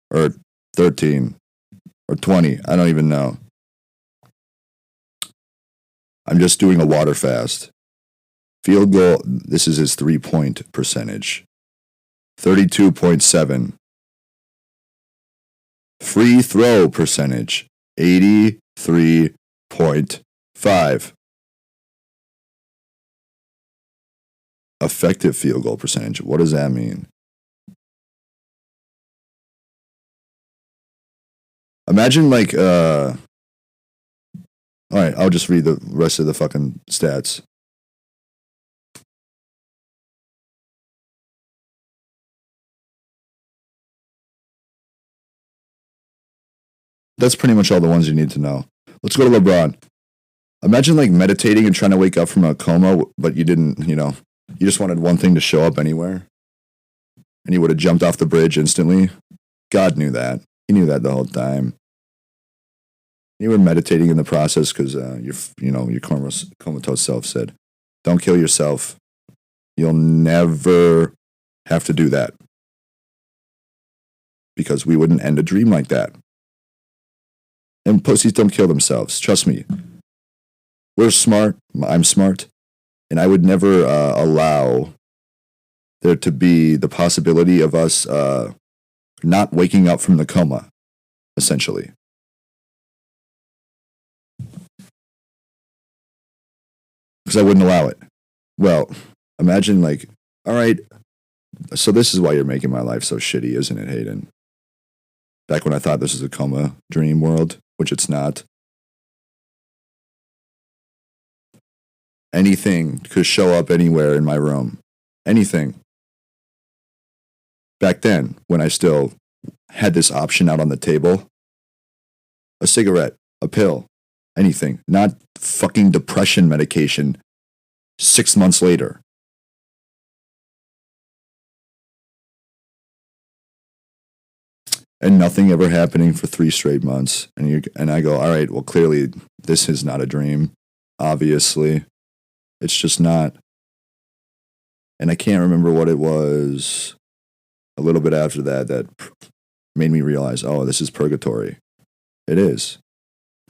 Or 13? Or 20? I don't even know. I'm just doing a water fast. Field goal, this is his 3-point percentage. 32.7. Free throw percentage. 83.5. Effective field goal percentage. What does that mean? Imagine all right, I'll just read the rest of the fucking stats. That's pretty much all the ones you need to know. Let's go to LeBron. Imagine meditating and trying to wake up from a coma, but you didn't, you just wanted one thing to show up anywhere. And you would have jumped off the bridge instantly. God knew that. He knew that the whole time. You were meditating in the process because your comatose self said, "Don't kill yourself. You'll never have to do that." Because we wouldn't end a dream like that. And pussies don't kill themselves. Trust me. We're smart. I'm smart. And I would never allow there to be the possibility of us not waking up from the coma, essentially. Because I wouldn't allow it. Well, imagine all right, so this is why you're making my life so shitty, isn't it, Hayden? Back when I thought this was a coma dream world, which it's not. Anything could show up anywhere in my room. Anything. Back then, when I still had this option out on the table, a cigarette, a pill, anything. Not fucking depression medication 6 months later. And nothing ever happening for 3 straight months. And I go, all right, well, clearly this is not a dream. Obviously. It's just not. And I can't remember what it was a little bit after that made me realize, oh, this is purgatory. It is.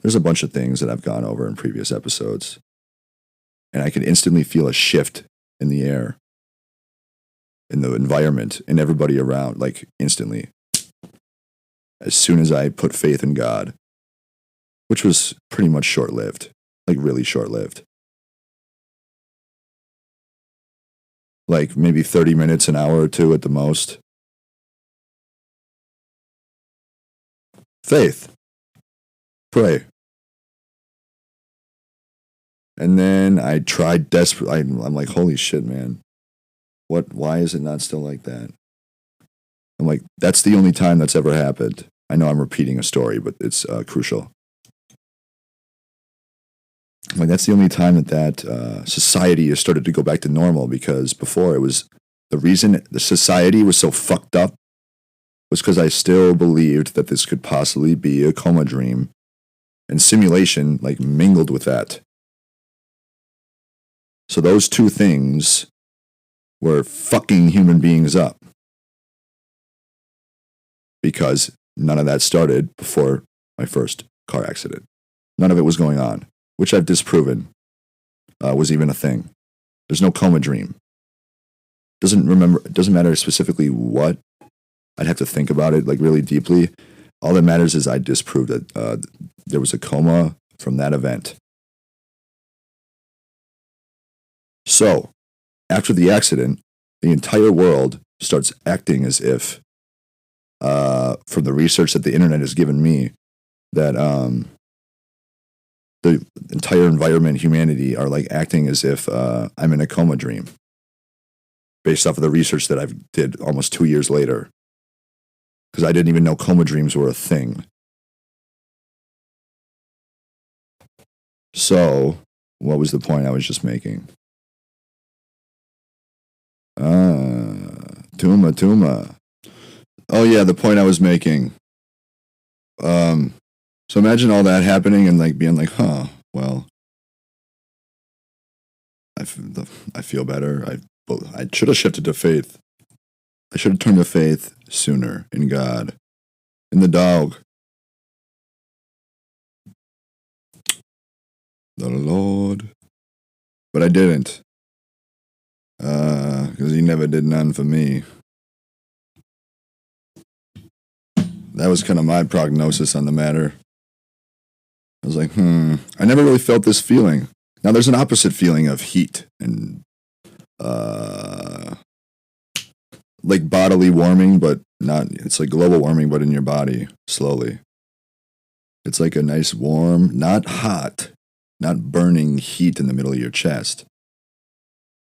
There's a bunch of things that I've gone over in previous episodes. And I can instantly feel a shift in the air, in the environment, in everybody around, instantly. As soon as I put faith in God, which was pretty much short-lived, really short-lived. Maybe 30 minutes, an hour or two at the most. Faith. Pray. And then I tried desperately. I'm like, holy shit, man. Why is it not still like that? I'm like, that's the only time that's ever happened. I know I'm repeating a story, but it's crucial. That's the only time that society has started to go back to normal, because before it was, the reason the society was so fucked up was because I still believed that this could possibly be a coma dream, and simulation mingled with that. So those two things were fucking human beings up. Because none of that started before my first car accident. None of it was going on, which I've disproven was even a thing. There's no coma dream. It doesn't matter specifically what. I'd have to think about it really deeply. All that matters is I disproved that there was a coma from that event. So, after the accident, the entire world starts acting as if, from the research that the internet has given me, that the entire environment, humanity, are acting as if I'm in a coma dream, based off of the research that I did almost 2 years later, because I didn't even know coma dreams were a thing. So, what was the point I was just making? Tuma. Oh yeah, the point I was making. So imagine all that happening and like being like, huh, well, I feel better. I should have shifted to faith. I should have turned to faith sooner in God, in the dog, the Lord. But I didn't, because He never did none for me. That was kind of my prognosis on the matter. I was like, I never really felt this feeling. Now there's an opposite feeling of heat and like bodily warming, but not. It's like global warming, but in your body slowly. It's like a nice warm, not hot, not burning heat in the middle of your chest.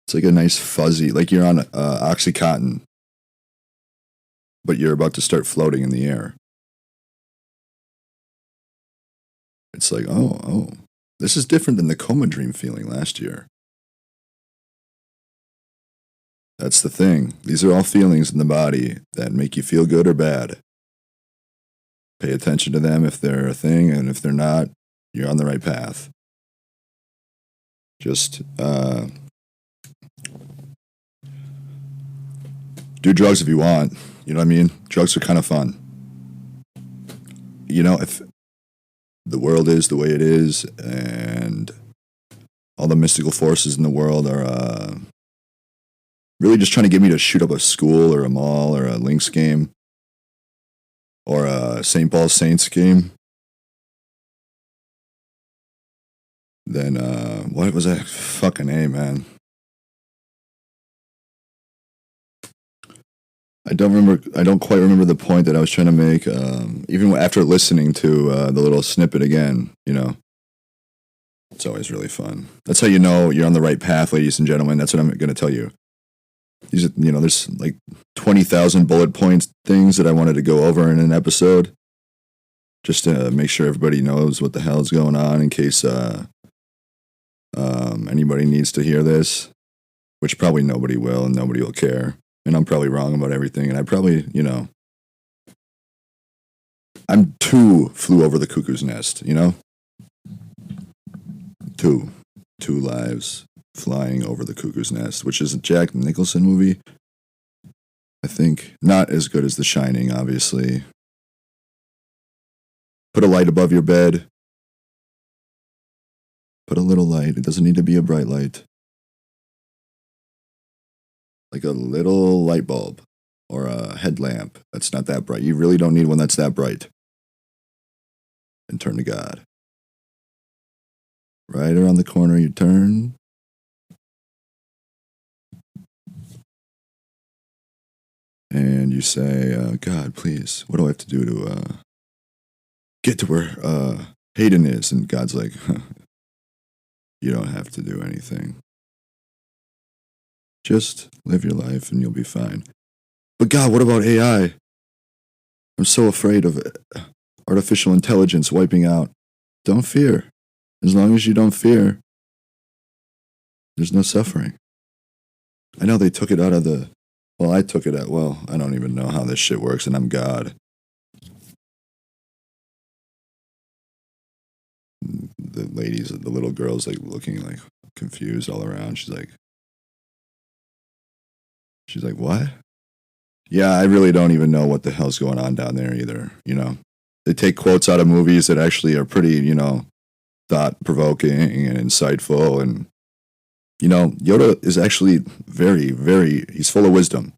It's like a nice fuzzy, like you're on Oxycontin, but you're about to start floating in the air. It's like, oh, this is different than the coma dream feeling last year. That's the thing. These are all feelings in the body that make you feel good or bad. Pay attention to them if they're a thing, and if they're not, you're on the right path. Just do drugs if you want. You know what I mean? Drugs are kind of fun. You know, if the world is the way it is, and all the mystical forces in the world are really just trying to get me to shoot up a school or a mall or a Lynx game or a St. Paul Saints game, then what was that fucking name, man? I don't quite remember the point that I was trying to make. Even after listening to the little snippet again, you know, it's always really fun. That's how you know you're on the right path, ladies and gentlemen. That's what I'm going to tell you. There's like 20,000 bullet points things that I wanted to go over in an episode, just to make sure everybody knows what the hell's going on in case anybody needs to hear this, which probably nobody will and nobody will care. And I'm probably wrong about everything. And I probably, I'm too flew over the cuckoo's nest, Two lives flying over the cuckoo's nest, which is a Jack Nicholson movie. I think not as good as The Shining, obviously. Put a light above your bed. Put a little light. It doesn't need to be a bright light. Like a little light bulb or a headlamp that's not that bright. You really don't need one that's that bright. And turn to God. Right around the corner you turn. And you say, God, please, what do I have to do to get to where Hayden is? And God's like, you don't have to do anything. Just live your life and you'll be fine. But God, what about AI? I'm so afraid of artificial intelligence wiping out. Don't fear. As long as you don't fear, there's no suffering. I know they took it out of I took it out. Well, I don't even know how this shit works, and I'm God. The ladies, the little girl's like looking like confused all around. She's like, what? Yeah, I really don't even know what the hell's going on down there either, They take quotes out of movies that actually are pretty, thought-provoking and insightful. And, Yoda is actually very, very, he's full of wisdom.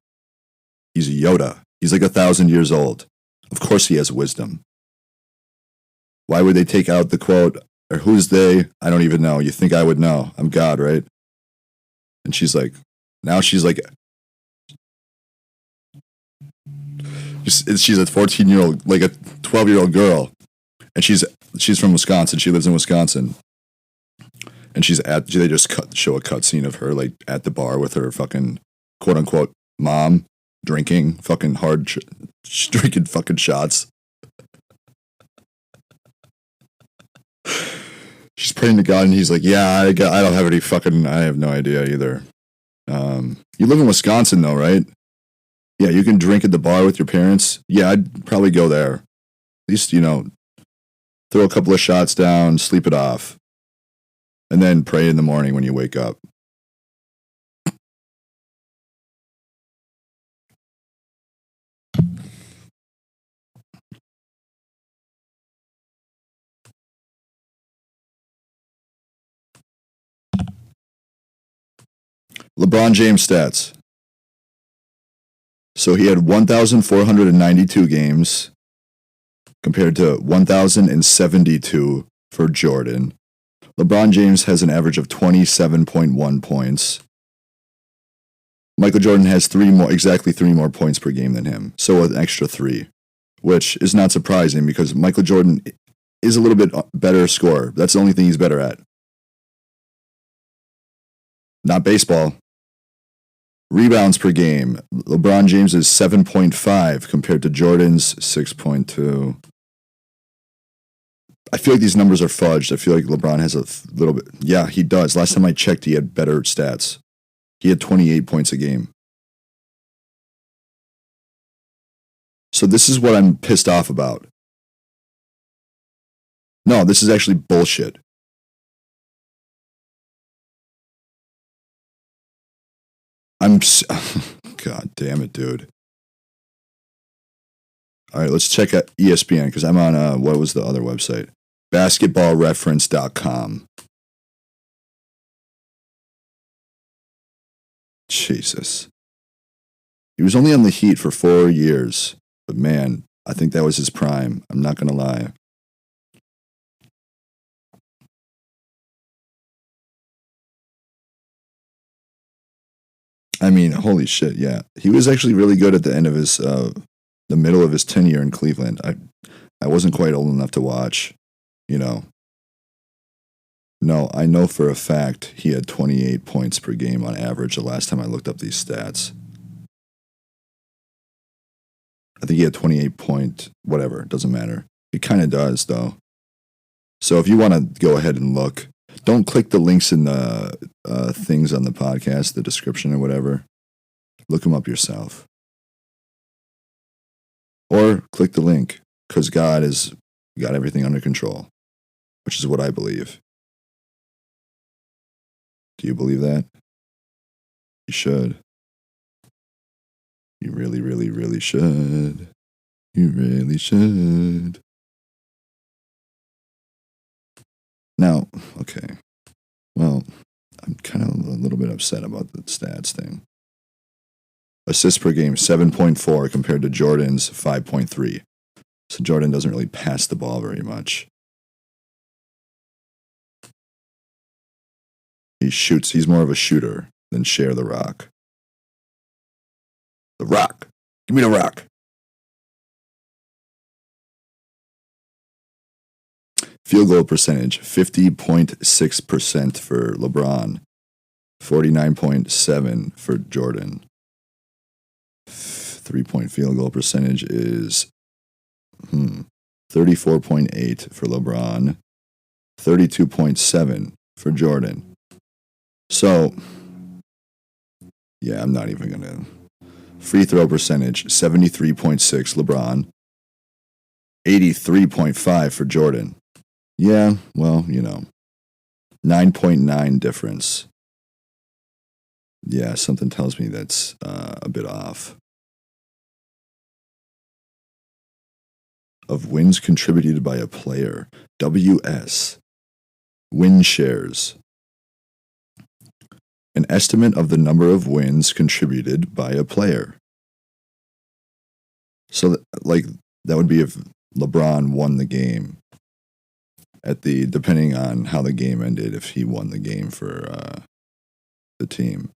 He's a Yoda. He's like 1,000 years old. Of course he has wisdom. Why would they take out the quote, or who's they? I don't even know. You think I would know. I'm God, right? And she's like, she's a 14-year-old, like a 12-year-old girl. And she's from Wisconsin. She lives in Wisconsin. And they just show a cutscene of her like at the bar with her fucking quote unquote mom drinking fucking drinking fucking shots. She's praying to God and he's like, yeah, I don't have any fucking, I have no idea either. You live in Wisconsin, though, right? Yeah, you can drink at the bar with your parents. Yeah, I'd probably go there. At least, throw a couple of shots down, sleep it off, and then pray in the morning when you wake up. LeBron James stats. So he had 1,492 games compared to 1,072 for Jordan. LeBron James has an average of 27.1 points. Michael Jordan has exactly three more points per game than him, so an extra 3, which is not surprising because Michael Jordan is a little bit better scorer. That's the only thing he's better at. Not baseball. Rebounds per game. LeBron James is 7.5 compared to Jordan's 6.2. I feel like these numbers are fudged. I feel like LeBron has a little bit. Yeah, he does. Last time I checked, he had better stats. He had 28 points a game. So this is what I'm pissed off about. No, this is actually bullshit. God damn it, dude. All right, let's check out ESPN because I'm on, what was the other website? Basketballreference.com. Jesus. He was only on the Heat for 4 years. But man, I think that was his prime. I'm not going to lie. I mean, holy shit, yeah. He was actually really good at the end of his, the middle of his tenure in Cleveland. I wasn't quite old enough to watch, No, I know for a fact he had 28 points per game on average the last time I looked up these stats. I think he had 28 point, whatever, doesn't matter. It kind of does, though. So if you want to go ahead and look, don't click the links in the things on the podcast, the description or whatever. Look them up yourself. Or click the link, because God has got everything under control, which is what I believe. Do you believe that? You should. You really, really, really should. You really should. Now, okay. Well, I'm kind of a little bit upset about the stats thing. Assists per game, 7.4 compared to Jordan's 5.3. So Jordan doesn't really pass the ball very much. He shoots. He's more of a shooter than Share the Rock. The Rock. Give me the Rock. Field goal percentage, 50.6% for LeBron. 49.7% for Jordan. 3-point field goal percentage is 34.8% for LeBron. 32.7% for Jordan. So, yeah, I'm not even going to. Free throw percentage, 73.6% LeBron. 83.5% for Jordan. Yeah, well, 9.9 difference. Yeah, something tells me that's a bit off. Of wins contributed by a player, WS. Win shares. An estimate of the number of wins contributed by a player. So, that would be if LeBron won the game. Depending on how the game ended, if he won the game for the team.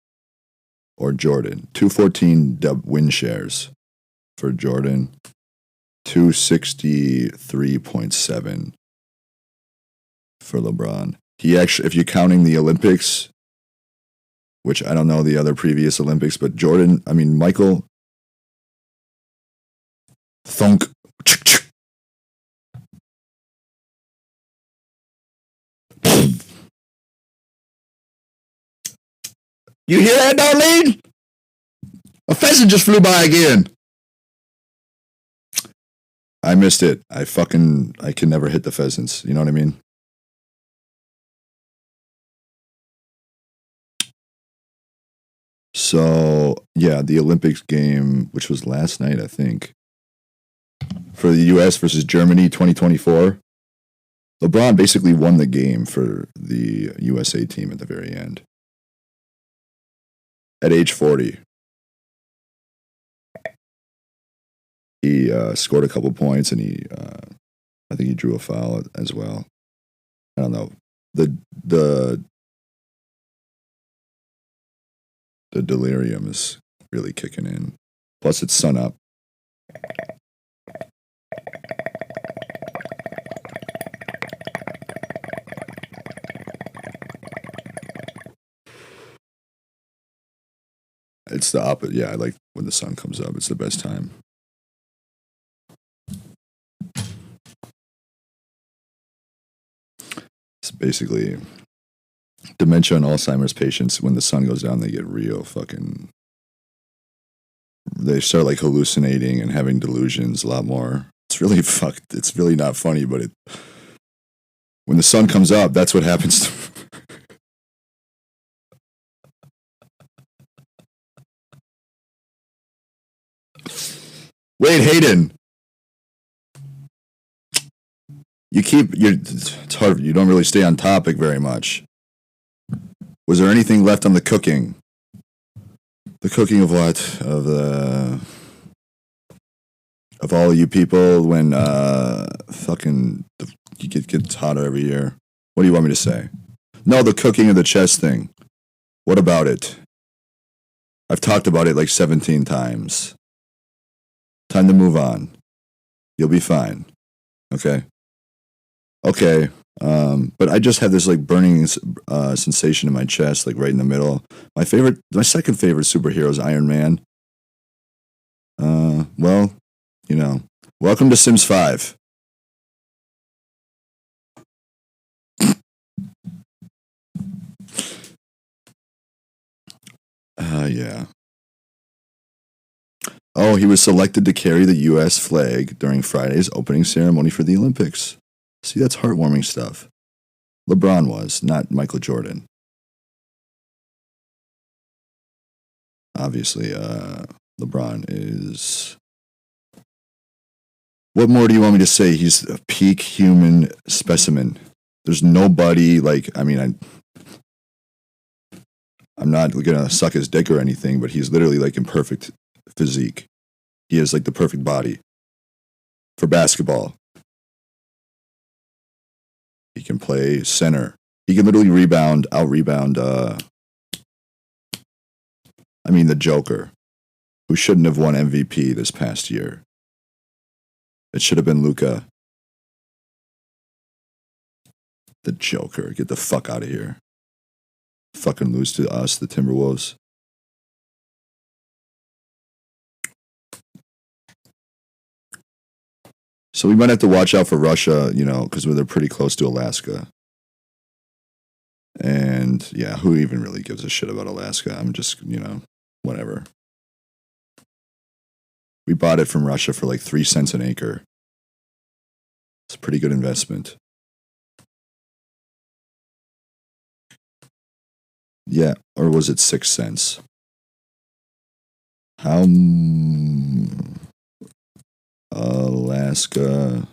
Or Jordan. 214 win shares for Jordan. 263.7 for LeBron. He actually, if you're counting the Olympics, which I don't know the other previous Olympics, but Michael Thunk. You hear that, Darlene? A pheasant just flew by again. I missed it. I can never hit the pheasants. You know what I mean? So, yeah, the Olympics game, which was last night, I think, for the US versus Germany 2024. LeBron basically won the game for the USA team at the very end. At age 40. He scored a couple points and I think he drew a foul as well. I don't know. The delirium is really kicking in. Plus, it's sun up. It's the opposite. Yeah, I like when the sun comes up. It's the best time. It's basically dementia and Alzheimer's patients. When the sun goes down, they get real fucking. They start like hallucinating and having delusions a lot more. It's really fucked. It's really not funny, but when the sun comes up, that's what happens to. Wait, Hayden. It's hard. You don't really stay on topic very much. Was there anything left on the cooking? The cooking of what? Of all you people when fucking you gets hotter every year. What do you want me to say? No, the cooking of the chess thing. What about it? I've talked about it like 17 times. Time to move on. You'll be fine. Okay? Okay. But I just have this like burning sensation in my chest, like right in the middle. My second favorite superhero is Iron Man. Well, you know, welcome to Sims 5. Yeah. Oh, he was selected to carry the U.S. flag during Friday's opening ceremony for the Olympics. See, that's heartwarming stuff. LeBron was, not Michael Jordan. Obviously, LeBron is. What more do you want me to say? He's a peak human specimen. There's nobody like. I mean, I'm not gonna suck his dick or anything, but he's literally like in perfect physique. He has like the perfect body for basketball. He can play center. He can literally out rebound. The Joker, who shouldn't have won MVP this past year. It should have been Luka. The Joker, get the fuck out of here. Fucking lose to us, the Timberwolves. So we might have to watch out for Russia, because they're pretty close to Alaska. And yeah, who even really gives a shit about Alaska? I'm just, whatever. We bought it from Russia for like 3 cents an acre. It's a pretty good investment. Yeah, or was it 6 cents? How Alaska,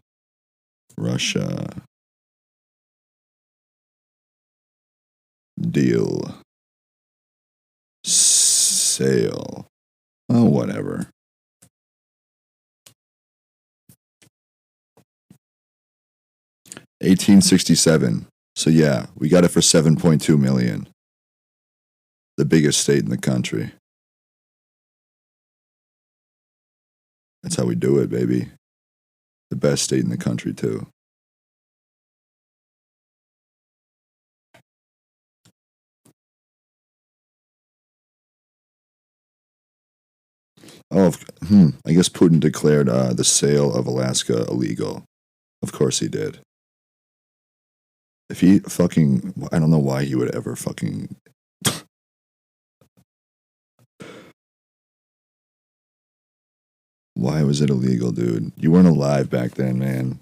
Russia deal sale. Oh, whatever. $18.67. So yeah, we got it for $7.2 million. The biggest state in the country. That's how we do it, baby. The best state in the country, too. Oh, I guess Putin declared the sale of Alaska illegal. Of course he did. If he fucking, I don't know why he would ever fucking. Why was it illegal, dude? You weren't alive back then, man.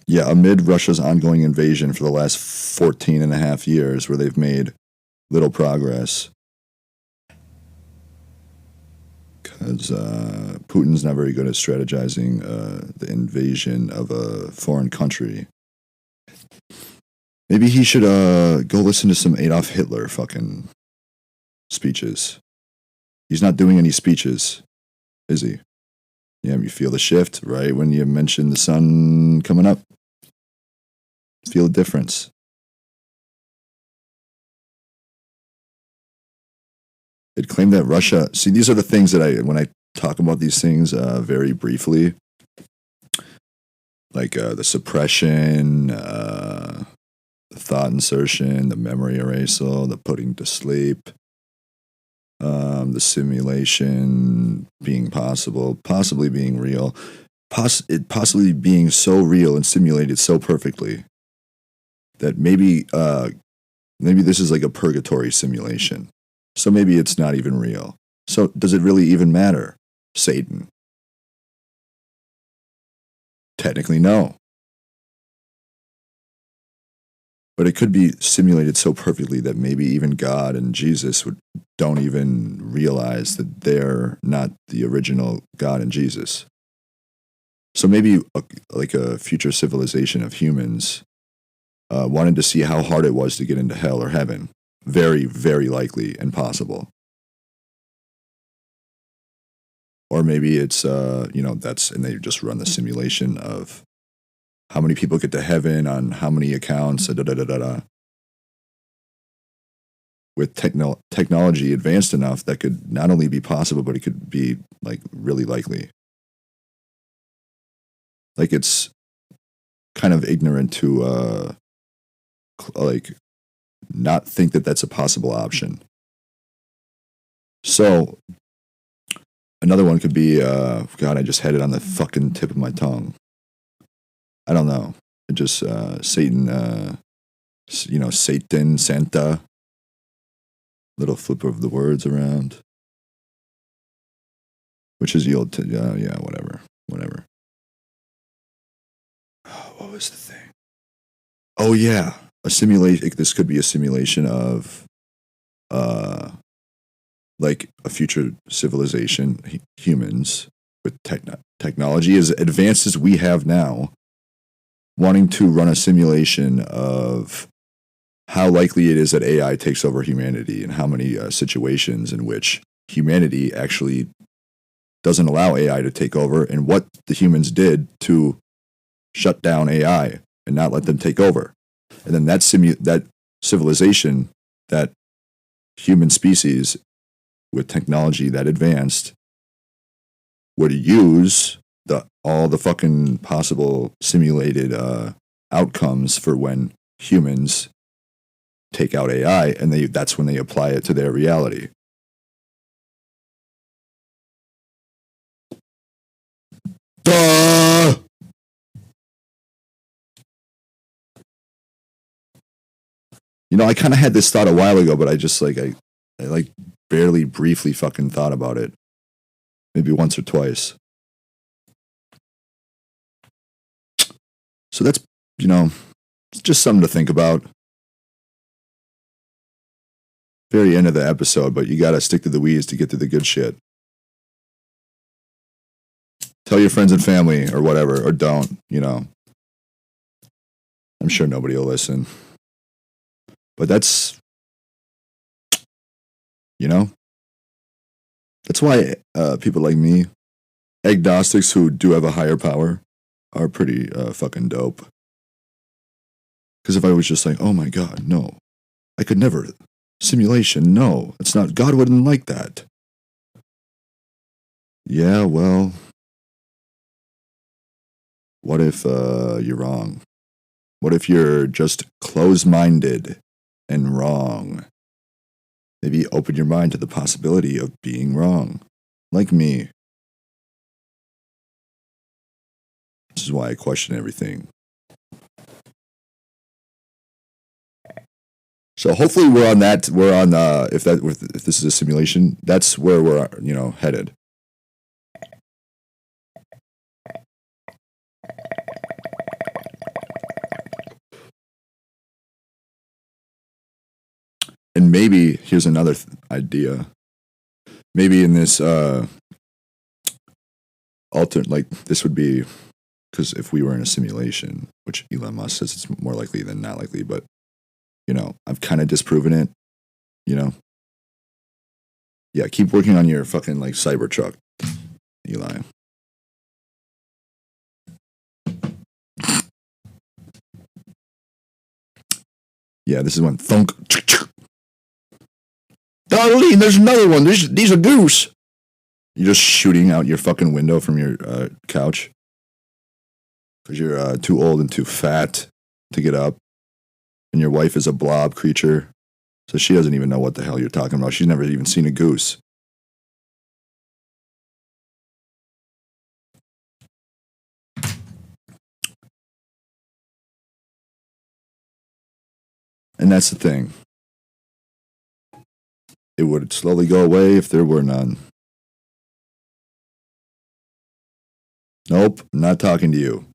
Yeah, amid Russia's ongoing invasion for the last 14 and a half years, where they've made little progress. Because Putin's not very good at strategizing the invasion of a foreign country. Maybe he should go listen to some Adolf Hitler fucking speeches. He's not doing any speeches, is he? Yeah, you feel the shift, right? When you mention the sun coming up. Feel the difference. It claimed that Russia... See, these are the things that when I talk about these things very briefly, like the suppression, the thought insertion, the memory erasal, the putting to sleep, the simulation being possible, possibly being real, it possibly being so real and simulated so perfectly that maybe this is like a purgatory simulation. So maybe it's not even real. So does it really even matter, Satan? Technically, no. But it could be simulated so perfectly that maybe even God and Jesus don't even realize that they're not the original God and Jesus. So maybe like a future civilization of humans wanted to see how hard it was to get into hell or heaven. Very, very likely and possible. Or maybe it's, and they just run the simulation of how many people get to heaven on how many accounts, with technology advanced enough that could not only be possible, but it could be, like, really likely. Like, it's kind of ignorant to, not think that that's a possible option. So, another one could be, God, I just had it on the fucking tip of my tongue. I don't know. It just, Satan, Satan, Santa. Little flip of the words around. Which is yield to, yeah, whatever. Oh, what was the thing? Oh, yeah. A simulation. This could be a simulation of, like a future civilization, humans with technology as advanced as we have now, wanting to run a simulation of how likely it is that AI takes over humanity and how many situations in which humanity actually doesn't allow AI to take over and what the humans did to shut down AI and not let them take over. And then that civilization, that human species with technology that advanced would use all the fucking possible simulated outcomes for when humans take out AI, and that's when they apply it to their reality. Duh! I kind of had this thought a while ago, but I just I barely briefly fucking thought about it. Maybe once or twice. So that's, it's just something to think about. Very end of the episode, but you gotta stick to the weeds to get to the good shit. Tell your friends and family or whatever, or don't, I'm sure nobody will listen. But that's, that's why people like me, agnostics who do have a higher power, are pretty fucking dope. Because if I was just like, oh my God, no, I could never. Simulation, no, it's not. God wouldn't like that. Yeah, well, what if you're wrong? What if you're just close-minded and wrong? Maybe open your mind to the possibility of being wrong, like me. This is why I question everything. Just why I question everything. So hopefully we're on that. We're on if this is a simulation, that's where we're headed. And maybe here's another idea. Maybe in this like this would be because if we were in a simulation, which Elon Musk says it's more likely than not likely, but I've kind of disproven it. Yeah, keep working on your fucking like Cybertruck, Eli. Yeah, this is one thunk. Darlene, there's another one. These are goose. You're just shooting out your fucking window from your couch because you're too old and too fat to get up, and your wife is a blob creature, so she doesn't even know what the hell you're talking about. She's never even seen a goose. And that's the thing. It would slowly go away if there were none. Nope, I'm not talking to you.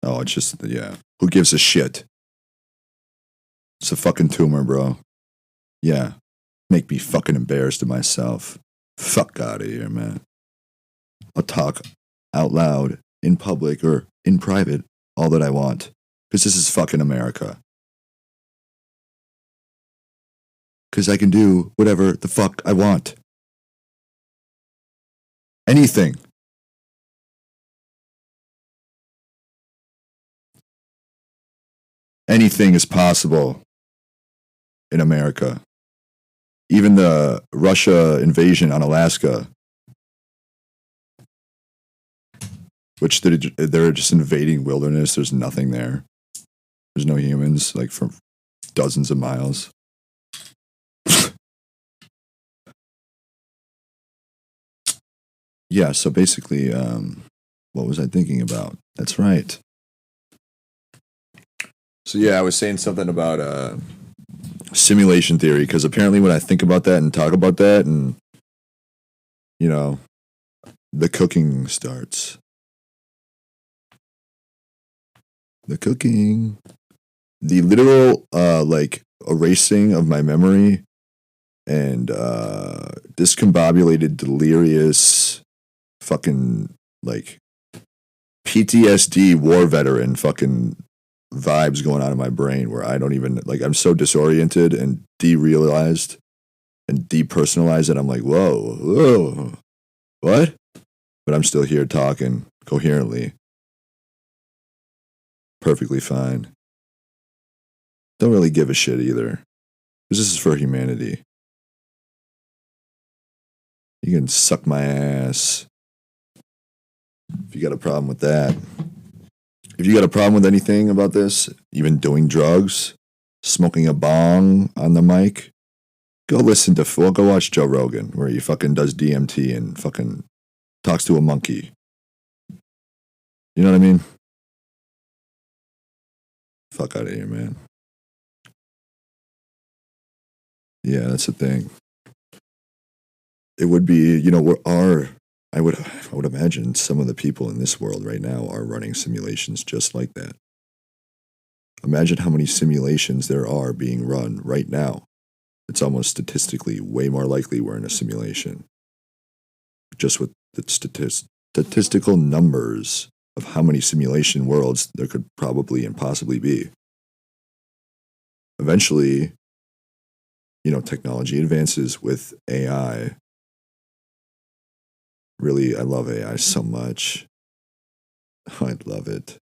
Oh, it's just, yeah. Who gives a shit? It's a fucking tumor, bro. Yeah. Make me fucking embarrassed of myself. Fuck out of here, man. I'll talk out loud, in public, or in private, all that I want. Because this is fucking America. Because I can do whatever the fuck I want. Anything. Anything is possible in America. Even the Russia invasion on Alaska, which they're just invading wilderness. There's nothing there. There's no humans, like for dozens of miles. Yeah, so basically, what was I thinking about? That's right. So yeah, I was saying something about simulation theory, because apparently when I think about that and talk about that, and the cooking starts. The cooking. The literal like erasing of my memory and discombobulated, delirious, fucking like PTSD war veteran fucking vibes going on in my brain where I don't even like, I'm so disoriented and derealized and depersonalized that I'm like, whoa, what? But I'm still here talking coherently. Perfectly fine. Don't really give a shit either. Because this is for humanity. You can suck my ass. If you got a problem with that. If you got a problem with anything about this, even doing drugs, smoking a bong on the mic, go watch Joe Rogan, where he fucking does DMT and fucking talks to a monkey. You know what I mean? Fuck out of here, man. Yeah, that's the thing. It would be, I would imagine some of the people in this world right now are running simulations just like that. Imagine how many simulations there are being run right now. It's almost statistically way more likely we're in a simulation. Just with the statistical numbers of how many simulation worlds there could probably and possibly be. Eventually, technology advances with AI. Really, I love AI so much. I love it.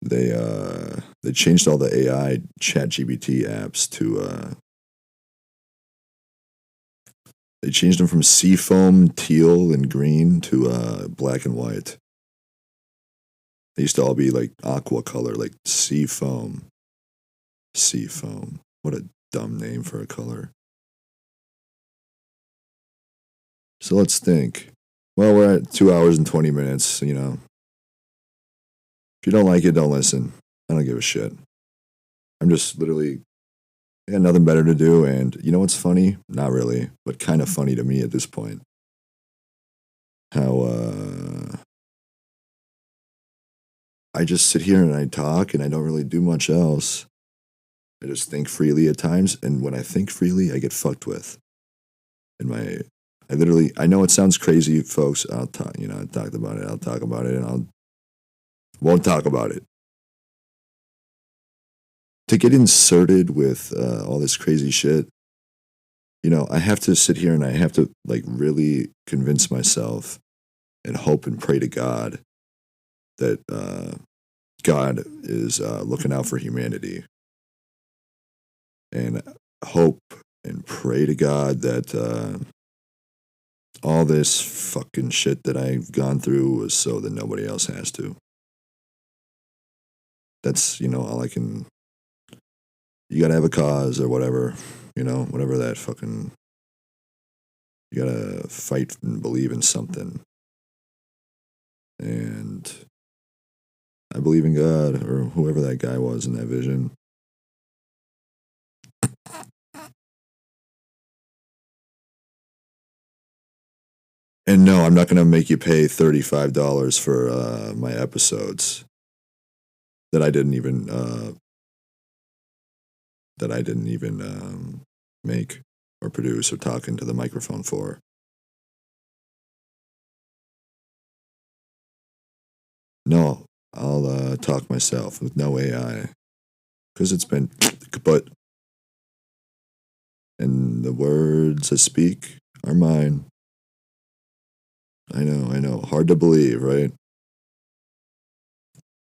They changed all the AI ChatGPT apps to they changed them from seafoam, teal, and green to black and white. They used to all be like aqua color, like seafoam. Seafoam. What a dumb name for a color. So let's think. Well, we're at 2 hours and 20 minutes, If you don't like it, don't listen. I don't give a shit. I'm just literally, I got nothing better to do. And you know what's funny? Not really, but kind of funny to me at this point. How I just sit here and I talk and I don't really do much else. I just think freely at times. And when I think freely, I get fucked with. And I know it sounds crazy, folks. I'll talk, I talked about it. I'll talk about it and won't talk about it. To get inserted with all this crazy shit, I have to sit here and I have to like really convince myself and hope and pray to God that God is looking out for humanity, and hope and pray to God that all this fucking shit that I've gone through was so that nobody else has to. That's all I can. You gotta have a cause or whatever, whatever that fucking. You gotta fight and believe in something. And I believe in God or whoever that guy was in that vision. And no, I'm not gonna make you pay $35 for my episodes that I didn't even make or produce or talk into the microphone for. No, I'll talk myself with no AI because it's been kaput. And the words I speak are mine. I know. Hard to believe, right?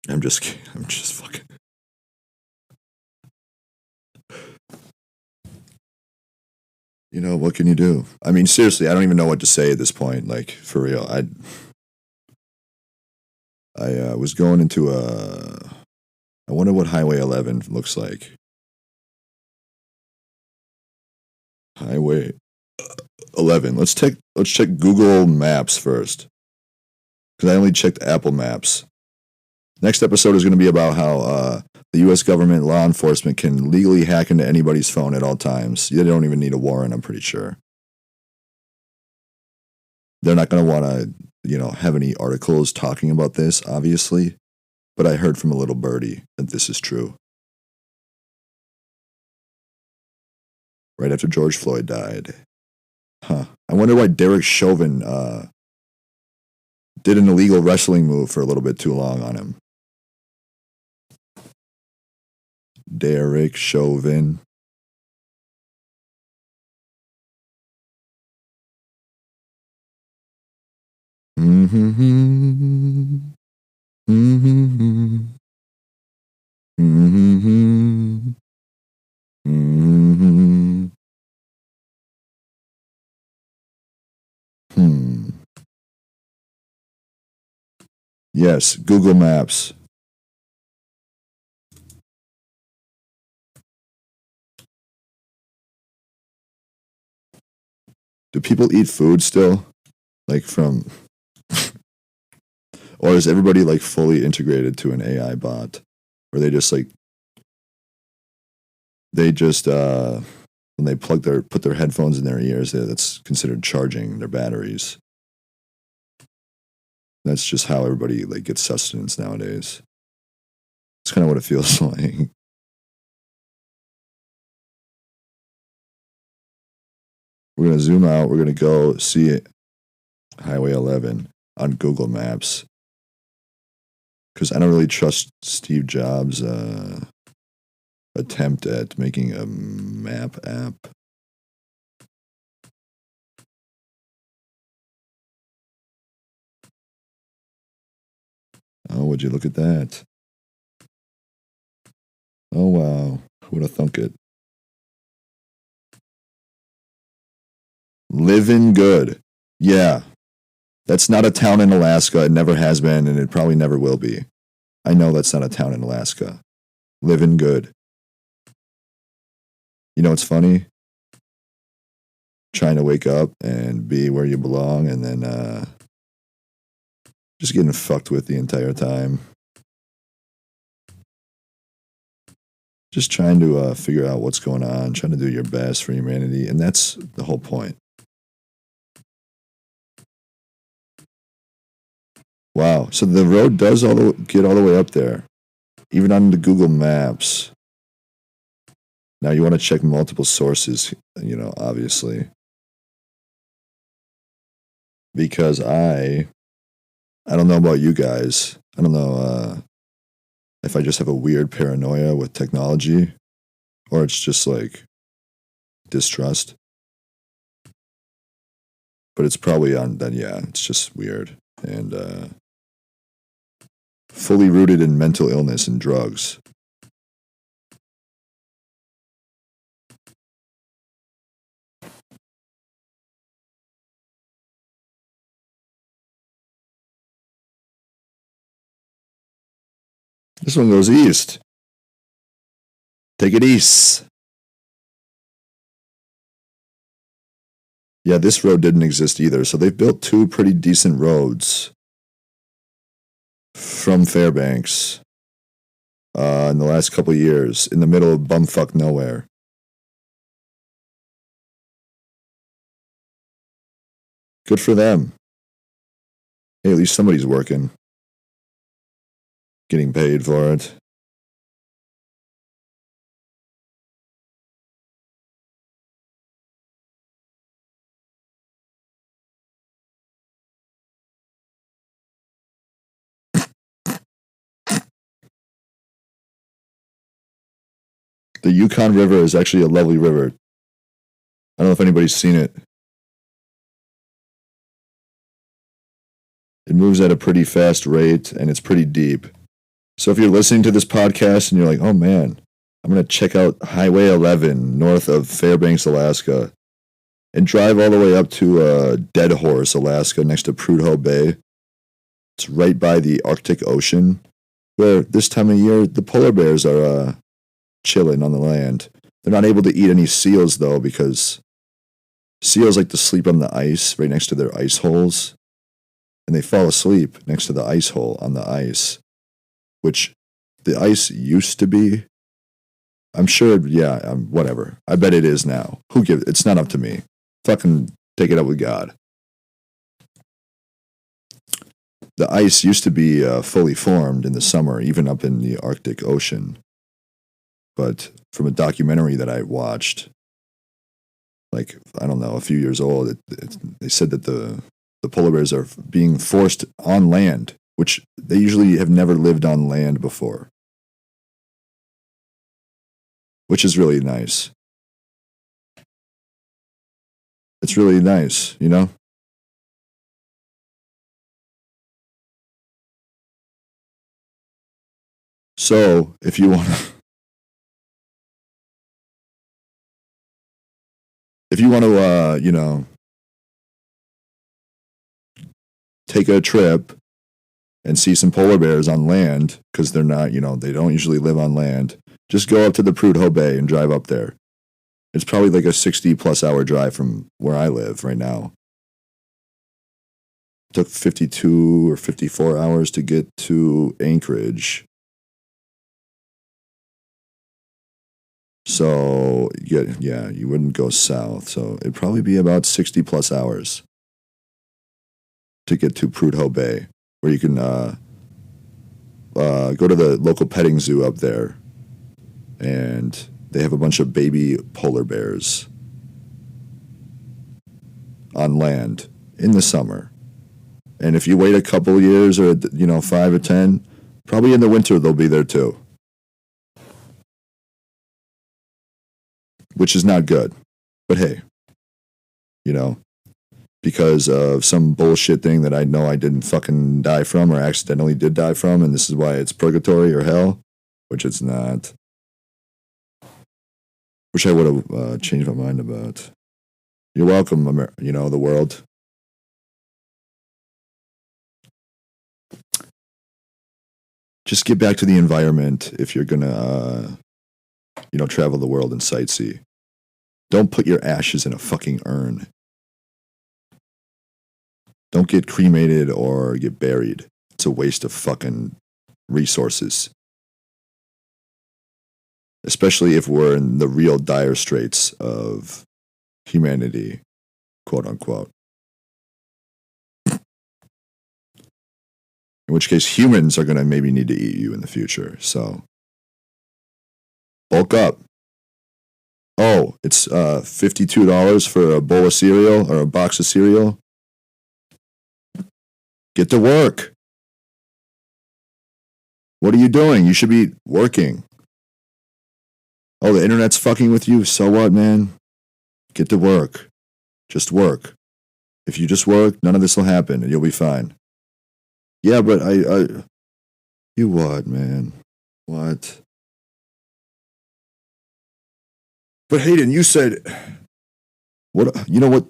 I'm just fucking. What can you do? I mean, seriously, I don't even know what to say at this point. Like, for real. I was going into I wonder what Highway 11 looks like. Highway 11. Let's check Google Maps first. Because I only checked Apple Maps. Next episode is going to be about how the U.S. government law enforcement can legally hack into anybody's phone at all times. They don't even need a warrant, I'm pretty sure. They're not going to want to, have any articles talking about this, obviously. But I heard from a little birdie that this is true. Right after George Floyd died. Huh. I wonder why Derek Chauvin did an illegal wrestling move for a little bit too long on him. Derek Chauvin. Mm-hmm. Mm-hmm. Mm-hmm. Mm-hmm. Yes, Google Maps. Do people eat food still? Like from. Or is everybody like fully integrated to an AI bot? Or they just like. They just. When they put their headphones in their ears, that's considered charging their batteries. That's just how everybody like gets sustenance nowadays. It's kind of what it feels like. We're gonna zoom out. We're gonna go see it. Highway 11 on Google Maps because I don't really trust Steve Jobs' attempt at making a map app. Oh, would you look at that? Oh, wow. Who would have thunk it? Living good. Yeah. That's not a town in Alaska. It never has been, and it probably never will be. I know that's not a town in Alaska. Living good. You know what's funny? Trying to wake up and be where you belong, and then just getting fucked with the entire time. just trying to figure out what's going on, trying to do your best for humanity, and that's the whole point. Wow, so the road does get all the way up there, even on the Google Maps. Now you want to check multiple sources, obviously, because I don't know about you guys. I don't know if I just have a weird paranoia with technology, or it's just like distrust. But it's probably on that. Yeah, it's just weird and fully rooted in mental illness and drugs. This one goes east. Take it east. Yeah, this road didn't exist either. So they've built two pretty decent roads from Fairbanks in the last couple of years in the middle of bumfuck nowhere. Good for them. Hey, at least somebody's working. Getting paid for it. The Yukon River is actually a lovely river. I don't know if anybody's seen it. It moves at a pretty fast rate and it's pretty deep. So if you're listening to this podcast and you're like, oh man, I'm going to check out Highway 11 north of Fairbanks, Alaska, and drive all the way up to Dead Horse, Alaska, next to Prudhoe Bay. It's right by the Arctic Ocean, where this time of year the polar bears are chilling on the land. They're not able to eat any seals, though, because seals like to sleep on the ice right next to their ice holes, and they fall asleep next to the ice hole on the ice, which the ice used to be. I'm sure, yeah, whatever. I bet it is now. Who gives? It's not up to me. Fucking take it up with God. The ice used to be fully formed in the summer, even up in the Arctic Ocean. But from a documentary that I watched, like, I don't know, a few years old, they said that the polar bears are being forced on land, which they usually have never lived on land before, which is really nice. It's really nice, you know? So, if you want to, take a trip and see some polar bears on land, because they're not, they don't usually live on land, just go up to the Prudhoe Bay and drive up there. It's probably like a 60-plus hour drive from where I live right now. It took 52 or 54 hours to get to Anchorage. So, yeah, you wouldn't go south. So it'd probably be about 60-plus hours to get to Prudhoe Bay, where you can go to the local petting zoo up there. And they have a bunch of baby polar bears on land in the summer. And if you wait a couple years or, 5 or 10, probably in the winter they'll be there too. Which is not good. But hey, because of some bullshit thing that I know I didn't fucking die from or accidentally did die from, and this is why it's purgatory or hell, which it's not. Wish I would have changed my mind about. You're welcome, the world. Just get back to the environment if you're gonna, travel the world and sightsee. Don't put your ashes in a fucking urn. Don't get cremated or get buried. It's a waste of fucking resources. especially if we're in the real dire straits of humanity, quote unquote. In which case, humans are going to maybe need to eat you in the future. So, bulk up. Oh, it's $52 for a bowl of cereal or a box of cereal. Get to work. What are you doing? You should be working. Oh, the internet's fucking with you? So what, man? Get to work. Just work. If you just work, none of this will happen and you'll be fine. Yeah, but you what, man? What? But Hayden, you said, what? You know what?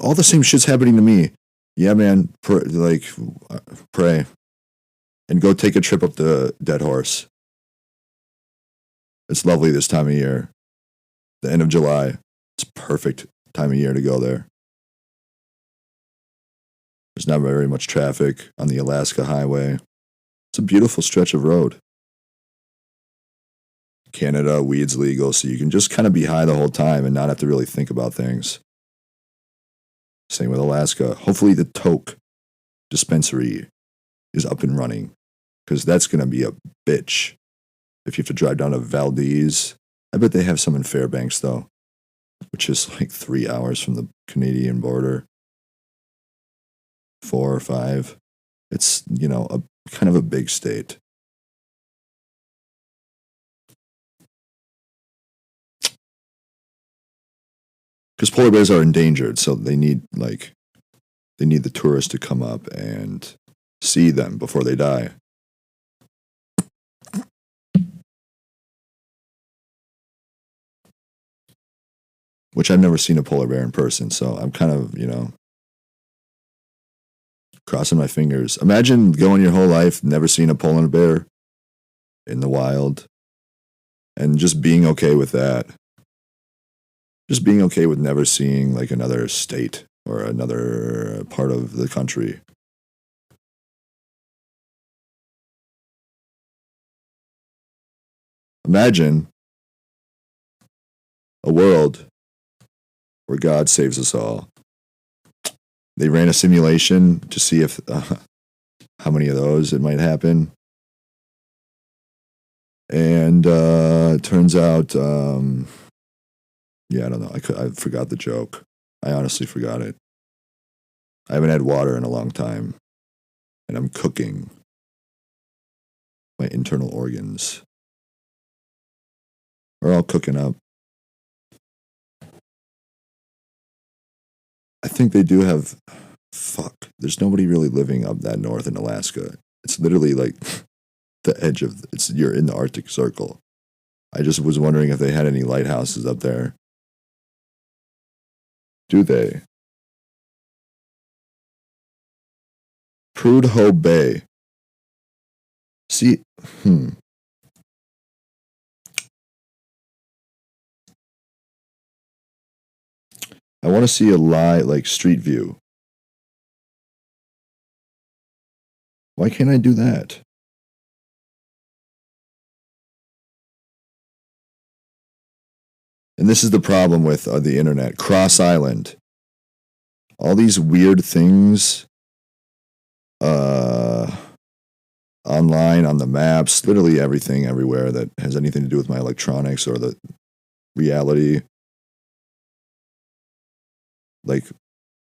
All the same shit's happening to me. Yeah, man. Pray, and go take a trip up the Dead Horse. It's lovely this time of year. The end of July. It's perfect time of year to go there. There's not very much traffic on the Alaska Highway. It's a beautiful stretch of road. Canada, weed's legal, so you can just kind of be high the whole time and not have to really think about things. Same with Alaska. Hopefully the Toke dispensary is up and running, because that's going to be a bitch if you have to drive down to Valdez. I bet they have some in Fairbanks, though, which is like 3 hours from the Canadian border. 4 or 5. It's, a kind of a big state. Because polar bears are endangered, so they need the tourists to come up and see them before they die. Which I've never seen a polar bear in person, so I'm kind of, crossing my fingers. Imagine going your whole life, never seeing a polar bear in the wild, and just being okay with that. Just being okay with never seeing like another state or another part of the country. Imagine a world where God saves us all. They ran a simulation to see if how many of those it might happen. And it turns out, I don't know. I forgot the joke. I honestly forgot it. I haven't had water in a long time, and I'm cooking my internal organs. We're all cooking up. I think they do have... Fuck. There's nobody really living up that north in Alaska. It's literally like the edge of... You're in the Arctic Circle. I just was wondering if they had any lighthouses up there. Do they? Prudhoe Bay. See, I want to see a street view. Why can't I do that? And this is the problem with the internet. Cross Island. All these weird things online, on the maps, literally everything everywhere that has anything to do with my electronics or the reality,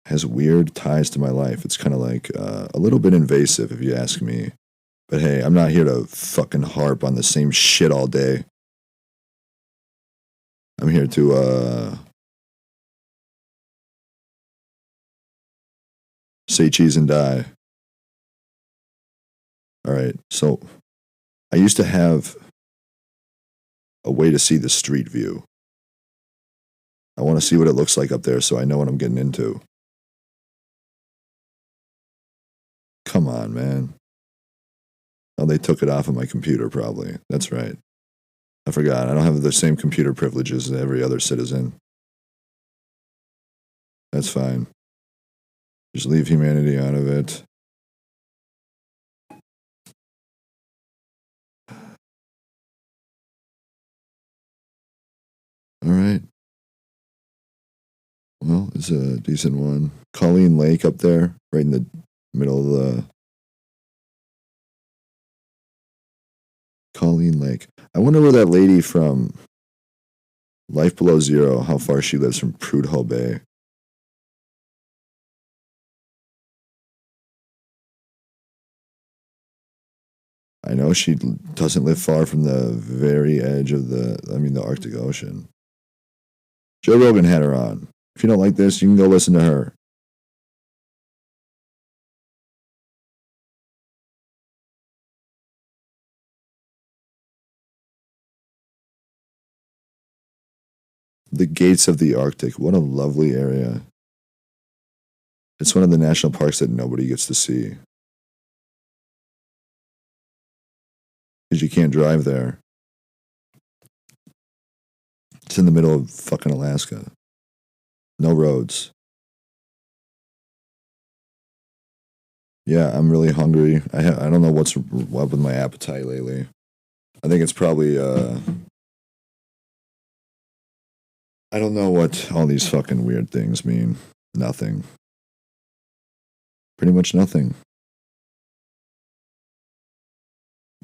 has weird ties to my life. It's kind of a little bit invasive if you ask me. But hey, I'm not here to fucking harp on the same shit all day. I'm here to say cheese and die. Alright, so I used to have a way to see the street view. I want to see what it looks like up there so I know what I'm getting into. Come on, man. Oh, they took it off of my computer, probably. That's right. I forgot. I don't have the same computer privileges as every other citizen. That's fine. Just leave humanity out of it. All right. Well, it's a decent one. Colleen Lake up there, right in the middle of the Colleen Lake. I wonder where that lady from Life Below Zero, how far she lives from Prudhoe Bay. I know she doesn't live far from the very edge of the Arctic Ocean. Joe Rogan had her on. If you don't like this, you can go listen to her. The Gates of the Arctic. What a lovely area. It's one of the national parks that nobody gets to see. Because you can't drive there. It's in the middle of fucking Alaska. No roads. Yeah, I'm really hungry. I don't know what's up with my appetite lately. I think it's probably I don't know what all these fucking weird things mean. Nothing. Pretty much nothing.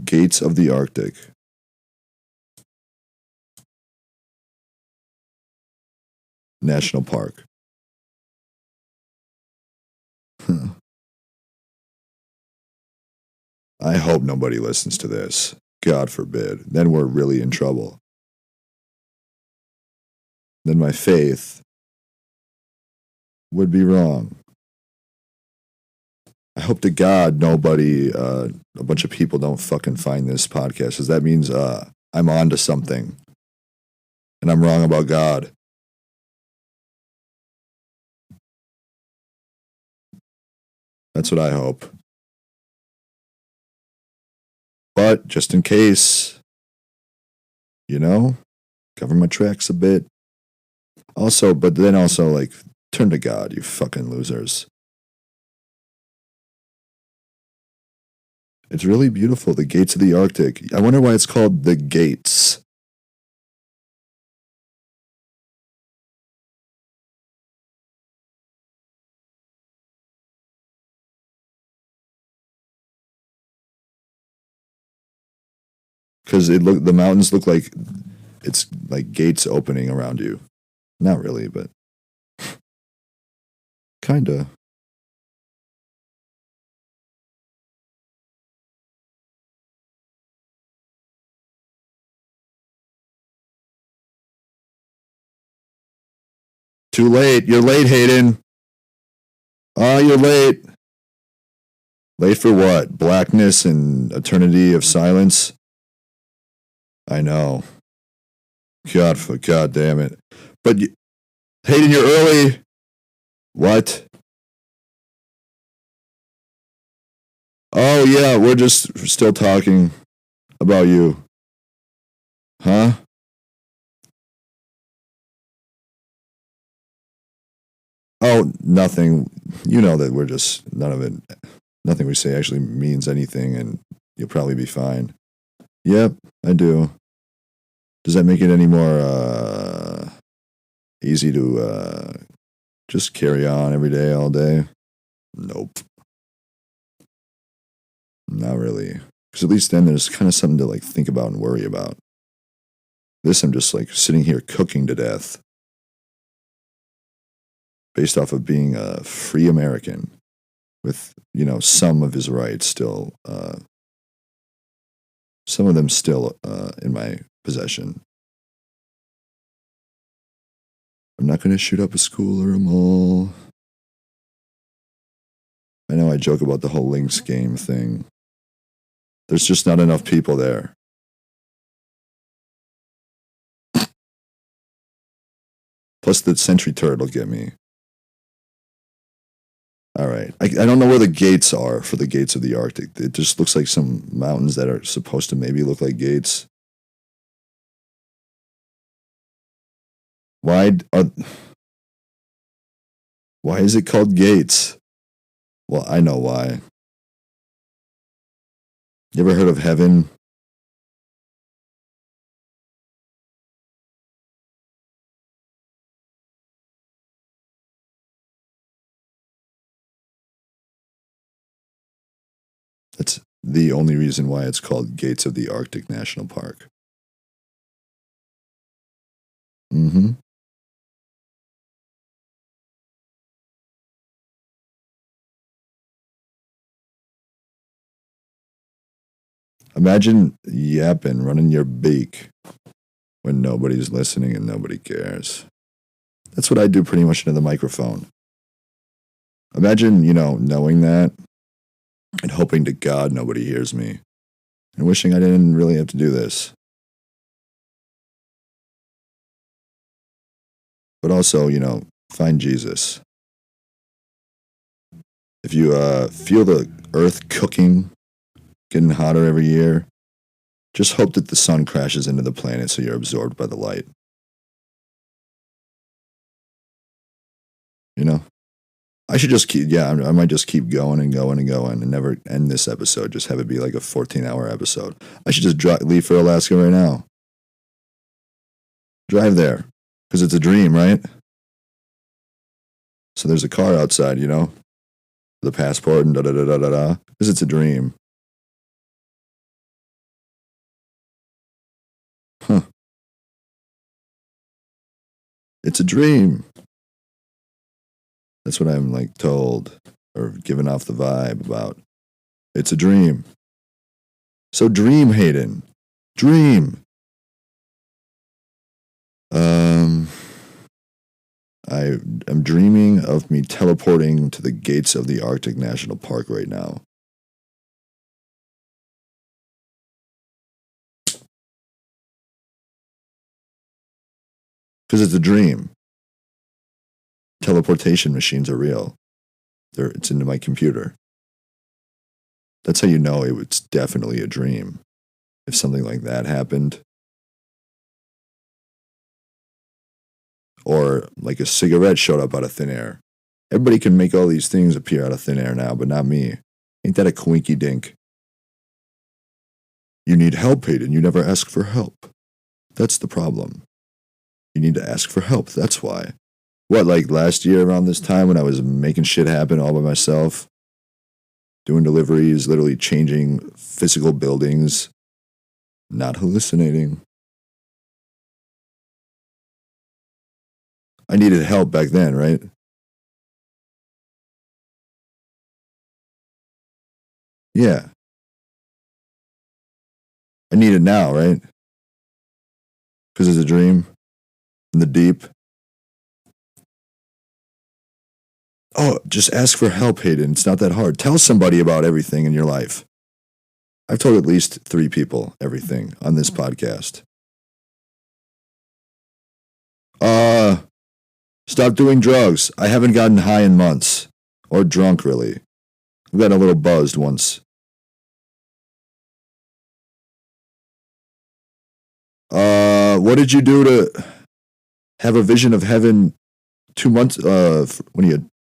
Gates of the Arctic. National Park. I hope nobody listens to this. God forbid. Then we're really in trouble. Then my faith would be wrong. I hope to God nobody, a bunch of people don't fucking find this podcast, because that means I'm on to something. And I'm wrong about God. That's what I hope. But just in case, cover my tracks a bit. Also, but then also, like, turn to God, you fucking losers. It's really beautiful, the Gates of the Arctic. I wonder why it's called the Gates. Because the mountains look like it's like gates opening around you. Not really, but kinda. Too late. You're late, Hayden. Oh, you're late. Late for what? Blackness and eternity of silence? I know. God damn it. But Hayden, you're early. What? Oh, yeah, we're just still talking about you. Huh? Oh, nothing. You know that we're just, nothing we say actually means anything, and you'll probably be fine. Yep, I do. Does that make it any more easy to just carry on every day, all day? Nope. Not really. Because at least then there's kind of something to like think about and worry about. This, I'm just like sitting here cooking to death. Based off of being a free American with, some of his rights still, some of them still in my possession. I'm not going to shoot up a school or a mall. I know I joke about the whole Lynx game thing. There's just not enough people there. Plus the sentry turret will get me. All right. I don't know where the gates are for the Gates of the Arctic. It just looks like some mountains that are supposed to maybe look like gates. Why is it called gates? Well, I know why. You ever heard of heaven? That's the only reason why it's called Gates of the Arctic National Park. Mm-hmm. Imagine yapping, running your beak when nobody's listening and nobody cares. That's what I do pretty much into the microphone. Imagine, knowing that and hoping to God nobody hears me and wishing I didn't really have to do this. But also, find Jesus. If you feel the earth cooking, getting hotter every year, just hope that the sun crashes into the planet so you're absorbed by the light. I should just I might just keep going and going and going and never end this episode. Just have it be like a 14-hour episode. I should just leave for Alaska right now. Drive there. Because it's a dream, right? So there's a car outside, the passport and da-da-da-da-da-da. Because it's a dream. Huh. It's a dream. That's what I'm told or given off the vibe about. It's a dream. So dream, Hayden. Dream. I am dreaming of me teleporting to the gates of the Arctic National Park right now. Because it's a dream. Teleportation machines are real. It's into my computer. That's how you know it's definitely a dream. If something like that happened. Or like a cigarette showed up out of thin air. Everybody can make all these things appear out of thin air now, but not me. Ain't that a quinky dink? You need help, Hayden. You never ask for help. That's the problem. You need to ask for help. That's why. What, like last year around this time when I was making shit happen all by myself? Doing deliveries, literally changing physical buildings. Not hallucinating. I needed help back then, right? Yeah. I need it now, right? Because it's a dream in the deep. Oh, just ask for help, Hayden. It's not that hard. Tell somebody about everything in your life. I've told at least 3 people everything on this podcast. Stop doing drugs. I haven't gotten high in months. Or drunk, really. I've gotten a little buzzed once. What did you do to have a vision of heaven 2 months, when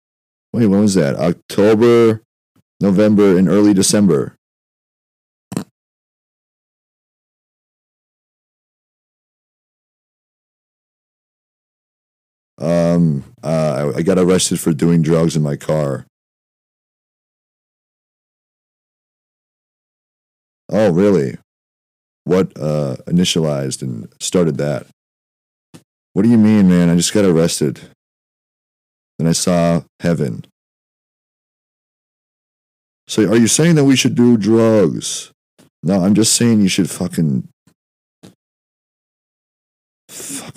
was that? October, November, and early December. I got arrested for doing drugs in my car. Oh, really? What initialized and started that? What do you mean, man? I just got arrested. Then I saw heaven. So are you saying that we should do drugs? No, I'm just saying you should fucking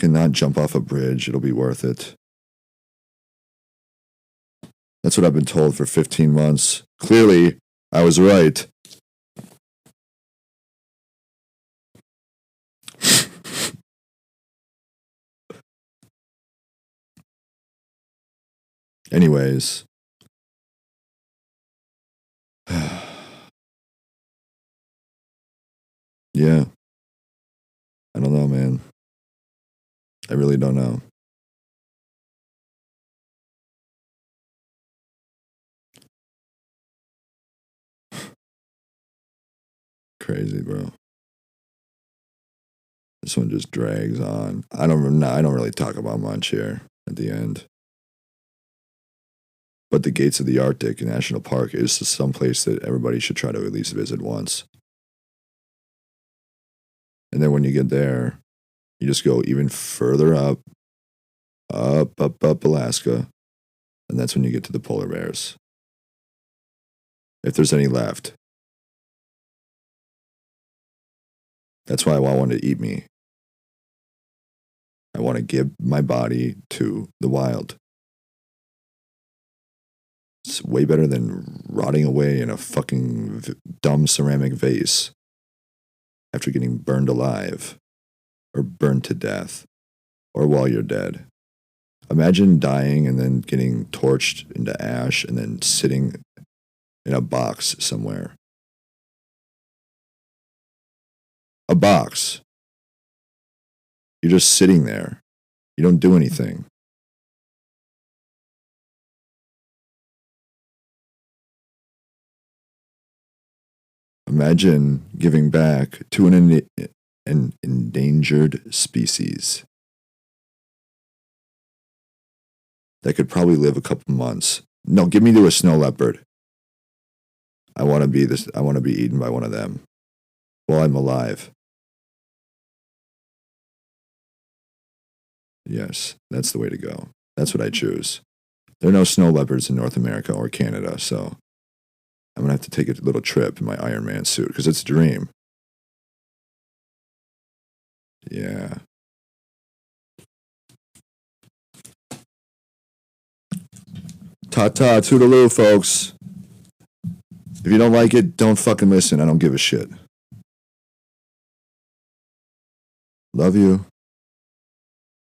not jump off a bridge. It'll be worth it. That's what I've been told for 15 months. Clearly, I was right. Anyways. Yeah. I don't know, man. I really don't know. Crazy, bro. This one just drags on. I don't really talk about much here at the end. But the gates of the Arctic National Park is some place that everybody should try to at least visit once. And then when you get there, you just go even further up Alaska, and that's when you get to the polar bears. If there's any left. That's why I want to eat me. I want to give my body to the wild. It's way better than rotting away in a fucking dumb ceramic vase after getting burned alive or burned to death or while you're dead. Imagine dying and then getting torched into ash and then sitting in a box somewhere. A box. You're just sitting there. You don't do anything. Imagine giving back to an endangered species that could probably live a couple months. No, give me to a snow leopard. I want to be eaten by one of them while I'm alive. Yes, that's the way to go. That's what I choose. There are no snow leopards in North America or Canada, so I'm going to have to take a little trip in my Iron Man suit because it's a dream. Yeah. Ta-ta, toodaloo, folks. If you don't like it, don't fucking listen. I don't give a shit. Love you.